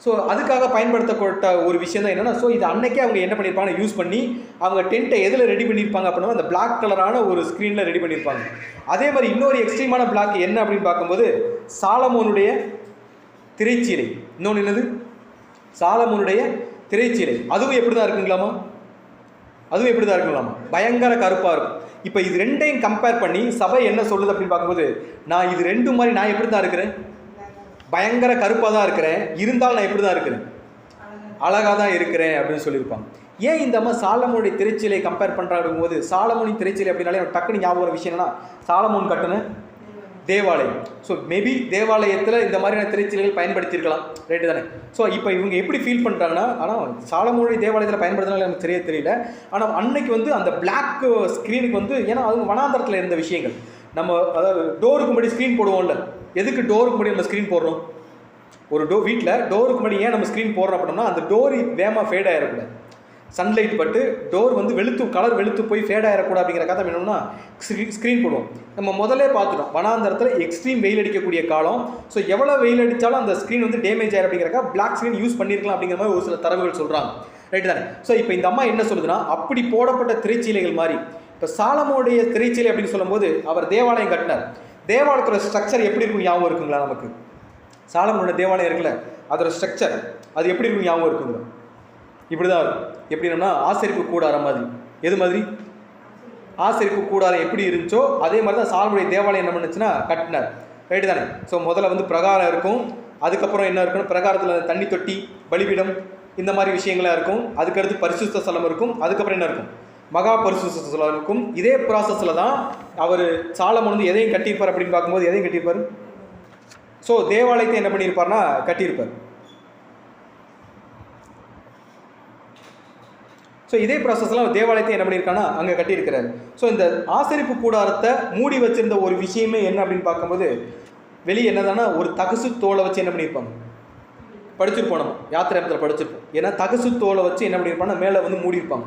ஸோ அதுக்காக பயன்படுத்தப்பட்ட ஒரு விஷயம் தான் என்னென்னா, ஸோ இது அன்னைக்கே அவங்க என்ன பண்ணியிருப்பாங்க, யூஸ் பண்ணி அவங்க டென்ட்டை எதில் ரெடி பண்ணியிருப்பாங்க அப்படின்னா அந்த பிளாக் கலரான ஒரு ஸ்க்ரீனில் ரெடி பண்ணியிருப்பாங்க. அதே மாதிரி இன்னொரு எக்ஸ்ட்ரீமான பிளாக் என்ன அப்படின்னு பார்க்கும்போது சாலமோனுடைய திரைச்சீலை. இன்னொன்று என்னது, சாலமோனுடைய திரைச்சீலை. அதுவும் எப்படி தான் இருக்குங்களாமா, அதுவும் எப்படி தான் இருக்குங்களாமா, பயங்கர கருப்பாக இருக்கும். இப்போ இது ரெண்டையும் கம்பேர் பண்ணி சபை என்ன சொல்லுது அப்படின்னு பார்க்கும்போது, நான் இது ரெண்டு மாதிரி நான் எப்படி தான் இருக்கிறேன், பயங்கர கருப்பாக தான் இருக்கிறேன், இருந்தாலும் நான் எப்படி தான் இருக்கிறேன், அழகாக தான் இருக்கிறேன் அப்படின்னு சொல்லியிருப்பாங்க. ஏன் இந்த அம்மா சாலமோனுடைய திரைச்சீலை கம்பேர் பண்ணுறாங்க போது, சாலமோனின் திரைச்சீலை அப்படின்னாலே டக்குன்னு ஞாபகம் ஒரு விஷயம் என்னன்னா சாலமோன் கட்டின தேவாலயம். ஸோ மேபி தேவாலயத்தில் இந்த மாதிரியான திரைச்சீலைகள் பயன்படுத்தியிருக்கலாம். ரைட்டு தானே? ஸோ இப்போ இவங்க எப்படி ஃபீல் பண்ணுறாங்கன்னா, ஆனால் சாலமோனுடைய தேவாலயத்தில் பயன்படுத்தினாலும் எனக்கு தெரியல. ஆனால் அன்னைக்கு வந்து அந்த பிளாக் ஸ்க்ரீனுக்கு வந்து, ஏன்னா அவங்க வனாந்தரத்தில் இருந்த விஷயங்கள், நம்ம அதாவது டோருக்கு முன்னாடி ஸ்க்ரீன் போடுவோம்ல, எதுக்கு டோருக்கு முன்னாடி நம்ம ஸ்க்ரீன் போடுறோம், ஒரு வீட்டில் டோருக்கு முன்னாடி ஏன் நம்ம ஸ்க்ரீன் போடுறோம் அப்படின்னா அந்த டோர் வேகமாக ஃபேட் ஆகிடக்கூடாது, சன்லைட் பட்டு டோர் வந்து கலர் வெளுத்து போய் ஃபேட் ஆகிடக்கூடாது அப்படிங்கிற கதை வேணும்னா ஸ்க்ரீன் போடுவோம். நம்ம முதல்ல பார்த்துட்டோம் வனாந்தரத்தில் எக்ஸ்ட்ரீம் வெயில் அடிக்கக்கூடிய காலம். ஸோ எவ்வளோ வெயில் அடித்தாலும் அந்த ஸ்க்ரீன் வந்து டேமேஜ் ஆகிடும் அப்படிங்கிறக்கா பிளாக் ஸ்க்ரீன் யூஸ் பண்ணியிருக்கலாம் அப்படிங்கிற மாதிரி ஒரு சில தரவுகள் சொல்கிறாங்க. ரைட்டு தானே? ஸோ இப்போ இந்த அம்மா என்ன சொல்லுதுன்னா, அப்படி போடப்பட்ட திரைச்சீலைகள் மாதிரி இப்போ சாலமோனுடைய திரைச்சீலை அப்படின்னு சொல்லும்போது அவர் தேவாலயம் கட்டினார். தேவாலயத்தோட ஸ்ட்ரக்சர் எப்படி இருக்கும் ஞாபகம் இருக்குங்களா? நமக்கு சாலமோனுடைய தேவாலயம் இருக்குல்ல, அதோட ஸ்ட்ரக்சர் அது எப்படி இருக்கும் ஞாபகம் இருக்குங்களா? இப்படி தான் இருக்கும். எப்படின்னா ஆசரிப்பு கூடாரம் மாதிரி. எது மாதிரி? ஆசரிப்பு கூடாரம் எப்படி இருந்துச்சோ அதே மாதிரி தான் சாலமோனுடைய தேவாலயம் என்ன பண்ணுச்சுன்னா கட்டினார். ரைட்டு தானே? ஸோ முதல்ல வந்து பிரகாரம் இருக்கும், அதுக்கப்புறம் என்ன இருக்குன்னு பிரகாரத்தில் தண்ணி தொட்டி, பலிபீடம், இந்த மாதிரி விஷயங்களாக இருக்கும். அதுக்கடுத்து பரிசுத்த ஸ்தலம் இருக்கும், அதுக்கப்புறம் என்ன இருக்கும், மகா பரிசுத்த ஸ்தலம் இருக்கும். இதே ப்ராசஸில் தான் அவர் சாலமோன் வந்து எதையும் கட்டியிருப்பார் அப்படின்னு பார்க்கும்போது எதையும் கட்டியிருப்பார், ஸோ தேவாலயத்தை என்ன பண்ணியிருப்பார்னா கட்டியிருப்பார். ஸோ இதே ப்ராசஸ்லாம் தேவாலயத்தை என்ன பண்ணியிருக்காங்கன்னா அங்கே கட்டியிருக்கிறாரு. ஸோ இந்த ஆசரிப்பு கூடாரத்தை மூடி வச்சிருந்த ஒரு விஷயமே என்ன அப்படின்னு பார்க்கும்போது வெளியே என்னதானா ஒரு தகசு தோலை வச்சு என்ன பண்ணியிருப்பாங்க, படிச்சிருப்போம், நம்ம யாத்திராமத்தில் படிச்சிருப்போம். ஏன்னா தகசு தோலை வச்சு என்ன பண்ணியிருப்பாங்கன்னா மேலே வந்து மூடியிருப்பாங்க.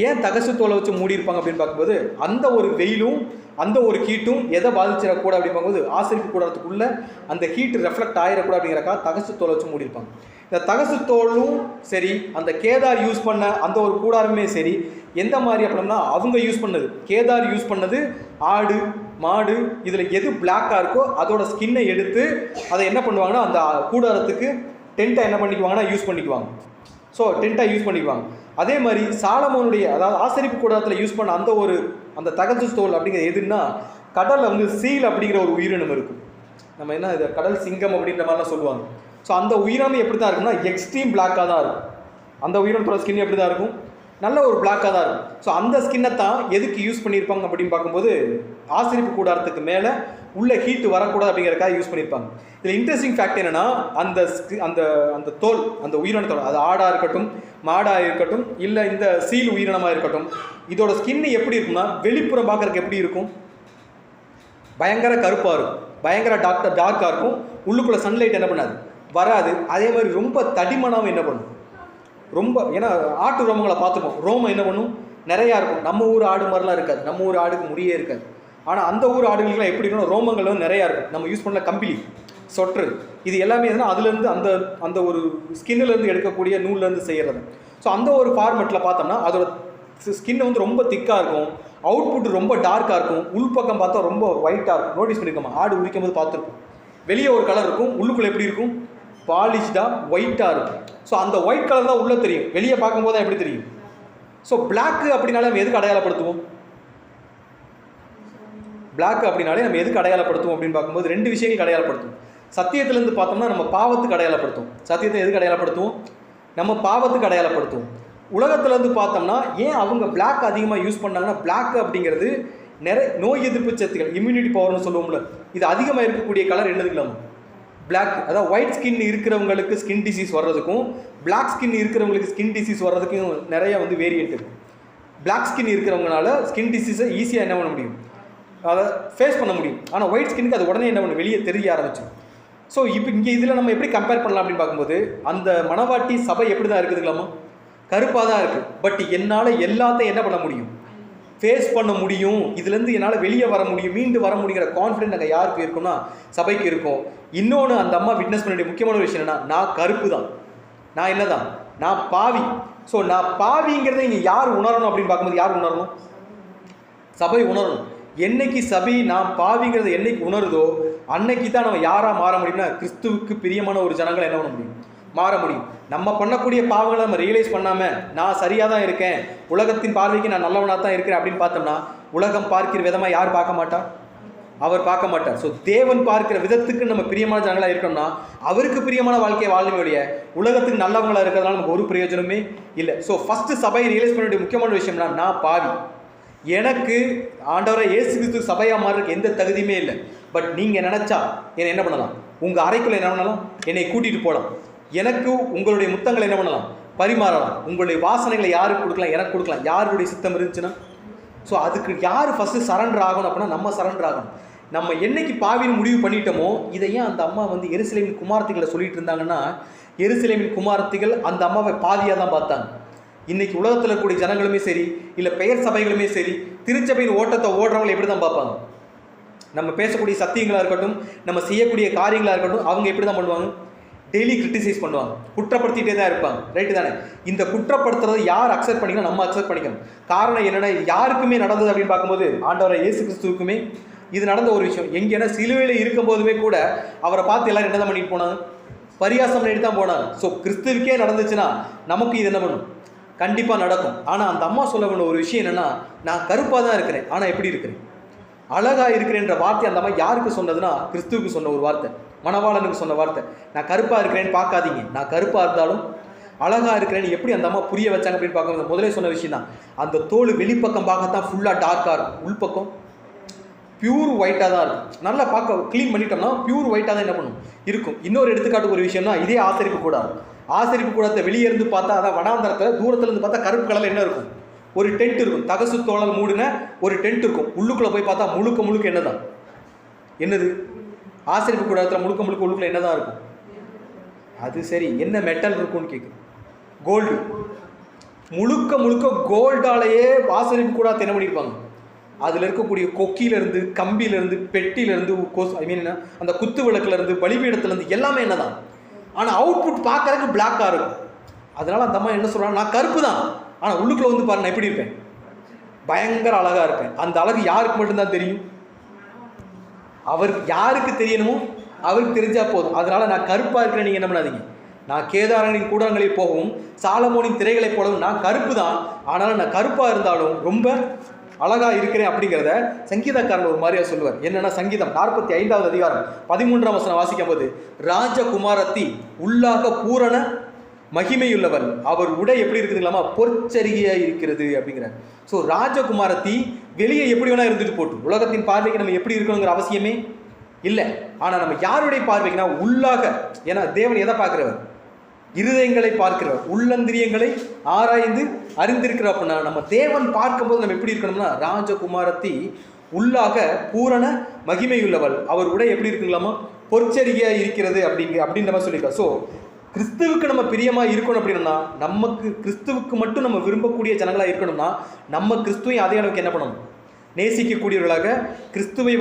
ஏன் தகசு தோலை வச்சு மூடியிருப்பாங்க அப்படின்னு பார்க்கும்போது அந்த ஒரு வெயிலும் அந்த ஒரு ஹீட்டும் எதை பாதிச்சிடக்கூடாது அப்படின்னு பார்க்கும்போது ஆசரிப்பு கூடாரத்துக்குள்ளே அந்த ஹீட் ரெஃப்ளெக்ட் ஆகிடக்கூடாது அப்படிங்கிறக்கா தகசு தோலை வச்சு மூடியிருப்பாங்க. இந்த தகசு தோலும் சரி, அந்த கேதார் யூஸ் பண்ண அந்த ஒரு கூடாரமே சரி, எந்த மாதிரி அப்படின்னா அவங்க யூஸ் பண்ணது, கேதார் யூஸ் பண்ணது ஆடு மாடு, இதில் எது பிளாக்காக இருக்கோ அதோட ஸ்கின்னை எடுத்து அதை என்ன பண்ணுவாங்கன்னா அந்த கூடாரத்துக்கு டென்ட்டை என்ன பண்ணிக்குவாங்கன்னா யூஸ் பண்ணிக்குவாங்க. ஸோ டென்ட்டாக யூஸ் பண்ணிக்குவாங்க. அதே மாதிரி சாலமோனுடைய அதாவது ஆசரிப்பு கூடாரத்தில் யூஸ் பண்ண அந்த தகசு தோல் அப்படிங்கிற எதுன்னா கடலில் வந்து சீல் அப்படிங்கிற ஒரு உயிரினம் இருக்கும். நம்ம என்ன இது கடல் சிங்கம் அப்படின்ற மாதிரிலாம் சொல்லுவாங்க. ஸோ அந்த உயிரினம் எப்படி தான் இருக்குன்னா எக்ஸ்ட்ரீம் பிளாக்காக தான் இருக்கும். அந்த உயிரினத்தோட ஸ்கின் எப்படி தான் இருக்கும், நல்ல ஒரு பிளாக்காக தான் இருக்கும். ஸோ அந்த ஸ்கின்னை தான் எதுக்கு யூஸ் பண்ணியிருப்பாங்க அப்படின்னு பார்க்கும்போது ஆசரிப்பு கூடாரத்துக்கு மேலே உள்ள ஹீட் வரக்கூடாது அப்படிங்கிறக்காக யூஸ் பண்ணியிருப்பாங்க. இதில் இன்ட்ரெஸ்டிங் ஃபேக்ட் என்னென்னா அந்த அந்த தோல், அந்த உயிரினத்தோட, அது ஆடாக இருக்கட்டும் மாடாக இருக்கட்டும் இல்லை இந்த சீல் உயிரினமாக இருக்கட்டும், இதோட ஸ்கின் எப்படி இருக்கும்னா வெளிப்புறம் பார்க்குறதுக்கு எப்படி இருக்கும், பயங்கர கருப்பாக இருக்கும், பயங்கர டார்க்காக இருக்கும். உள்ளுக்குள்ளே சன்லைட் என்ன பண்ணாது, வராது. அதே மாதிரி ரொம்ப தடிமனாகவும் என்ன பண்ணும், ரொம்ப, ஏன்னா ஆட்டு ரோமங்களை பார்த்துப்போம், ரோமம் என்ன பண்ணும் நிறையா இருக்கும். நம்ம ஊர் ஆடு மாதிரிலாம் இருக்காது, நம்ம ஊர் ஆடுக்கு முடியே இருக்காது. ஆனால் அந்த ஊர் ஆடுகளுக்குலாம் எப்படி இருக்கணும், ரோமங்கள் வந்து நிறையா இருக்கும். நம்ம யூஸ் பண்ணல கம்பிளி, சொற்று, இது எல்லாமே எதுனா அதுலேருந்து அந்த ஒரு ஸ்கின்னிலேருந்து எடுக்கக்கூடிய நூல்லேருந்து செய்கிறது. ஸோ அந்த ஒரு ஃபார்மெட்டில் பார்த்தோம்னா அதோட ஸ்கின் வந்து ரொம்ப திக்காக இருக்கும், அவுட்புட் ரொம்ப டார்க்காக இருக்கும், உள்பக்கம் பார்த்தா ரொம்ப ஒயிட்டாக இருக்கும். நோட்டீஸ் பண்ணியிருக்கோமா, ஆடு உரிக்கும் போது பார்த்துருப்போம், வெளியே ஒரு கலர் இருக்கும், உள்ளுக்குள்ளே எப்படி இருக்கும், பாலிஷ்டாக ஒயிட்டாக இருக்கும். ஸோ அந்த ஒயிட் கலர் தான் உள்ளே தெரியும், வெளியே பார்க்கும்போது தான் எப்படி தெரியும். ஸோ பிளாக்கு அப்படின்னாலே நம்ம எதுக்கு அடையாளப்படுத்துவோம், பிளாக் அப்படின்னாலே நம்ம எதுக்கு அடையாளப்படுத்துவோம் அப்படின்னு பார்க்கும்போது ரெண்டு விஷயங்களுக்கு அடையாளப்படுத்துவோம். சத்தியத்திலேருந்து பார்த்தோம்னா நம்ம பாவத்துக்கு அடையாளப்படுத்துவோம். சத்தியத்தை எதுக்கு அடையாளப்படுத்துவோம், நம்ம பாவத்துக்கு அடையாளப்படுத்துவோம். உலகத்துலேருந்து பார்த்தோம்னா ஏன் அவங்க பிளாக் அதிகமாக யூஸ் பண்ணாங்கன்னா, பிளாக் அப்படிங்கிறது நிறைய நோய் எதிர்ப்பு சக்திகள், இம்யூனிட்டி பவர்னு சொல்லுவோம்ல, இது அதிகமாக இருக்கக்கூடிய கலர் என்னதுங்களாமா, பிளாக். அதாவது ஒயிட் ஸ்கின் இருக்கிறவங்களுக்கு ஸ்கின் டிசீஸ் வர்றதுக்கும் பிளாக் ஸ்கின் இருக்கிறவங்களுக்கு ஸ்கின் டிசீஸ் வர்றதுக்கும் நிறைய வந்து வேரியன்ட் இருக்குது. பிளாக் ஸ்கின் இருக்கிறவங்கனால ஸ்கின் டிசீஸை ஈஸியாக என்ன பண்ண முடியும், அதை ஃபேஸ் பண்ண முடியும். ஆனால் ஒயிட் ஸ்கின்னுக்கு அது உடனே என்ன பண்ண வெளியே தெரிய ஆரம்பிச்சு. ஸோ இப்போ இங்கே இதில் நம்ம எப்படி கம்பேர் பண்ணலாம் அப்படின்னு பார்க்கும்போது அந்த மணவாட்டி சபை எப்படி தான் இருக்குதுங்களாமா, கருப்பாக தான் இருக்குது. பட் என்னால் எல்லாத்தையும் என்ன பண்ண முடியும், ஃபேஸ் பண்ண முடியும், இதுலேருந்து என்னால் வெளியே வர முடியும், மீண்டு வர முடியுங்கிற கான்ஃபிடென்ட் அங்கே யாருக்கு இருக்கும்னா சபைக்கு இருக்கும். இன்னொன்று அந்த அம்மா விட்னஸ் பண்ண வேண்டிய முக்கியமான ஒரு விஷயம் என்னன்னா, நான் கருப்பு தான், நான் என்ன தான், நான் பாவி. ஸோ நான் பாவிங்கிறத இங்கே யார் உணரணும் அப்படின்னு பார்க்கும்போது யார் உணரணும், சபை உணரணும். என்னைக்கு சபை நான் பாவிங்கிறத என்னைக்கு உணருதோ அன்னைக்கு தான் நம்ம யாராக மாற முடியும்னா கிறிஸ்துவுக்கு பிரியமான ஒரு ஜனங்களை என்ன பண்ண முடியும், மாற முடியும். நம்ம பண்ணக்கூடிய பாவங்களை நம்ம ரியலைஸ் பண்ணாமல் நான் சரியாக தான் இருக்கேன், உலகத்தின் பார்வைக்கு நான் நல்லவனாக தான் இருக்கிறேன் அப்படின்னு பார்த்தோம்னா உலகம் பார்க்கிற விதமாக யார் பார்க்க மாட்டா, அவர் பார்க்க மாட்டார். ஸோ தேவன் பார்க்கிற விதத்துக்கு நம்ம பிரியமான ஜனங்களாக இருக்கோம்னா அவருக்கு பிரியமான வாழ்க்கையை வாழக்கூடிய உலகத்துக்கு நல்லவங்களாக இருக்கிறதுனால நமக்கு ஒரு பிரயோஜனமே இல்லை. ஸோ ஃபஸ்ட்டு சபையை ரியலைஸ் பண்ண வேண்டிய முக்கியமான விஷயம்னா, நான் பாவி, எனக்கு ஆண்டவரை இயேசு கிறிஸ்து சபையாக மாறுறதுக்கு எந்த தகுதியுமே இல்லை. பட் நீங்கள் நினச்சா என்னை என்ன பண்ணலாம், உங்கள் அறைக்குள்ளே என்ன பண்ணலாம், என்னை கூட்டிகிட்டு போகலாம், எனக்கு உங்களுடைய முத்தங்களை என்ன பண்ணலாம், பரிமாறலாம், உங்களுடைய வாசனைகளை யாருக்கு கொடுக்கலாம், எனக்கு கொடுக்கலாம், யாருடைய சித்தம் இருந்துச்சுன்னா. ஸோ அதுக்கு யார் ஃபஸ்ட்டு சரண்டர் ஆகணும் அப்படின்னா நம்ம சரண்டர் ஆகணும். நம்ம என்னைக்கு பாவின்னு முடிவு பண்ணிட்டோமோ, இதை ஏன் அந்த அம்மா வந்து எருசலேமின் குமாரத்திகளை சொல்லிட்டு இருந்தாங்கன்னா, எருசலேமின் குமாரத்திகள் அந்த அம்மாவை பாவியாக தான் பார்த்தாங்க. இன்றைக்கி உலகத்தில் இருக்கக்கூடிய ஜனங்களுமே சரி, இல்லை பெயர் சபைகளுமே சரி, திருச்சபையின் ஓட்டத்தை ஓடுறவங்களை எப்படி தான் பார்ப்பாங்க, நம்ம பேசக்கூடிய சத்தியங்களாக இருக்கட்டும், நம்ம செய்யக்கூடிய காரியங்களாக இருக்கட்டும், அவங்க எப்படி தான் பண்ணுவாங்க, டெய்லி கிரிட்டிசைஸ் பண்ணுவாங்க, குற்றப்படுத்திகிட்டே தான் இருப்பாங்க. ரைட்டு தானே? இந்த குற்றப்படுத்துறதை யார் அக்செப்ட் பண்ணிக்கணும், நம்ம அக்செப்ட் பண்ணிக்கணும். காரணம் என்னென்னா, இது யாருக்குமே நடந்தது அப்படின்னு பார்க்கும்போது ஆண்டவரை இயேசு கிறிஸ்துவுக்குமே இது நடந்த ஒரு விஷயம். எங்கேனா சிலுவையில் இருக்கும் போதுமே கூட அவரை பார்த்து எல்லாரும் என்ன தான் பண்ணிட்டு போனாங்க, பரியாசம் பண்ணிட்டு தான் போனாங்க. ஸோ கிறிஸ்துவுக்கே நடந்துச்சுன்னா நமக்கு இது என்ன பண்ணும், கண்டிப்பாக நடக்கும். ஆனால் அந்த அம்மா சொல்ல வேண்டிய ஒரு விஷயம் என்னென்னா, நான் கருப்பாக தான் இருக்கிறேன், ஆனால் எப்படி இருக்கிறேன், அழகாக இருக்கிறேன்ற வார்த்தை அந்த அம்மா யாருக்கு சொன்னதுன்னா கிறிஸ்துவுக்கு சொன்ன ஒரு வார்த்தை, மணவாளனுக்கு சொன்ன வார்த்தை. நான் கருப்பாக இருக்கிறேன்னு பார்க்காதீங்க, நான் கருப்பாக இருந்தாலும் அழகாக இருக்கிறேன்னு எப்படி அந்த அம்மா புரிய வச்சாங்க அப்படின்னு பார்க்கும்போது முதலே சொன்ன விஷயம் தான், அந்த தோல் வெளிப்பக்கம் பார்க்கத்தான் ஃபுல்லாக டார்க்காக இருக்கும், உள்பக்கம் பியூர் ஒயிட்டாக தான் இருக்கும். நல்லா பார்க்க க்ளீன் பண்ணிட்டோம்னா பியூர் ஒயிட்டாக தான் என்ன பண்ணும் இருக்கும். இன்னொரு எடுத்துக்காட்டுக்கு ஒரு விஷயம்னா, இதே ஆசரிப்பு கூடாது. ஆசரிப்பு கூடத்தை வெளியே இருந்து பார்த்தா, அதான் வனாந்தரத்தில் தூரத்துலேருந்து பார்த்தா கருப்பு கலரில் என்ன இருக்கும், ஒரு டென்ட் இருக்கும். தகசு தோழல் மூடின ஒரு டென்ட் இருக்கும். உள்ளுக்குள்ளே போய் பார்த்தா முழுக்க முழுக்க என்ன தான், என்னது ஆசரிப்பு கூடத்தில் முழுக்க முழுக்க உள்ளுக்குள்ள என்ன தான் இருக்கும்? அது சரி, என்ன மெட்டல் இருக்கும்னு கேட்குது. கோல்டு. முழுக்க முழுக்க கோல்டாலேயே ஆசரிப்பு கூட என்ன பண்ணியிருப்பாங்க. அதில் இருக்கக்கூடிய கொக்கியிலேருந்து, கம்பியிலேருந்து, பெட்டியிலேருந்து, ஐ மீன் அந்த குத்து விளக்குலேருந்து, பலிபீடத்துலேருந்து எல்லாமே என்ன தான். ஆனால் அவுட்புட் பார்க்கறதுக்கு பிளாக்காக இருக்கும். அதனால் அந்த அம்மா என்ன சொல்கிறாங்க, நான் கருப்பு தான், ஆனால் உள்ளுக்குள்ளே வந்து பாருங்க நான் எப்படி இருப்பேன், பயங்கர அழகாக இருப்பேன். அந்த அழகு யாருக்கு மட்டும்தான் தெரியும்? அவருக்கு யாருக்கு தெரியணுமோ அவருக்கு தெரிஞ்சால் போதும். அதனால் நான் கருப்பாக இருக்கிறேன், நீங்கள் என்ன பண்ணாதீங்க. நான் கேதாரனின் கூடங்களில் போகவும் சாலமோனின் திரைகளைப் போலவும் நான் கருப்பு தான், ஆனாலும் நான் கருப்பாக இருந்தாலும் ரொம்ப அழகாக இருக்கிறேன் அப்படிங்கிறத சங்கீதக்காரன் ஒரு மாதிரியாக சொல்லுவார். என்னென்னா சங்கீதம் 45வது அதிகாரம் 13ஆம் வசனம் வாசிக்கும் போது, ராஜகுமாரத்தி உள்ளாக பூரண மகிமையுள்ளவர், அவர் உடை எப்படி இருக்குதுங்களாமா, பொற்சரிகையாக இருக்கிறது அப்படிங்கிறார். ஸோ ராஜகுமாரத்தி வெளியே எப்படி வேணா இருந்துட்டு போட்டு, உலகத்தின் பார்வைக்கு நம்ம எப்படி இருக்கணுங்கிற அவசியமே இல்லை. ஆனால் நம்ம யாருடைய பார்வைக்குனா உள்ளாக, ஏன்னா தேவன் எதை பார்க்குறவர், இருதயங்களை பார்க்கிறவர், உள்ளந்திரியங்களை ஆராய்ந்து அறிந்திருக்கிறோம். அப்படின்னா நம்ம தேவன் பார்க்கும்போது நம்ம எப்படி இருக்கணும்னா, ராஜகுமாரத்தி உள்ளாக பூரண மகிமையுள்ளவள், அவர் உடை எப்படி இருக்குங்களாமா, பொற்சரிகையாக இருக்கிறது அப்படின்னு நம்ம சொல்லியிருக்கோம். ஸோ கிறிஸ்துவுக்கு நம்ம பிரியமாக இருக்கணும் அப்படின்னா, நமக்கு கிறிஸ்துவுக்கு மட்டும் நம்ம விரும்பக்கூடிய ஜனங்களாக இருக்கணும்னா, நம்ம கிறிஸ்துவையும் அதே அளவுக்கு என்ன பண்ணணும், நேசிக்கக்கூடியவர்களாக, கிறிஸ்துவை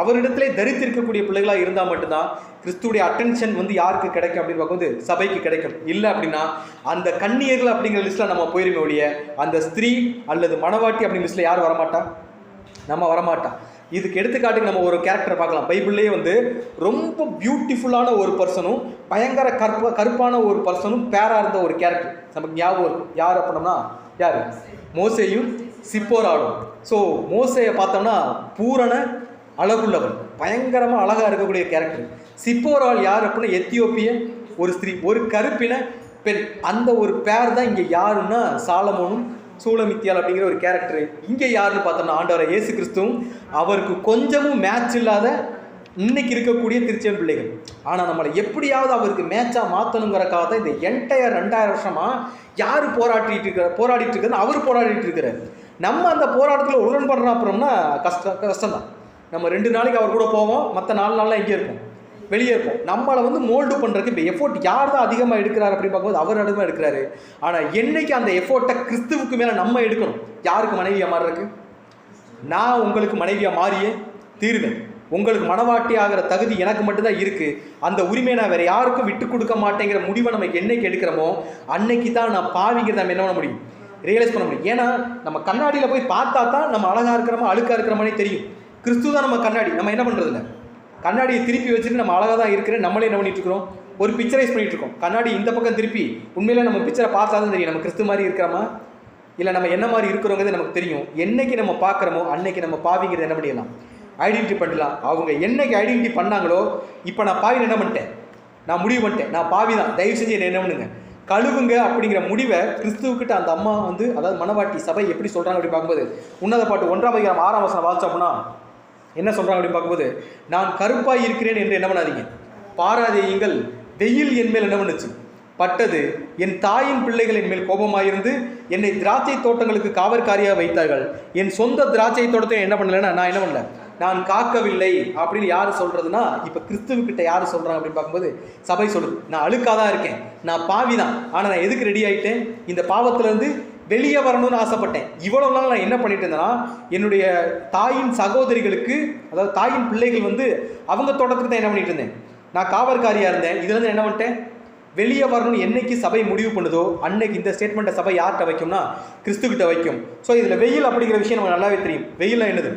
அவரிடத்திலே தரித்திருக்கக்கூடிய பிள்ளைகளாக இருந்தால் மட்டும்தான் கிறிஸ்துவுடைய அட்டென்ஷன் யாருக்கு கிடைக்கும் அப்படின்னு பார்க்கும்போது சபைக்கு கிடைக்கும். இல்லை அப்படின்னா அந்த கன்னியர்கள் அப்படிங்கிற லிஸ்ட்டில் நம்ம போயிருமே ஒழிய, அந்த ஸ்திரீ அல்லது மணவாட்டி அப்படிங்கிற லிஸ்ட்டில் யார் வரமாட்டா, நம்ம வரமாட்டா. இதுக்கு எடுத்துக்காட்டுக்கு நம்ம ஒரு கேரக்டரை பார்க்கலாம். பைபிள்லேயே ரொம்ப பியூட்டிஃபுல்லான ஒரு பர்சனும் பயங்கர கருப்பான ஒரு பர்சனும் பேராக இருந்த ஒரு கேரக்டர் நமக்கு ஞாபகம் இருக்கும். யார் அப்படின்னா, யார், மோசேயும் சிப்போராலும். ஸோ மோசையை பார்த்தோம்னா பூரண அழகுள்ளவன், பயங்கரமாக அழகாக இருக்கக்கூடிய கேரக்டர். சிப்போரால் யார் அப்படின்னா எத்தியோப்பிய ஒரு ஸ்திரீ, ஒரு கருப்பின பெண். அந்த ஒரு பேர் தான் இங்கே யாருன்னா சாலமோனும் சூலமித்தியால் அப்படிங்கிற ஒரு கேரக்டர். இங்கே யாருன்னு பார்த்தோம்னா ஆண்டவரை இயேசு கிறிஸ்துவும் அவருக்கு கொஞ்சமும் மேட்ச் இல்லாத இன்னைக்கு இருக்கக்கூடிய திருச்சென் பிள்ளைகள். ஆனால் நம்மளை எப்படியாவது அவருக்கு மேட்சாக மாற்றணுங்கிறக்காக தான் இந்த என்டையர் 2000 வருஷமாக யார் போராடிட்டு இருக்கிறது, அவர் போராடிட்டு இருக்கிறார். நம்ம அந்த போராட்டத்தில் உடன்படுறோம் அப்புறம்னா கஷ்டம்தான். நம்ம 2 நாளைக்கு அவர் கூட போவோம், மற்ற 4 நாளில் எங்கே இருப்போம், வெளியே இருப்போம். நம்மளை மோல்டு பண்ணுறதுக்கு இப்போ எஃபோர்ட் யார் தான் அதிகமாக எடுக்கிறார் அப்படின்னு பார்க்கும்போது அவர் அதிகமாக எடுக்கிறாரு. ஆனால் என்னைக்கு அந்த எஃபோர்ட்டை கிறிஸ்துவுக்கு மேலே நம்ம எடுக்கணும். யாருக்கு மனைவியாக மாறுறதுக்கு, நான் உங்களுக்கு மனைவியாக மாறியே தீருவேன், உங்களுக்கு மனவாட்டி ஆகிற தகுதி எனக்கு மட்டும்தான் இருக்குது, அந்த உரிமையை நான் வேறு யாருக்கும் விட்டு கொடுக்க மாட்டேங்கிற முடிவை நம்ம என்னைக்கு எடுக்கிறோமோ அன்னைக்கு தான் நான் பாவிங்கிறத நம்ம என்ன பண்ண முடியும், ரியலைஸ் பண்ண முடியும். ஏன்னா நம்ம கண்ணாடியில் போய் பார்த்தா தான் நம்ம அழகாக இருக்கிறோமா அழுக்காக இருக்கிறோமானே தெரியும். கிறிஸ்து தான் நம்ம கண்ணாடி. நம்ம என்ன பண்ணுறதில்ல, கண்ணாடியை திருப்பி வச்சுட்டு நம்ம அழகாக தான் இருக்கிறேன் நம்மளே என்ன பண்ணிட்டு இருக்கிறோம், ஒரு பிக்சரைஸ் பண்ணிட்டு இருக்கோம். கண்ணாடி இந்த பக்கம் திருப்பி உண்மையில நம்ம பிக்சரை பார்த்தா தான் தெரியும் நம்ம கிறிஸ்து மாதிரி இருக்கிறோமா இல்லை நம்ம என்ன மாதிரி இருக்கிறோங்கிறது நமக்கு தெரியும். என்னைக்கு நம்ம பார்க்குறோமோ அன்னைக்கு நம்ம பாவிங்கிறது என்ன பண்ணிடலாம், ஐடென்டிட்டி பண்ணலாம். அவங்க என்னைக்கு ஐடென்டிட்டி பண்ணாங்களோ, இப்போ நான் பாவின்னு என்ன பண்ணிட்டேன், நான் முடிவு பண்ணிட்டேன், நான் பாவி தான், தயவு செஞ்சு என்ன பண்ணுங்க கழுவுங்க அப்படிங்கிற முடிவை கிறிஸ்துவுக்கிட்ட அந்த அம்மா அதாவது மனவாட்டி சபை எப்படி சொல்கிறாங்க அப்படின்னு பார்க்கும்போது, உன்னத பாட்டு 1ஆம் அதிகாரம் 6ஆம் வசனம் வாசிச்சோம்னா என்ன சொல்கிறாங்க அப்படின்னு பார்க்கும்போது, நான் கருப்பாய் இருக்கிறேன் என்று என்ன பண்ணாதீங்க, பாராதேயுங்கள், வெயில் என் மேல் என்ன பண்ணுச்சு பட்டது, என் தாயின் பிள்ளைகள் என் மேல் கோபமாயிருந்து என்னை திராட்சை தோட்டங்களுக்கு காவற்காரியாக வைத்தார்கள், என் சொந்த திராட்சை தோட்டத்தை என்ன பண்ணலைன்னா நான் என்ன பண்ணல, நான் காக்கவில்லை அப்படின்னு யார் சொல்கிறதுனா, இப்போ கிறிஸ்துவக்கிட்ட யார் சொல்கிறாங்க அப்படின்னு பார்க்கும்போது சபை சொல்லுது, நான் அழுக்காக தான் இருக்கேன், நான் பாவி தான், ஆனால் நான் எதுக்கு ரெடி ஆகிட்டேன், இந்த பாவத்திலேருந்து வெளியே வரணும்னு ஆசைப்பட்டேன். இவ்வளோ நாள் நான் என்ன பண்ணிட்டு இருந்தேன்னா, என்னுடைய தாயின் சகோதரிகளுக்கு அதாவது தாயின் பிள்ளைகள் அவங்க தோட்டத்துக்கு தான் என்ன பண்ணிட்டு இருந்தேன், நான் காவற்காரியாக இருந்தேன். இதுலேருந்து என்ன பண்ணிட்டேன், வெளியே வரணும்னு என்னைக்கு சபை முடிவு பண்ணுதோ அன்னைக்கு இந்த ஸ்டேட்மெண்ட்டை சபை யார்கிட்ட வைக்கும்னா கிறிஸ்துக்கிட்ட வைக்கும். ஸோ இதில் வெயில் அப்படிங்கிற விஷயம் நமக்கு நல்லாவே தெரியும். வெயிலில் என்னது,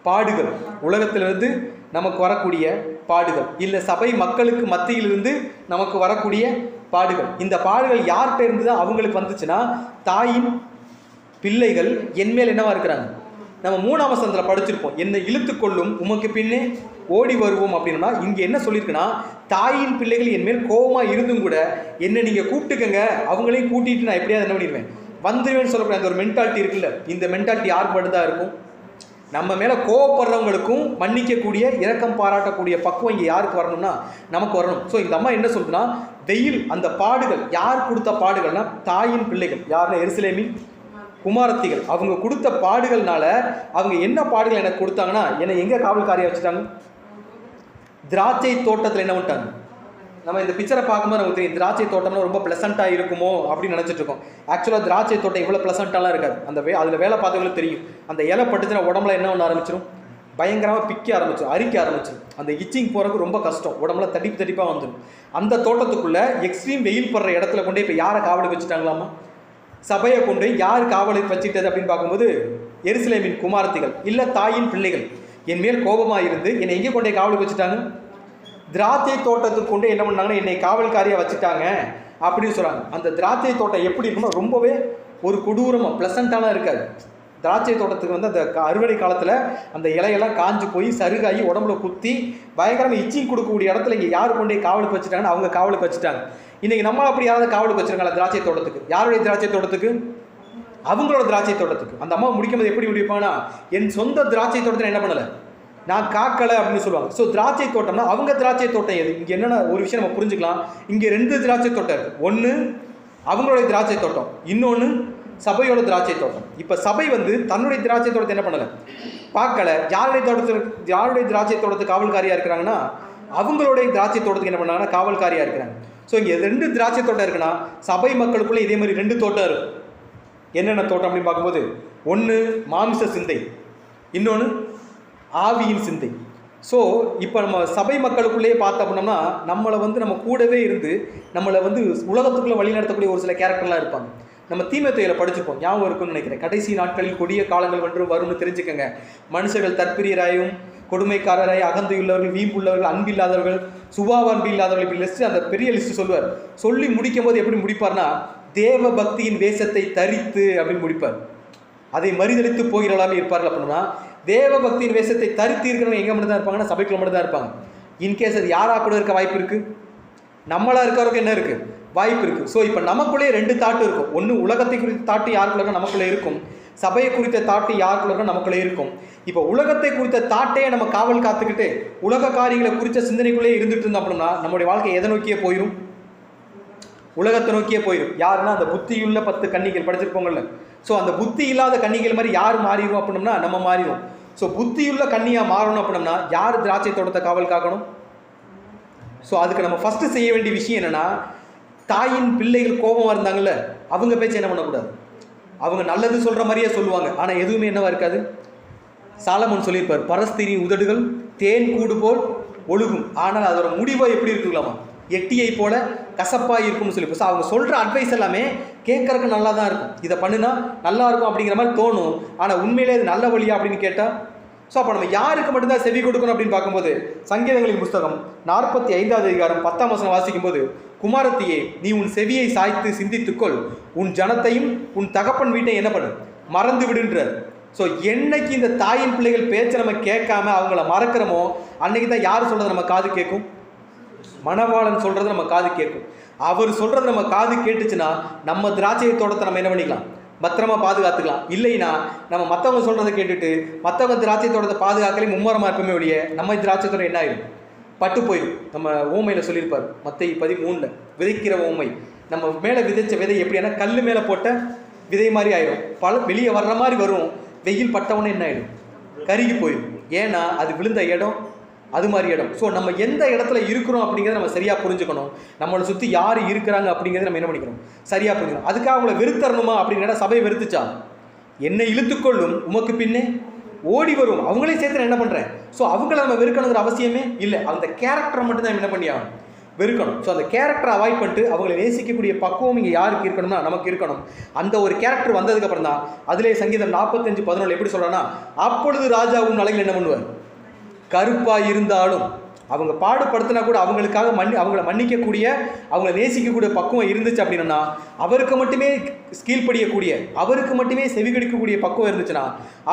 பாடுகள், உலகத்திலிருந்து நமக்கு வரக்கூடிய பாடுகள், இல்லை சபை மக்களுக்கு மத்தியிலிருந்து நமக்கு வரக்கூடிய பாடுகள். இந்த பாடுகள் யார்கிட்ட இருந்து தான் அவங்களுக்கு வந்துச்சுன்னா, தாயின் பிள்ளைகள் என்மேல் என்னவா இருக்கிறாங்க. நம்ம 3ஆம் வசனத்தில் படிச்சிருப்போம், என்னை இழுத்து கொள்ளும் உமக்கு பின்னே ஓடி வருவோம் அப்படின்னா, இங்கே என்ன சொல்லியிருக்குன்னா, தாயின் பிள்ளைகள் என்மேல் கோபமாக இருந்தும் கூட என்னை நீங்கள் கூப்பிட்டுக்கங்க, அவங்களையும் கூட்டிகிட்டு நான் எப்படியாவது என்ன பண்ணிடுவேன் வந்துடுவேன்னு சொல்லக்கூடிய அந்த ஒரு மென்டாலிட்டி இருக்குல்ல, இந்த மென்டாலிட்டி யார் மட்டும்தான் இருக்கும், நம்ம மேலே கோவப்படுறவங்களுக்கும் மன்னிக்கக்கூடிய இரக்கம் பாராட்டக்கூடிய பக்குவம் இங்கே யாருக்கு வரணும்னா நமக்கு வரணும். ஸோ இந்த அம்மா என்ன சொல்லுதுன்னா, வெயில் அந்த பாடுகள் யார் கொடுத்த பாடுகள்னா தாயின் பிள்ளைகள், யாருன்னா எருசலேமின் குமாரத்திகள். அவங்க கொடுத்த பாடுகள்னால அவங்க என்ன பாடுகள் எனக்கு கொடுத்தாங்கன்னா, என்னை எங்கே காவல்காரியாக வச்சுட்டாங்க? திராட்சை தோட்டத்தில் என்ன பண்ணிட்டாங்க? நம்ம இந்த பிக்சரை பார்க்கும்போது நமக்கு தெரியும் திராட்சை தோட்டம்னா ரொம்ப ப்ளசண்ட்டாக இருக்குமோ அப்படின்னு நினச்சிட்டு இருக்கோம். ஆக்சுவலாக திராட்சை தோட்டம் இவ்வளோ ப்ளசண்ட்டாலாம் இருக்காது. அதில் வேலை பார்த்தவங்களுக்கு தெரியும். அந்த இலை பட்டுச்சுன்னா உடம்புல என்ன ஒன்று ஆரம்பிச்சிடும், பயங்கரமாக பிக்க ஆரம்பிச்சிடும், அரிக்க ஆரம்பிச்சிடும். அந்த இச்சிங் போகிறதுக்கு ரொம்ப கஷ்டம், உடம்புல தடிப்பாக வந்துடும். அந்த தோட்டத்துக்குள்ளே எக்ஸ்ட்ரீம் வெயில் படுற இடத்துல கொண்டு இப்போ யாரை காவலுக்கு வச்சுட்டாங்களாமா? சபையை கொண்டு யார் காவலுக்கு வச்சுக்கிட்டது அப்படின்னு பார்க்கும்போது எருசலேமின் குமாரத்திகள், இல்லை தாயின் பிள்ளைகள். என் மேல் கோபமாக இருந்து என்னை எங்கே கொண்டே காவலுக்கு வச்சுட்டாங்க? திராட்சை தோட்டத்துக்கு கொண்டு என்ன பண்ணாங்கன்னா என்னை காவல்காரியாக வச்சுட்டாங்க அப்படின்னு சொல்கிறாங்க. அந்த திராட்சை தோட்டம் எப்படி இருக்குன்னா ரொம்பவே ஒரு கொடூரமாக ப்ளசண்ட்டாலாம் இருக்காது. திராட்சை தோட்டத்துக்கு வந்து அந்த அறுவடை காலத்தில் அந்த இலையெல்லாம் காஞ்சு போய் சருகாகி உடம்புல குத்தி பயங்கரமாக இச்சிங் கொடுக்கக்கூடிய இடத்துல இங்கே யார் கொண்டே காவலுக்கு வச்சுட்டாங்கன்னு அவங்க காவலுக்கு வச்சுட்டாங்க. இன்றைக்கி நம்ம அப்படி யாராவது காவலுக்கு வச்சுருக்காங்களா திராட்சை தோட்டத்துக்கு? யாருடைய திராட்சை தோட்டத்துக்கு? அவங்களோட திராட்சை தோட்டத்துக்கு. அந்த அம்மா முடிக்கும்போது எப்படி முடிப்பாங்கன்னா, என் சொந்த திராட்சை தோட்டத்தில் என்ன பண்ணலை, நான் காக்கலை அப்படின்னு சொல்லுவாங்க. ஸோ திராட்சை தோட்டம்னா அவங்க திராட்சை தோட்டம் எது? இங்கே என்னென்ன ஒரு விஷயம் நம்ம புரிஞ்சுக்கலாம். இங்கே 2 திராட்சை தோட்டம் இருக்குது. ஒன்று அவங்களுடைய திராட்சை தோட்டம், இன்னொன்று சபையோட திராட்சை தோட்டம். இப்போ சபை வந்து தன்னுடைய திராட்சை தோட்டத்தை என்ன பண்ணலை, பார்க்கலை. யாருடைய திராட்சை தோட்டத்துக்கு காவல்காரியாக இருக்கிறாங்கன்னா அவங்களுடைய திராட்சை தோட்டத்துக்கு என்ன பண்ணாங்கன்னா காவல்காரியாக இருக்கிறாங்க. ஸோ இங்கே 2 திராட்சை தோட்டம் இருக்குன்னா சபை மக்களுக்குள்ளே இதே மாதிரி 2 தோட்டம் இருக்கும். என்னென்ன தோட்டம் அப்படின்னு பார்க்கும்போது, ஒன்று மாமிச சிந்தை, இன்னொன்று ஆவியின் சிந்தை. ஸோ இப்போ நம்ம சபை மக்களுக்குள்ளேயே பார்த்தோம் அப்படின்னோம்னா நம்மளை வந்து நம்ம கூடவே இருந்து நம்மளை வந்து உலகத்துக்குள்ளே வழி நடத்தக்கூடிய ஒரு சில கேரக்டர்லாம் இருப்பாங்க. நம்ம தீமோத்தேயுவில் படிச்சுப்போம், ஞாபகம் இருக்குன்னு நினைக்கிறேன். கடைசி நாட்களில் கொடிய காலங்கள் வந்து வரும்னு தெரிஞ்சுக்கங்க. மனுஷர்கள் தற்பிரியராயும் கொடுமைக்காரராய் அகந்தையுள்ளவர்கள், வீம்புள்ளவர்கள், அன்பில்லாதவர்கள், சுபாவ அன்பு இல்லாதவர்கள், இப்படி லிஸ்ட்டு அந்த பெரிய லிஸ்ட்டு சொல்லுவார். சொல்லி முடிக்கும் போது எப்படி முடிப்பார்னா, தேவ பக்தியின் வேஷத்தை தரித்து அப்படின்னு முடிப்பார். அதை மறுதளித்து போகிறவர்களாக இருப்பார்கள். அப்படின்னா தேவ பக்தியின் வேஷத்தை தரித்து இருக்கிறவங்க எங்கே மட்டும் தான் இருப்பாங்கன்னா சபைக்குள்ள மட்டும் தான் இருப்பாங்க. இன்கேஸ் அது யாராக கூட இருக்க வாய்ப்பு இருக்குது, நம்மளாக இருக்கிறவருக்கு என்ன இருக்குது, வாய்ப்பு இருக்குது. ஸோ இப்போ நமக்குள்ளே 2 தாட்டு இருக்கும். ஒன்று உலகத்தை குறித்த தாட்டு யாருக்குள்ள நமக்குள்ளே இருக்கும், சபையை குறித்த தாட்டு யாருக்குள்ள நமக்குள்ளே இருக்கும். இப்போ உலகத்தை குறித்த தாட்டையே நம்ம காவல் காத்துக்கிட்டு உலக காரியங்களை குறித்த சிந்தனைக்குள்ளே இருந்துட்டு இருந்தோம் அப்படின்னா நம்முடைய வாழ்க்கை எதை நோக்கியே போயிடும், உலகத்தை நோக்கியே போயிடும். யாருன்னா அந்த புத்தியுள்ள 10 கன்னிகள் படிச்சிருப்போங்கள்ல. ஸோ அந்த புத்தி இல்லாத கன்னிகள் மாதிரி யார் மாறிடும் அப்படின்னோம்னா நம்ம மாறிடும். ஸோ புத்தியுள்ள கன்னியாக மாறணும் அப்படின்னோம்னா யார் திராட்சை தோட்டத்தை காவல் காக்கணும்? ஸோ அதுக்கு நம்ம ஃபஸ்ட்டு செய்ய வேண்டிய விஷயம் என்னென்னா, தாயின் பிள்ளைகள் கோபமாக இருந்தாங்கல்ல அவங்க பேச்சு என்ன பண்ணக்கூடாது. அவங்க நல்லது சொல்கிற மாதிரியே சொல்லுவாங்க, ஆனால் எதுவுமே என்னவா இருக்காது. சாலமோன் சொல்லியிருப்பார், பரஸ்திரி உதடுகள் தேன் கூடு போல் ஒழுகும், ஆனால் அதோட முடிவை எப்படி இருக்குங்களாமா, எட்டியை போல கசப்பாக இருக்கும்னு சொல்லி. ஸோ அவங்க சொல்கிற அட்வைஸ் எல்லாமே கேட்கறதுக்கு நல்லா தான் இருக்கும், இதை பண்ணுனா நல்லா இருக்கும் அப்படிங்கிற மாதிரி தோணும். ஆனால் உண்மையிலே இது நல்ல வழியா அப்படின்னு கேட்டால், ஸோ அப்போ நம்ம யாருக்கு மட்டும்தான் செவி கொடுக்கணும் அப்படின்னு பார்க்கும்போது சங்கீதங்களின் புஸ்தகம் 45வது அதிகாரம் 10ஆம் வசனம் வாசிக்கும்போது, குமாரத்தியே நீ உன் செவியை சாய்த்து சிந்தித்துக்கொள், உன் ஜனத்தையும் உன் தகப்பன் வீட்டை என்ன பண்ணு மறந்து விடுன்றார். ஸோ என்னைக்கு இந்த தாயின் பிள்ளைகள் பேச்சை நம்ம கேட்காம அவங்கள மறக்கிறோமோ அன்னைக்கு தான் யார் சொல்கிறது நம்ம காது கேட்கும், மணவாளன் சொல்கிறது நம்ம காது கேட்கும். அவர் சொல்கிறது நம்ம காது கேட்டுச்சுன்னா நம்ம திராட்சை தோட்டத்தை நம்ம என்ன பண்ணிக்கலாம், பத்திரமா பாதுகாத்துக்கலாம். இல்லைன்னா நம்ம மற்றவங்க சொல்கிறத கேட்டுட்டு மற்றவங்க திராட்சை தோட்டத்தை பாதுகாக்கலே மும்மரமாக இருப்போமே ஒழிய நம்ம திராட்சை தோட்டம் என்ன ஆயிடும், பட்டு போயிடும். நம்ம ஓமையில் சொல்லியிருப்பார் மத்தேயு 13 விதைக்கிற ஓமை. நம்ம மேலே விதைச்ச விதை எப்படின்னா கல் மேலே போட்ட விதை மாதிரி ஆயிடும், வெளியே வர்ற மாதிரி வரும், வெயில் பட்டவொன்னே என்ன ஆகிடும், கருகி போயிடும். ஏன்னா அது விழுந்த இடம் அது மாதிரி இடம். ஸோ நம்ம எந்த இடத்துல இருக்கிறோம் அப்படிங்கிறத நம்ம சரியாக புரிஞ்சுக்கணும். நம்மளை சுற்றி யார் இருக்கிறாங்க அப்படிங்கிறத நம்ம என்ன பண்ணிக்கணும், சரியாக புரிஞ்சுக்கணும். அதுக்காக அவங்கள வெறுத்தரணுமா அப்படிங்கிற சபை வெறுத்துச்சா, என்னை இழுத்துக்கொள்ளும் உமக்கு பின்னே ஓடி வரும், அவங்களே சேர்த்து நான் என்ன பண்ணுறேன். ஸோ அவங்கள நம்ம வெறுக்கணுங்கிற அவசியமே இல்லை. அந்த கேரக்டரை மட்டும் தான் என்ன பண்ணி ஆகணும், வெறுக்கணும். ஸோ அந்த கேரக்டரை அவாய்ட் பண்ணிட்டு அவங்களை நேசிக்கக்கூடிய பக்குவம் இங்கே யாருக்கு இருக்கணும்னா நமக்கு இருக்கணும். அந்த ஒரு கேரக்டர் வந்ததுக்கப்புறம் தான் அதிலே சங்கீதம் 45:11 எப்படி சொல்கிறேன்னா, அப்பொழுது ராஜா உன் அழகில் என்ன பண்ணுவார், கருப்பாக இருந்தாலும் அவங்க பாடுபடுத்தினா கூட அவங்களுக்காக அவங்கள மன்னிக்கக்கூடிய அவங்கள நேசிக்கக்கூடிய பக்குவம் இருந்துச்சு அப்படின்னா, அவருக்கு மட்டுமே கீழ்ப்படியக்கூடிய அவருக்கு மட்டுமே செவிகடிக்கக்கூடிய பக்குவம் இருந்துச்சுன்னா,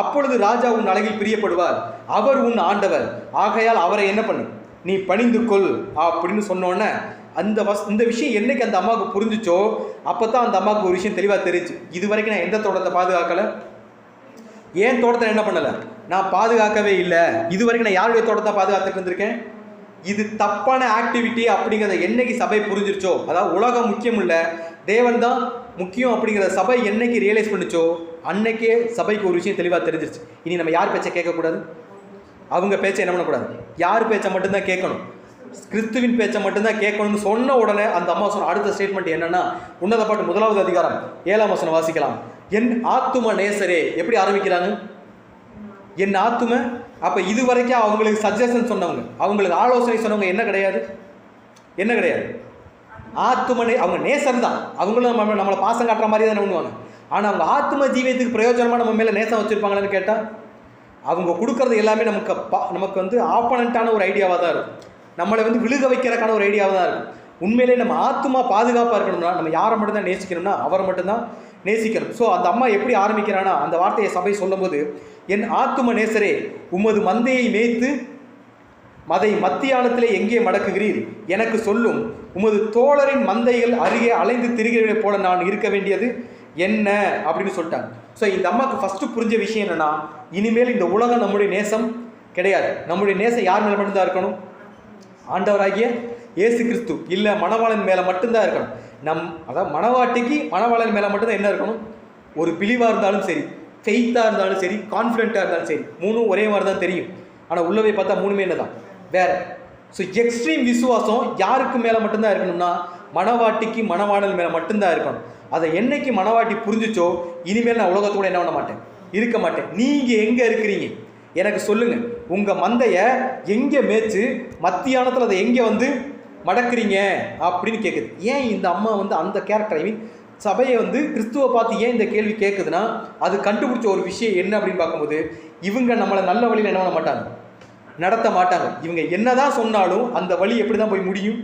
அப்பொழுது ராஜா உன் அழகில் பிரியப்படுவார், அவர் உன் ஆண்டவர், ஆகையால் அவரை என்ன பண்ணு நீ பணிந்து கொள் அப்படின்னு சொன்னோன்னே இந்த விஷயம் என்னைக்கு அந்த அம்மாவுக்கு புரிஞ்சிச்சோ அப்போ தான் அந்த அம்மாவுக்கு ஒரு விஷயம் தெளிவாக தெரிஞ்சு, இது வரைக்கும் நான் எந்த தோட்டத்தை பாதுகாக்கலை, ஏன் தோட்டத்தை என்ன பண்ணலை நான் பாதுகாக்கவே இல்லை, இது வரைக்கும் நான் யாருடைய தோட்டத்தை பாதுகாத்துட்டு இருந்திருக்கேன். இது தப்பான ஆக்டிவிட்டி அப்படிங்கிறத என்னைக்கு சபை புரிஞ்சிருச்சோ, அதாவது உலகம் முக்கியம் இல்லை, தேவன் தான் முக்கியம் அப்படிங்கிற சபை என்னைக்கு ரியலைஸ் பண்ணிச்சோ அன்னைக்கே சபைக்கு ஒரு விஷயம் தெளிவாக தெரிஞ்சிருச்சு. இனி நம்ம யார் பேச்சை கேட்கக்கூடாது, அவங்க பேச்சை என்ன பண்ணக்கூடாது, யார் பேச்சை மட்டும்தான் கேட்கணும், கிறிஸ்துவின் பேச்சை மட்டும்தான் கேட்கணும்னு சொன்ன உடனே அந்த அம்மா சொன்ன அடுத்த ஸ்டேட்மெண்ட் என்னன்னா, உன்னத பாட்டு 1வது அதிகாரம் 7ஆம் வசனம் வாசிக்கலாம். என் ஆத்தும நேசரே. எப்படி ஆரம்பிக்கிறாங்க? என் ஆத்தும. அப்போ இது வரைக்கும் அவங்களுக்கு சஜஷன் சொன்னவங்க, அவங்களுக்கு ஆலோசனை சொன்னவங்க என்ன கிடையாது, என்ன கிடையாது, ஆத்துமனே. அவங்க நேசம் தான், அவங்களும் நம்மளை பாசம் காட்டுற மாதிரி தானே பண்ணுவாங்க. ஆனால் அவங்க ஆத்தும ஜீவியத்துக்கு பிரயோஜனமாக நம்ம மேலே நேசம் வச்சுருப்பாங்களான்னு கேட்டால், அவங்க கொடுக்கறது எல்லாமே நமக்கு வந்து ஆப்பனண்ட்டான ஒரு ஐடியாவாக தான் இருக்கும், நம்மளை வந்து விழுக வைக்கிறதுக்கான ஒரு ஐடியாவாக தான் இருக்கும். உண்மையிலே நம்ம ஆத்துமா பாதுகாப்பாக இருக்கணும்னா நம்ம யாரை மட்டும்தான் நேசிக்கணும்னா அவரை மட்டும்தான் நேசிக்கணும். ஸோ அந்த அம்மா எப்படி ஆரம்பிக்கிறான்னா, அந்த வார்த்தையை சபை சொல்லும்போது, என் ஆத்தும நேசரே, உமது மந்தையை மேய்த்து மதை மத்தியானத்திலே எங்கே மடக்குகிறீர், எனக்கு சொல்லும், உமது தோழரின் மந்தைகள் அருகே அலைந்து திரிகிறவர்களைப் போல நான் இருக்க வேண்டியது என்ன அப்படின்னு சொல்லிட்டாங்க. ஸோ இந்த அம்மாவுக்கு ஃபஸ்ட்டு புரிஞ்ச விஷயம் என்னென்னா, இனிமேல் இந்த உலகம் நம்முடைய நேசம் கிடையாது, நம்முடைய நேசம் யார் மேலே மட்டும்தான் இருக்கணும், ஆண்டவராகிய இயேசு கிறிஸ்து, இல்லை மணவாளன் மேலே மட்டும்தான் இருக்கணும். அதாவது மணவாட்டிக்கு மணவாளன் மேலே மட்டும்தான் என்ன இருக்கணும், ஒரு பிலிவாக இருந்தாலும் சரி, ஃபெய்த்தாக இருந்தாலும் சரி, கான்ஃபிடென்ட்டாக இருந்தாலும் சரி, மூணும் ஒரே மாதிரி தான் தெரியும். ஆனால் உள்ளவே பார்த்தா மூணுமே என்ன தான் வேறு. ஸோ எக்ஸ்ட்ரீம் விசுவாசம் யாருக்கு மேலே மட்டும்தான் இருக்கணும்னா மணவாட்டிக்கு மணவாளன் மேலே மட்டும்தான் இருக்கணும். அதை என்னைக்கு மணவாட்டி புரிஞ்சிச்சோ, இனிமேல் நான் உலகத்தோடு என்ன பண்ண மாட்டேன், இருக்க மாட்டேன். நீங்கள் எங்கே இருக்கிறீங்க எனக்கு சொல்லுங்கள், உங்கள் மந்தையை எங்கே மேய்ச்சி மத்தியானத்தில் அதை எங்கே வந்து மடக்குறீங்க அப்படின்னு கேட்குது. ஏன் இந்த அம்மா வந்து அந்த கேரக்டர், ஐ மீன் சபையை வந்து கிறிஸ்துவை பார்த்து ஏன் இந்த கேள்வி கேட்குதுன்னா, அது கண்டுபிடிச்ச ஒரு விஷயம் என்ன அப்படின்னு பார்க்கும்போது, இவங்க நம்மளை நல்ல வழியில் என்ன பண்ண மாட்டாங்க, நடத்த மாட்டாங்க. இவங்க என்னதான் சொன்னாலும் அந்த வழி எப்படி தான் போய் முடியும்,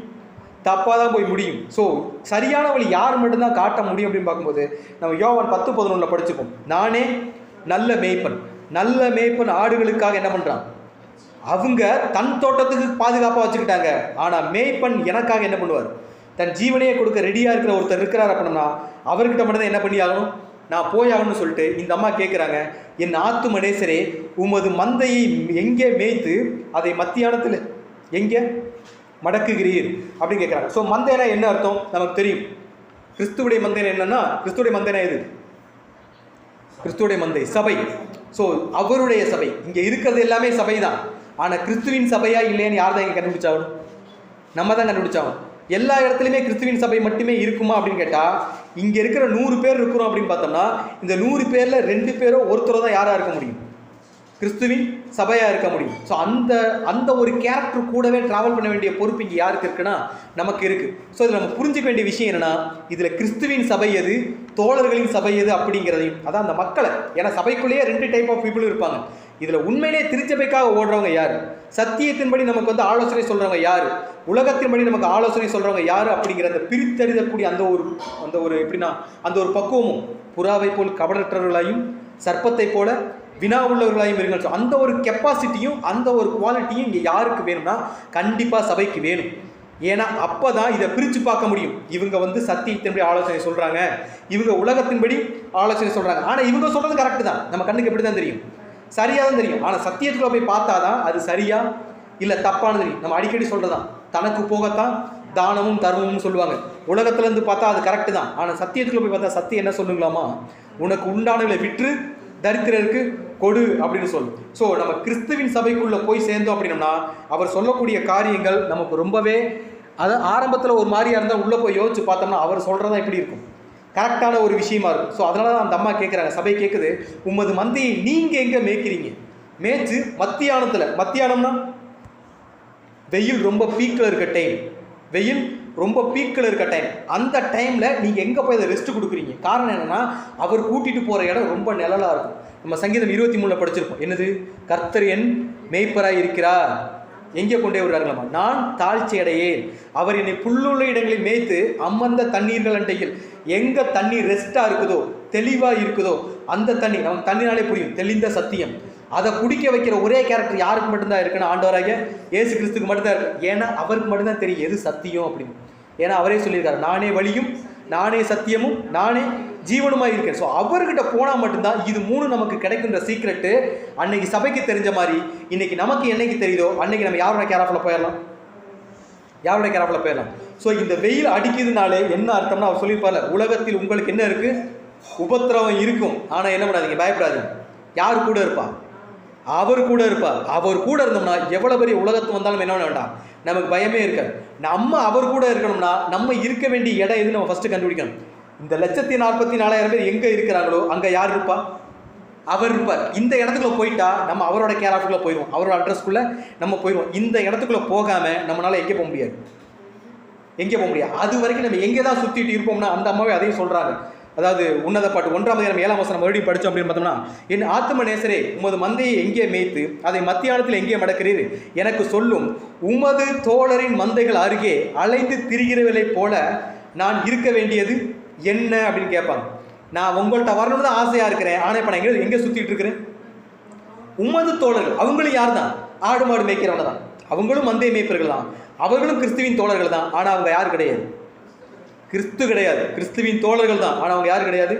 தப்பாக தான் போய் முடியும். ஸோ சரியான வழி யார் மட்டும்தான் காட்ட முடியும் அப்படின்னு பார்க்கும்போது, நம்ம யோவான் 10:11 படிச்சுப்போம். நானே நல்ல மேய்ப்பன், நல்ல மேய்ப்பன் ஆடுகளுக்காக என்ன பண்ணுறான், அவங்க தன் தோட்டத்துக்கு பாதுகாப்பாக வச்சுக்கிட்டாங்க. ஆனால் மேய்ப்பன் எனக்காக என்ன பண்ணுவார், தன் ஜீவனையை கொடுக்க ரெடியாக இருக்கிற ஒருத்தர் இருக்கிறார் அப்படின்னா அவர்கிட்ட மட்டும் தான் என்ன பண்ணி ஆகணும், நான் போய் ஆகணும்னு சொல்லிட்டு இந்த அம்மா கேட்குறாங்க, என் ஆத்தும நேசரே, உமது மந்தையை எங்கே மேய்த்து அதை மத்தியானத்தில் எங்கே மடக்குகிறீர் அப்படின்னு கேட்குறாங்க. ஸோ மந்தைனா என்ன அர்த்தம் நமக்கு தெரியும். கிறிஸ்துவுடைய மந்தை என்னன்னா, கிறிஸ்துவுடைய மந்தைனா எது, கிறிஸ்துவுடைய மந்தை சபை. ஸோ அவருடைய சபை, இங்கே இருக்கிறது எல்லாமே சபை தான். ஆனால் கிறிஸ்துவின் சபையா இல்லையான்னு யார் தான் இங்கே கண்டுபிடிச்சாகணும், நம்ம தான் கண்டுபிடிச்சாகணும். எல்லா இடத்துலையுமே கிறிஸ்துவின் சபை மட்டுமே இருக்குமா அப்படின்னு கேட்டால், இங்கே இருக்கிற 100 பேர் இருக்கிறோம் அப்படின்னு பார்த்தோம்னா, இந்த 100 பேரில் 2 பேரோ ஒருத்தரோ தான் யாராக இருக்க முடியும், கிறிஸ்துவின் சபையாக இருக்க முடியும். ஸோ அந்த ஒரு கேரக்டர் கூடவே ட்ராவல் பண்ண வேண்டிய பொறுப்பு இங்கே யாருக்கு இருக்குன்னா நமக்கு இருக்குது. ஸோ இதில் நம்ம புரிஞ்சிக்க வேண்டிய விஷயம் என்னென்னா, இதில் கிறிஸ்துவின் சபை எது, தோழர்களின் சபை எது அப்படிங்கிறதையும், அதான் அந்த மக்களை, ஏன்னா சபைக்குள்ளேயே 2 டைப் ஆஃப் பீப்புள் இருப்பாங்க. இதில் உண்மையிலே திருச்சபைக்காக ஓடுறவங்க யார், சத்தியத்தின்படி நமக்கு வந்து ஆலோசனை சொல்கிறவங்க யார், உலகத்தின்படி நமக்கு ஆலோசனை சொல்கிறவங்க யார் அப்படிங்கிற அந்த பிரித்தறிதக்கூடிய அந்த ஒரு எப்படின்னா அந்த ஒரு பக்குவமும், புறாவை போல் கபடற்றவர்களாயும் சர்ப்பத்தை போல வினா உள்ளவர்களாயும் இருங்கள். ஸோ அந்த ஒரு கெப்பாசிட்டியும் அந்த ஒரு குவாலிட்டியும் இங்கே யாருக்கு வேணும்னா கண்டிப்பாக சபைக்கு வேணும். ஏன்னா அப்போ தான் இதை பிரித்து பார்க்க முடியும். இவங்க வந்து சத்தியத்தின்படி ஆலோசனை சொல்கிறாங்க, இவங்க உலகத்தின்படி ஆலோசனை சொல்கிறாங்க. ஆனால் இவங்க சொல்கிறது கரெக்டு தான், நம்ம கண்ணுக்கு எப்படி தான் தெரியும், சரியாக தான் தெரியும். ஆனால் சத்தியத்துக்குள்ள போய் பார்த்தா தான் அது சரியா இல்லை தப்பானது தெரியும். நம்ம அடிக்கடி சொல்கிறதான், தனக்கு போகத்தான் தானமும் தர்மமும் சொல்லுவாங்க. உலகத்துலேருந்து பார்த்தா அது கரெக்டு தான். ஆனால் சத்தியத்துக்குள்ள போய் பார்த்தா சத்தியம் என்ன சொல்லுங்களாமா, உனக்கு உண்டானவர்களை விற்று தரித்திரருக்கு கொடு அப்படின்னு சொல்லு. ஸோ நம்ம கிறிஸ்துவின் சபைக்குள்ளே போய் சேர்ந்தோம் அப்படின்னோம்னா அவர் சொல்லக்கூடிய காரியங்கள் நமக்கு ரொம்பவே, அது ஆரம்பத்தில் ஒரு மாதிரியாக இருந்தால் உள்ளே போய் யோசிச்சு பார்த்தோம்னா அவர் சொல்கிறதா எப்படி இருக்கும், கரெக்டான ஒரு விஷயமா இருக்கும். ஸோ அதனால தான் அந்த அம்மா கேட்குறாங்க, சபை கேட்குது, உமது மந்தையை நீங்கள் எங்கே மேய்க்கிறீங்க, மேய்ச்சி மத்தியானத்தில், மத்தியானம்னா வெயில் ரொம்ப பீக்கில் இருக்க டைம், வெயில் ரொம்ப பீக்கில் இருக்க டைம், அந்த டைமில் நீங்கள் எங்கே போய் அதை ரெஸ்ட்டு கொடுக்குறீங்க. காரணம் என்னென்னா அவர் கூட்டிகிட்டு போகிற இடம் ரொம்ப நிழலாக இருக்கும். நம்ம சங்கீதம் 23 படிச்சிருப்போம், என்னது, கர்த்தர் என் மேய்ப்பராய் இருக்கிறார், எங்கே கொண்டே விடுறாங்களாமா, நான் தாழ்ச்சி அடையேன், அவர் என்னை புல்லுள்ள இடங்களில் மேய்த்து அம்மந்த தண்ணீர்கள் அண்டையில், எங்கே தண்ணீர் ரெஸ்ட்டாக இருக்குதோ தெளிவாக இருக்குதோ அந்த தண்ணி, நமக்கு தண்ணினாலே புரியும், தெளிந்த சத்தியம், அதை குடிக்க வைக்கிற ஒரே கேரக்டர் யாருக்கு மட்டும்தான் இருக்குன்னா ஆண்டவராகிய இயேசு கிறிஸ்துக்கு மட்டும்தான் இருக்கு. ஏன்னா அவருக்கு மட்டும்தான் தெரியும் எது சத்தியம் அப்படின்னு. ஏன்னா அவரே சொல்லியிருக்காரு, நானே வழியும் நானே சத்தியமும் நானே ஜீவனுமாய் இருக்கேன். ஸோ அவர்கிட்ட போனால் மட்டும்தான் இது 3 நமக்கு கிடைக்கின்ற சீக்ரெட்டு. அன்னைக்கு சபைக்கு தெரிஞ்ச மாதிரி இன்னைக்கு நமக்கு என்னைக்கு தெரியுதோ அன்னைக்கு நம்ம யாரோட கேராஃபில் போயிடலாம், யாருடைய கேராஃபில் போயிடலாம். ஸோ இந்த வெயில் அடிக்குதுனாலே என்ன அர்த்தம்னா அவர் சொல்லியிருப்பார்ல, உலகத்தில் உங்களுக்கு என்ன இருக்குது, உபத்திரவம் இருக்கும், ஆனால் என்ன பண்ணாதீங்க, பயப்படாதீங்க. யார் கூட இருப்பா? அவர் கூட இருப்பார். அவர் கூட இருந்தோம்னா எவ்வளோ பெரிய உலகத்து வந்தாலும் என்ன பண்ண வேண்டாம், நமக்கு பயமே இருக்காது. நம்ம அவர் கூட இருக்கணும்னா நம்ம இருக்க வேண்டிய இடம் எது நம்ம ஃபஸ்ட்டு கண்டுபிடிக்கணும். இந்த 1,44,000 பேர் எங்கே இருக்கிறாங்களோ அங்கே யார் இருப்பா? அவர் இருப்பார். இந்த இடத்துக்குள்ள போயிட்டா நம்ம அவரோட கேர் ஆஃப்குள்ளே போயிடுவோம், அவரோட அட்ரஸ்க்குள்ளே நம்ம போயிடுவோம். இந்த இடத்துக்குள்ளே போகாமல் நம்மளால் எங்கே போக முடியாது, எங்கே போக முடியாது. அது வரைக்கும் நம்ம எங்கே தான் சுற்றிட்டு இருப்போம்னா அந்த அம்மாவே அதையும் சொல்கிறாங்க. அதாவது உன்னத பாட்டு 1:7 மறுபடியும் படித்தோம் அப்படின்னு பார்த்தோம்னா, என் ஆத்ம நேசரே உமது மந்தையை எங்கே மேய்த்து அதை மத்தியானத்தில் எங்கே மடக்கிறீர் எனக்கு சொல்லும், உமது தோழரின் மந்தைகள் அருகே அலைந்து திரிகிறவளை போல நான் இருக்க வேண்டியது என்ன அப்படின்னு கேட்பாங்க. நான் உங்கள்கிட்ட வரணும்னு தான் ஆசையாக இருக்கிறேன், ஆனால் இப்போ நான் எங்கே சுற்றிட்டு இருக்கிறேன்? உமது தோழர்கள் அவங்களும் யார் தான்? ஆடு மாடு மேய்க்கிறவங்க தான், அவங்களும் மந்தையை மேய்ப்பர்கள் தான், அவர்களும் கிறிஸ்துவின் தோழர்கள் தான். ஆனால் அவங்க யார் கிடையாது? கிறிஸ்து கிடையாது, கிறிஸ்துவின் தோழர்கள் தான். ஆனால் அவங்க யார் கிடையாது?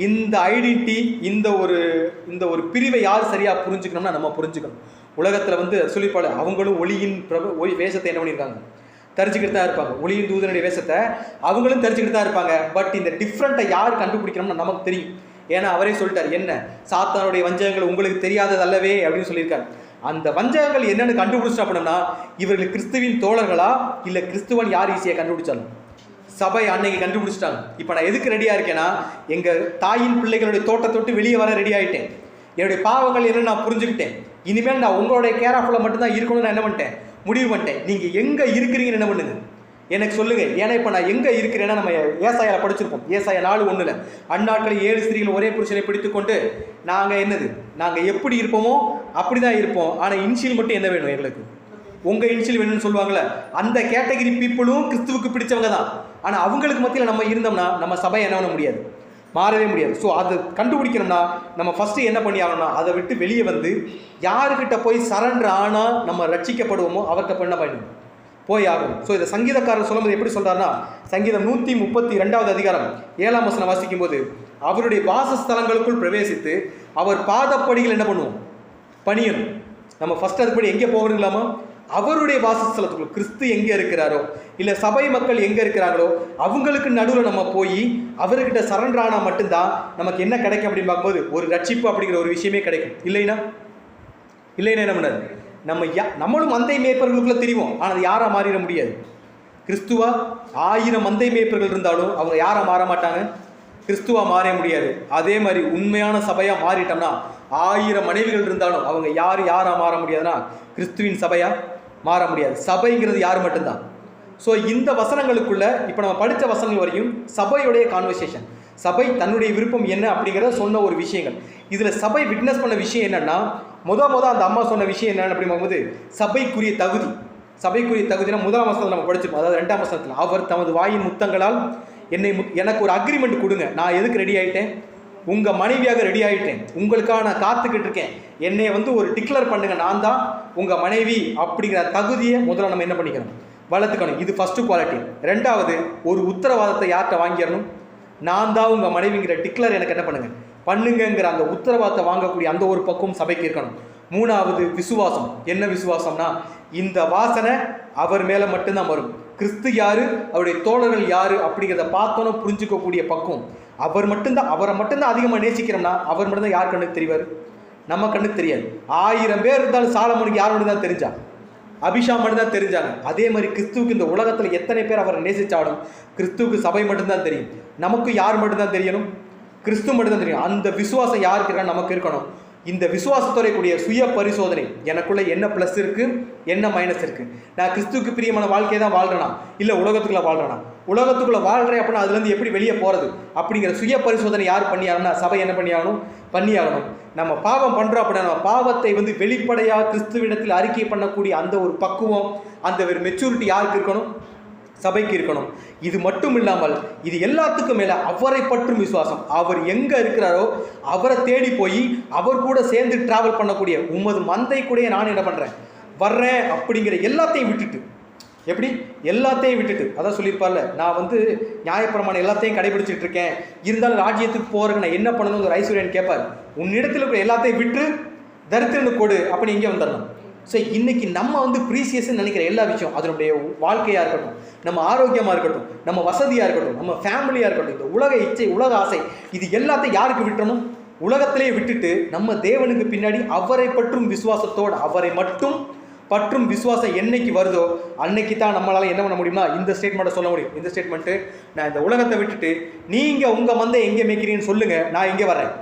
இந்த ஐடென்டிட்டி, இந்த ஒரு பிரிவை யார் சரியாக புரிஞ்சுக்கணும்னா நம்ம புரிஞ்சுக்கணும். உலகத்தில் சொல்லிப்பாடு அவங்களும் ஒளியின் ஒளி வேஷத்தை என்ன பண்ணியிருக்காங்க, தரிச்சுக்கிட்டு தான் இருப்பாங்க. ஒளியின் தூதனுடைய வேஷத்தை அவங்களும் தரிச்சுக்கிட்டு தான் இருப்பாங்க. பட் இந்த டிஃப்ரெண்ட்டை யார் கண்டுபிடிக்கணும்னா நமக்கு தெரியும். ஏன்னா அவரே சொல்லிட்டார், என்ன சாத்தானுடைய வஞ்சகங்கள் உங்களுக்கு தெரியாதது அல்லவே அப்படின்னு சொல்லியிருக்காரு. அந்த வஞ்சகங்கள் என்னென்னு கண்டுபிடிச்சா அப்படின்னா இவர்கள் கிறிஸ்துவின் தோழர்களா இல்லை கிறிஸ்துவன் யார் ஈஸியாக கண்டுபிடிச்சாலும் சபை அன்னைக்கு கண்டுபிடிச்சிட்டாங்க. இப்போ நான் எதுக்கு ரெடியாக இருக்கேன்னா, எங்கள் தாயின் பிள்ளைகளுடைய தோட்டத்தொட்டு வெளியே வர ரெடி ஆகிட்டேன். என்னுடைய பாவங்கள் என்னன்னு நான் புரிஞ்சுக்கிட்டேன். இனிமேல் நான் உங்களுடைய கேர் ஆஃபில் மட்டும்தான் இருக்கணும்னு நான் என்ன பண்ணிட்டேன், முடிவு பண்ணிட்டேன். நீங்கள் எங்கே இருக்கிறீங்கன்னு என்ன பண்ணுங்க எனக்கு சொல்லுங்கள். ஏன்னா இப்போ நான் எங்கே இருக்கிறேன்னா நம்ம ஏசாயாவில் படிச்சிருப்போம். ஏசாயா 4:1 அந்நாட்களில் 7 ஸ்திரீகள் ஒரே புருஷனை பிடித்துக்கொண்டு நாங்கள் எப்படி இருப்போமோ அப்படி தான் இருப்போம். ஆனால் இன்சியல் மட்டும் என்ன வேணும் எங்களுக்கு, உங்கள் இன்சியல் வேணும்னு சொல்லுவாங்களே, அந்த கேட்டகரி பீப்புளும் கிறிஸ்துவுக்கு பிடிச்சவங்க தான். ஆனால் அவங்களுக்கு மத்தியில் நம்ம இருந்தோம்னா நம்ம சபை என்ன பண்ண முடியாது, மாறவே முடியாது. ஸோ அது கண்டுபிடிக்கணும்னா நம்ம ஃபஸ்ட்டு என்ன பண்ணி ஆகணும்னா அதை விட்டு வெளியே வந்து யாருக்கிட்ட போய் சரண்டர் ஆனால் நம்ம ரட்சிக்கப்படுவோமோ அவர்கிட்ட என்ன பண்ணணும், போய் ஆகும். ஸோ இதை சங்கீதக்காரர் சொல்லும்போது எப்படி சொல்கிறாருன்னா, சங்கீதம் 132 அதிகாரம் 7ஆம் வசனம் வாசிக்கும் போது, அவருடைய வாசஸ்தலங்களுக்குள் பிரவேசித்து அவர் பாதப்படிகள் என்ன பண்ணுவோம், பணியணும். நம்ம ஃபஸ்ட் அதுபடி எங்கே போகணுங்களாமா, அவருடைய வாசஸ்தலத்துக்குள் கிறிஸ்து எங்கே இருக்கிறாரோ இல்லை சபை மக்கள் எங்கே இருக்கிறாங்களோ அவங்களுக்கு நடுவில் நம்ம போய் அவர்கிட்ட சரண்டர் ஆனால் மட்டும்தான் நமக்கு என்ன கிடைக்கும் அப்படின்னு பார்க்கும்போது ஒரு ரட்சிப்பு அப்படிங்கிற ஒரு விஷயமே கிடைக்கும். இல்லைன்னா என்ன பண்ணாது, நம்மளும் மந்தை மேய்ப்பர்களுக்குள்ள தெரியும். ஆனால் அது யாராக மாறிட முடியாது. கிறிஸ்துவா 1000 மந்தை மேய்ப்பர்கள் இருந்தாலும் அவங்க யாரை மாற மாட்டாங்க, கிறிஸ்துவா மாற முடியாது. அதே மாதிரி உண்மையான சபையாக மாறிட்டோம்னா 1000 மனைவிகள் இருந்தாலும் அவங்க யாராக மாற முடியாதுன்னா கிறிஸ்துவின் சபையாக மாற முடியாது. சபைங்கிறது யார் மட்டும்தான். ஸோ இந்த வசனங்களுக்குள்ள இப்போ நம்ம படித்த வசனங்கள் வரையும் சபையுடைய கான்வர்சேஷன், சபை தன்னுடைய விருப்பம் என்ன அப்படிங்கிறத சொன்ன ஒரு விஷயங்கள். இதில் சபை விட்னஸ் பண்ண விஷயம் என்னென்னா, அந்த அம்மா சொன்ன விஷயம் என்னென்னு அப்படி பார்க்கும்போது சபைக்குரிய தகுதினா 1ஆம் வசனத்தில் நம்ம படிச்சிருப்போம். அதாவது 2ஆம் வசனத்தில் அவர் தமது வாயின் முத்தங்களால் எனக்கு ஒரு அக்ரிமெண்ட் கொடுங்க, நான் எதுக்கு ரெடி ஆகிட்டேன், உங்கள் மனைவியாக ரெடி ஆகிட்டேன், உங்களுக்காக நான் காத்துக்கிட்டு இருக்கேன், என்னை ஒரு டிக்ளேர் பண்ணுங்க, நான் தான் உங்கள் மனைவி அப்படிங்கிற தகுதியை முதல்ல நம்ம என்ன பண்ணிக்கணும், வளர்த்துக்கணும். இது ஃபஸ்ட்டு குவாலிட்டி. 2வது ஒரு உத்தரவாதத்தை யார்கிட்ட வாங்கிடணும், நான் தான் உங்கள் மனைவிங்கிற டிக்ளேர் எனக்கு என்ன பண்ணுங்கிற அந்த உத்தரவாதத்தை வாங்கக்கூடிய அந்த ஒரு பக்குவம் சபைக்கு இருக்கணும். 3வது விசுவாசம். என்ன விசுவாசம்னா இந்த வாசனை அவர் மேலே மட்டும்தான் வரும். கிறிஸ்து யாரு, அவருடைய தோழர்கள் யாரு அப்படிங்கிறத பார்த்தோன்னு புரிஞ்சுக்கக்கூடிய பக்குவம். அவரை மட்டும்தான் அதிகமாக நேசிக்கிறோம்னா அவர் மட்டும்தான் யார் கண்ணுக்கு தெரிவார், நம்ம கண்ணுக்கு தெரியாது. 1000 பேர் இருந்தாலும் சாலமோனுக்கு யார் மட்டும் தான் தெரிஞ்சா, அபிஷா மட்டும் தான் தெரிஞ்சாங்க. அதே மாதிரி கிறிஸ்துவுக்கு இந்த உலகத்தில் எத்தனை பேர் அவரை நேசித்தாலும் கிறிஸ்துவுக்கு சபை மட்டும்தான் தெரியும். நமக்கு யார் மட்டும்தான் தெரியணும், கிறிஸ்து மட்டும்தான் தெரியும். அந்த விசுவாசம் யாருக்கு இருக்கான்னு நமக்கு இருக்கணும். இந்த விசுவாசத்துடைய கூடிய சுய பரிசோதனை, எனக்குள்ள என்ன ப்ளஸ் இருக்குது என்ன மைனஸ் இருக்குது, நான் கிறிஸ்துவுக்கு பிரியமான வாழ்க்கையை தான் வாழ்கிறேனா இல்லை உலகத்துக்குள்ளே வாழ்கிறேன் அப்படின்னா அதுலேருந்து எப்படி வெளியே போகிறது அப்படிங்கிற சுய பரிசோதனை யார் பண்ணியாகணும்னா சபை என்ன பண்ணியாகணும். நம்ம பாவம் பண்ணுறோம் அப்படின்னா நம்ம பாவத்தை வெளிப்படையாக கிறிஸ்துவிடத்தில் அறிக்கை பண்ணக்கூடிய அந்த ஒரு பக்குவம், அந்த ஒரு மெச்சூரிட்டி யாருக்கு இருக்கணும், சபைக்கு இருக்கணும். இது மட்டும் இல்லாமல் இது எல்லாத்துக்கும் மேலே அவரை பற்றும் விசுவாசம். அவர் எங்கே இருக்கிறாரோ அவரை தேடி போய் அவர் கூட சேர்ந்து ட்ராவல் பண்ணக்கூடிய உமது மந்தை கூட நான் என்ன பண்ணுறேன் வர்றேன் அப்படிங்கிற எல்லாத்தையும் விட்டுட்டு எப்படி? எல்லாத்தையும் விட்டுட்டு, அதான் சொல்லியிருப்பார்ல, நான் வந்து நியாயப்பிரமாணம் எல்லாத்தையும் கடைபிடிச்சிட்டு இருக்கேன், இருந்தாலும் ராஜ்யத்துக்கு போறதுக்கு நான் என்ன பண்ணணும் ஒரு ஐஸ்வர்யன் கேட்பார். உன்னிடத்தில் இருக்கிற எல்லாத்தையும் விட்டு தரித்திரனு கொடு, அப்படி இங்கே வந்துடலாம். ஸோ இன்னைக்கு நம்ம வந்து ப்ரீசியஸ்ன்னு நினைக்கிற எல்லா விஷயம், அதனுடைய வாழ்க்கையாக இருக்கட்டும், நம்ம ஆரோக்கியமாக இருக்கட்டும், நம்ம வசதியாக இருக்கட்டும், நம்ம ஃபேமிலியாக இருக்கட்டும், இந்த உலக இச்சை, உலக ஆசை, இது எல்லாத்தையும் யாருக்கு விட்டணும்? உலகத்திலே விட்டுட்டு நம்ம தேவனுக்கு பின்னாடி அவரை பற்றும் விசுவாசத்தோடு, அவரை மட்டும் பற்றும் விசுவாசம் என்னைக்கு வருதோ அன்னைக்கு தான் நம்மளால் என்ன பண்ண முடியும்னா இந்த ஸ்டேட்மெண்ட்டை சொல்ல முடியும். இந்த ஸ்டேட்மெண்ட்டு, நான் இந்த உலகத்தை விட்டுட்டு நீங்கள் உங்கள் மந்தை எங்கே மேய்க்கிறீங்கன்னு சொல்லுங்கள், நான் இங்கே வரேன்,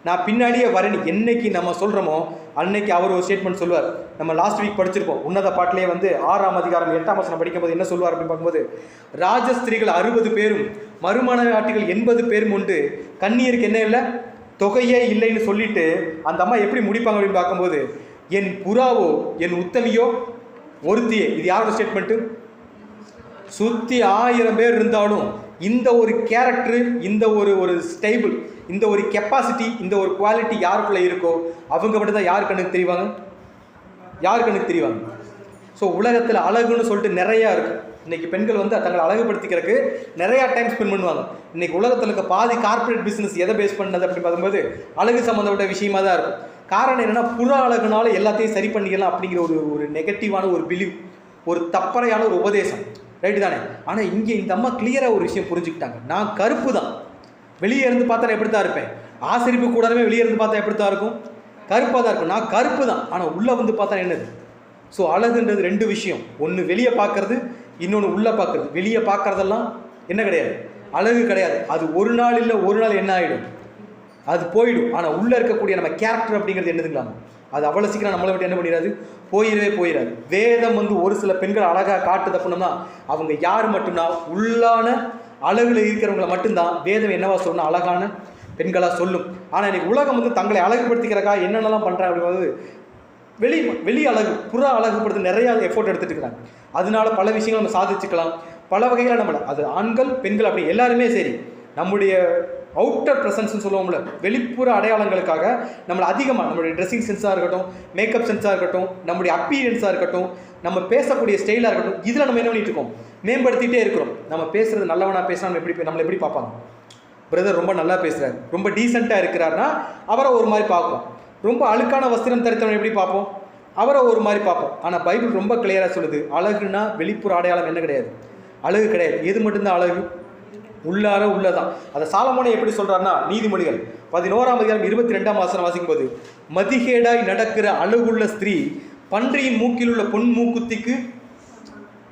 நான் பின்னாடியே வரேன்னு என்னைக்கு நம்ம சொல்கிறோமோ அன்னைக்கு அவர் ஒரு ஸ்டேட்மெண்ட் சொல்லுவார். நம்ம லாஸ்ட் வீக் படிச்சிருப்போம், உன்னத பாட்டிலே வந்து 6ஆம் அதிகாரம் 8ஆம் வசனம் படிக்கும்போது என்ன சொல்லுவார் அப்படின்னு பார்க்கும்போது, ராஜஸ்திரீகள் 60 பேரும் மறுமணவாட்டிகள் 80 பேரும் உண்டு, கன்னியருக்கு என்ன இல்லை, தொகையே இல்லைன்னு சொல்லிட்டு அந்த அம்மா எப்படி முடிப்பாங்க அப்படின்னு பார்க்கும்போது, என் புறாவோ என் உத்தமியோ ஒருத்தியே. இது யாரோட ஸ்டேட்மெண்ட்டு? சுற்றி 1000 பேர் இருந்தாலும் இந்த ஒரு கேரக்டரு, இந்த ஒரு ஸ்டேபிள், இந்த ஒரு கெப்பாசிட்டி, இந்த ஒரு குவாலிட்டி யாருக்குள்ளே இருக்கோ அவங்க மட்டும் தான் யார் கண்ணுக்கு தெரிவாங்க, யார் கண்ணுக்கு தெரிவாங்க. ஸோ உலகத்தில் அழகுன்னு சொல்லிட்டு நிறையா இருக்குது. இன்றைக்கி பெண்கள் வந்து தங்களை அழகுபடுத்திக்கிறதுக்கு நிறையா டைம் ஸ்பெண்ட் பண்ணுவாங்க. இன்றைக்கி உலகத்தில் இருக்க பாதி கார்பரேட் பிஸ்னஸ் எதை பேஸ் பண்ணது அப்படின்னு பார்க்கும்போது அழகு சம்மந்தப்பட்ட விஷயமாக தான் இருக்கும். காரணம் என்னென்னா, புற அழகுனால எல்லாத்தையும் சரி பண்ணிக்கலாம் அப்படிங்கிற ஒரு நெகட்டிவான ஒரு பிலீவ், ஒரு தப்பறையான ஒரு உபதேசம், ரைட்டு தானே? ஆனால் இங்கே இந்த அம்மா கிளியராக ஒரு விஷயம் புரிஞ்சுக்கிட்டாங்க, நான் கருப்பு தான், வெளியே இருந்து பார்த்தா எப்படி தான் இருப்பேன், ஆசிரிப்பு கூடாதுமே வெளியே இருந்து பார்த்தா எப்படி தான் இருக்கும், கருப்பாக தான் இருக்கும், நான் கருப்பு தான், ஆனால் உள்ளே வந்து பார்த்தா என்னது? ஸோ அழகுன்றது 2 விஷயம், ஒன்று வெளியே பார்க்குறது, இன்னொன்று உள்ளே பார்க்குறது. வெளியே பார்க்குறதெல்லாம் என்ன கிடையாது, அழகு கிடையாது. அது ஒரு நாள் இல்லை ஒரு நாள் என்ன ஆகிடும், அது போயிடும். ஆனால் உள்ளே இருக்கக்கூடிய நம்ம கேரக்டர் அப்படிங்கிறது என்னதுங்களாம், அது அவ்வளோ சீக்கிரம் நம்மளை விட்டு என்ன பண்ணிடாது, போயிடாது. வேதம் வந்து ஒரு சில பெண்கள் அழகாக காட்டுது அப்படின்னா அவங்க யார் மட்டும்னா உள்ளான அழகில் இருக்கிறவங்கள மட்டும்தான் வேதம் என்னவா சொல்லணும், அழகான பெண்களாக சொல்லும். ஆனால் இன்னைக்கு உலகம் வந்து தங்களை அழகுபடுத்திக்கிறக்கா என்னென்னலாம் பண்ணுறாங்க அப்படிங்கிறது, வெளி அழகு, புற அழகுபடுத்த நிறையா எஃபோர்ட் எடுத்துகிட்டு இருக்கிறாங்க. அதனால பல விஷயங்கள் நம்ம சாதிச்சுக்கலாம், பல வகையில் நம்மளை, அது ஆண்கள் பெண்கள் அப்படி எல்லாருமே சரி, நம்முடைய அவுட்டர் ப்ரெசன்ஸ்னு சொல்லுவோம்ல, வெளிப்புற அடையாளங்களுக்காக நம்மளை அதிகமாக நம்மளுடைய ட்ரெஸ்ஸிங் சென்ஸாக இருக்கட்டும், மேக்கப் சென்ஸாக இருக்கட்டும், நம்முடைய அப்பீரியன்ஸாக இருக்கட்டும், நம்ம பேசக்கூடிய ஸ்டைலாக இருக்கட்டும், இதில் நம்ம என்ன பண்ணிட்டு இருக்கோம், மேம்படுத்திகிட்டே இருக்கிறோம். நம்ம பேசுகிறது நல்லவனாக பேசினா நம்மளை எப்படி பார்ப்பாங்க? பிரதர் ரொம்ப நல்லா பேசுகிறார், ரொம்ப டீசெண்டாக இருக்கிறாருன்னா அவரை ஒரு மாதிரி பார்ப்போம். ரொம்ப அழுக்கான வஸ்திரம் தரித்தவனை எப்படி பார்ப்போம், அவரை ஒரு மாதிரி பார்ப்போம். ஆனால் பைபிள் ரொம்ப கிளியராக சொல்லுது, அழகுனா வெளிப்புற அடையாளம் என்ன கிடையாது, அழகு கிடையாது. எது மட்டும்தான் அழகு? உள்ளார உள்ளதான். அதை சாலமோனே எப்படி சொல்கிறாருன்னா, நீதிமொழிகள் 11ஆம் அதிகாரம் 22ஆம் வசனம் வாசிக்கும்போது, மதிகேடாய் நடக்கிற அழகுள்ள ஸ்திரீ பன்றியின் மூக்கில் உள்ள பொன் மூக்குத்திக்கு,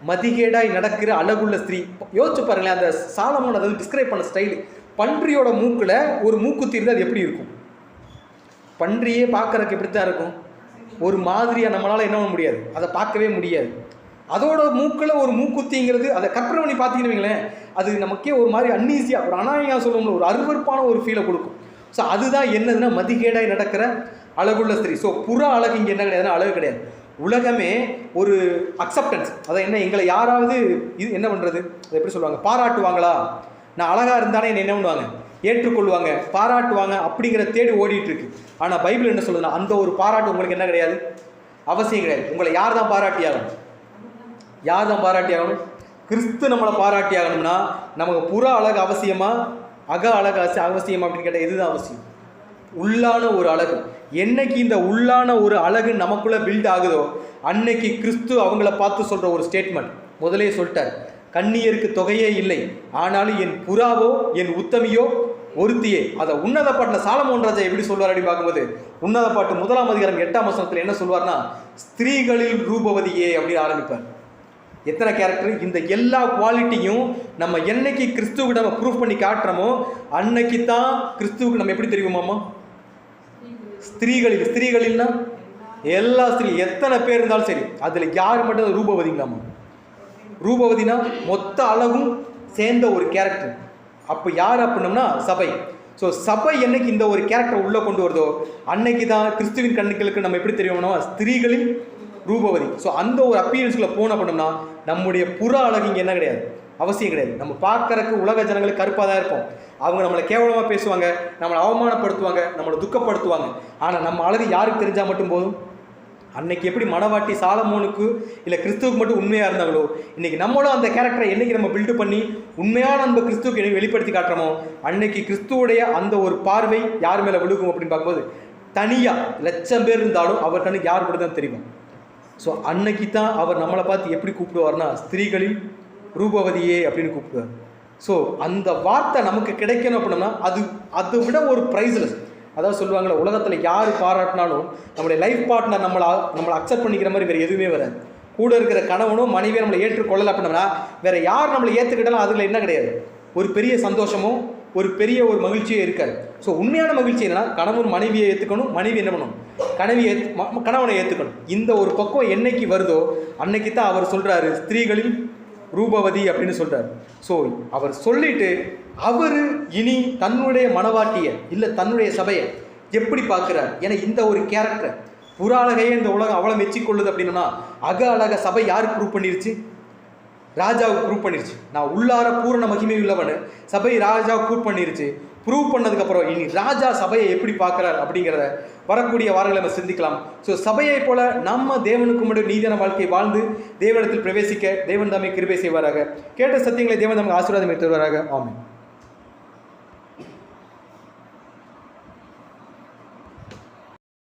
மதிகேடாய் நடக்கிற அழகுள்ள ஸ்திரீ. யோசிச்சு பாருங்களேன், அந்த சாலமோன் அதை டிஸ்கிரைப் பண்ண ஸ்டைலு. பன்றியோட மூக்கில் ஒரு மூக்குத்தி இருந்தால் அது எப்படி இருக்கும்? பன்றியே பார்க்குறதுக்கு எப்படி தான் இருக்கும், ஒரு மாதிரியாக நம்மளால் என்ன பண்ண முடியாது, அதை பார்க்கவே முடியாது. அதோட மூக்கில் ஒரு மூக்குத்திங்கிறது, அதை கற்பனை பண்ணி பார்த்தீங்கன்னு வைங்களேன், அது நமக்கே ஒரு மாதிரி அன்னீசியாக, ஒரு அநாயகம் சொல்லுவோம்ல, ஒரு அருவருப்பான ஒரு ஃபீலை கொடுக்கும். ஸோ அதுதான் என்னதுன்னா மதிகேடாய் நடக்கிற அழகுள்ள ஸ்திரீ. ஸோ புற அழகு இங்கே என்ன கிடையாதுன்னா அழகு கிடையாது. உலகமே ஒரு அக்செப்டன்ஸ், அதை என்ன எங்களை யாராவது இது என்ன பண்ணுறது, அதை எப்படி சொல்லுவாங்க, பாராட்டுவாங்களா, நான் அழகாக இருந்தானே என்னை என்ன பண்ணுவாங்க, ஏற்றுக்கொள்வாங்க, பாராட்டுவாங்க அப்படிங்கிற தேடி ஓடிட்டு இருக்கு. ஆனால் பைபிள் என்ன சொல்லுதுன்னா, அந்த ஒரு பாராட்டு உங்களுக்கு என்ன கிடையாது, அவசியம் கிடையாது. உங்களை யார் தான் பாராட்டி ஆகணும், யார் தான் பாராட்டி ஆகணும்? கிறிஸ்து நம்மளை பாராட்டி ஆகணும்னா நமக்கு புற அழகு அவசியமா, அக அழகு அவசியமா அப்படின்னு கேட்டால் எதுதான் அவசியம்? உள்ளான ஒரு அழகு. என்னைக்கு இந்த உள்ளான ஒரு அழகு நமக்குள்ளே பில்ட் ஆகுதோ அன்னைக்கு கிறிஸ்து அவங்கள பார்த்து சொல்கிற ஒரு ஸ்டேட்மெண்ட் முதலே சொல்லிட்டார், கன்னியருக்கு தொகையே இல்லை, ஆனாலும் என் புறாவோ என் உத்தமியோ ஒருத்தியே. அதை உன்னத பாட்டில் சாலமோன் ராஜா எப்படி சொல்வார் அப்படின்னு பார்க்கும்போது, உன்னத பாட்டு 1ஆம் அதிகாரம் 8ஆம் வசனத்தில் என்ன சொல்வார்னா, ஸ்திரீகளில் ரூபவதியே அப்படின்னு ஆரம்பிப்பார். எத்தனை கேரக்டர், இந்த எல்லா குவாலிட்டியும் நம்ம என்னைக்கு கிறிஸ்துவுக்கு நம்ம ப்ரூஃப் பண்ணி காட்டுறோமோ அன்னைக்கு தான் கிறிஸ்துவுக்கு நம்ம எப்படி தெரியுமாம்மா? ஸ்திரீகளில்னா எல்லா ஸ்திரீ எத்தனை பேர் இருந்தாலும் சரி, அதில் யார் மட்டும் ரூபவதிங்களாமா? ரூபவதினா மொத்த அழகும் சேர்ந்த ஒரு கேரக்டர். அப்போ யார் அப்படின்னோம்னா சபை. ஸோ சபை என்னைக்கு இந்த ஒரு கேரக்டர் உள்ளே கொண்டு வருதோ அன்னைக்கு தான் கிறிஸ்துவின் கண்ணுகளுக்கு நம்ம எப்படி தெரியும்னா ஸ்திரீகளின் ரூபவதி. ஸோ அந்த ஒரு அப்பீரன்ஸ்குள்ளே போன பண்ணோம்னா நம்முடைய புற அழகு இங்கே என்ன கிடையாது, அவசியம் கிடையாது. நம்ம பார்க்கறக்கு உலக ஜனங்களுக்கு கருப்பாக தான் இருப்போம், அவங்க நம்மளை கேவலமாக பேசுவாங்க, நம்மளை அவமானப்படுத்துவாங்க, நம்மளை துக்கப்படுத்துவாங்க. ஆனால் நம்ம அழகு யாருக்கு தெரிஞ்சால் மட்டும் போதும், அன்னைக்கு எப்படி மணவாட்டி சாலமோனுக்கு இல்லை கிறிஸ்துவுக்கு மட்டும் உண்மையாக இருந்தாங்களோ, இன்னைக்கு நம்மளும் அந்த கேரக்டரை என்னைக்கு நம்ம பில்டு பண்ணி உண்மையான அன்பை கிறிஸ்துவுக்கு என்னைக்கு வெளிப்படுத்தி காட்டுறோமோ, அன்னைக்கு கிறிஸ்துவோடைய அந்த ஒரு பார்வை யார் மேலே விழுகும் அப்படின்னு பார்க்கும்போது, தனியாக 1,00,000 பேர் இருந்தாலும் அவர் கண்ணுக்கு யார் மட்டும் தான் தெரியும். ஸோ அன்னைக்கு தான் அவர் நம்மளை பார்த்து எப்படி கூப்பிடுவார்னா, ஸ்திரீகளில் ரூபவதியே அப்படின்னு கூப்பிடுவார். ஸோ அந்த வார்த்தை நமக்கு கிடைக்கணும் அப்படின்னா அதை விட ஒரு ப்ரைஸ்லெஸ். அதாவது சொல்லுவாங்களே, உலகத்தில் யார் பாராட்டினாலும் நம்மளுடைய லைஃப் பார்ட்னர் நம்மளை அக்செப்ட் பண்ணிக்கிற மாதிரி வேறு எதுவுமே வராது. கூட இருக்கிற கணவனும் மனைவியை நம்மளை ஏற்றுக்கொள்ளலை அப்படின்னா வேறு யார் நம்மளை ஏற்றுக்கிட்டாலும் அதில் என்ன கிடையாது, ஒரு பெரிய சந்தோஷமும் ஒரு பெரிய ஒரு மகிழ்ச்சியே இருக்காது. ஸோ உண்மையான மகிழ்ச்சி என்னன்னா, கணவன் மனைவியை ஏற்றுக்கணும், மனைவி என்ன பண்ணணும், கணவனை ஏற்றுக்கணும். இந்த ஒரு பக்கம் என்னைக்கு வருதோ அன்னைக்கு தான் அவர் சொல்கிறாரு ஸ்திரீகளில் ரூபவதி அப்படின்னு சொல்கிறார். ஸோ அவர் சொல்லிட்டு அவர் இனி தன்னுடைய மணவாட்டியை இல்லை தன்னுடைய சபையை எப்படி பார்க்குறார். ஏன்னா இந்த ஒரு கேரக்டர் புற அழகையே இந்த உலகம் அவ்வளோ மெச்சிக்கொள்ளுது அப்படின்னா, அழக சபை யாருக்கு ப்ரூவ் பண்ணிருச்சு, ராஜாவுக்கு ப்ரூவ் பண்ணிருச்சு. நான் உள்ளார பூரண மகிமை உள்ளவனு சபை ராஜாவுக்கு ப்ரூவ் பண்ணிருச்சு. ப்ரூவ் பண்ணதுக்கப்புறம் இனி ராஜா சபையை எப்படி பார்க்குறார் அப்படிங்கிறத வரக்கூடிய வாரங்களை நம்ம சிந்திக்கலாம். ஸோ சபையை போல நம்ம தேவனுக்கு முன்னாடி நீதியான வாழ்க்கையை வாழ்ந்து தேவனிடத்தில் பிரவேசிக்க தேவன் தாமே கிருபை செய்வாராக. கேட்ட சத்தியங்களை தேவன் நமக்கு ஆசீர்வாதம் தருவாராக. ஆமென்.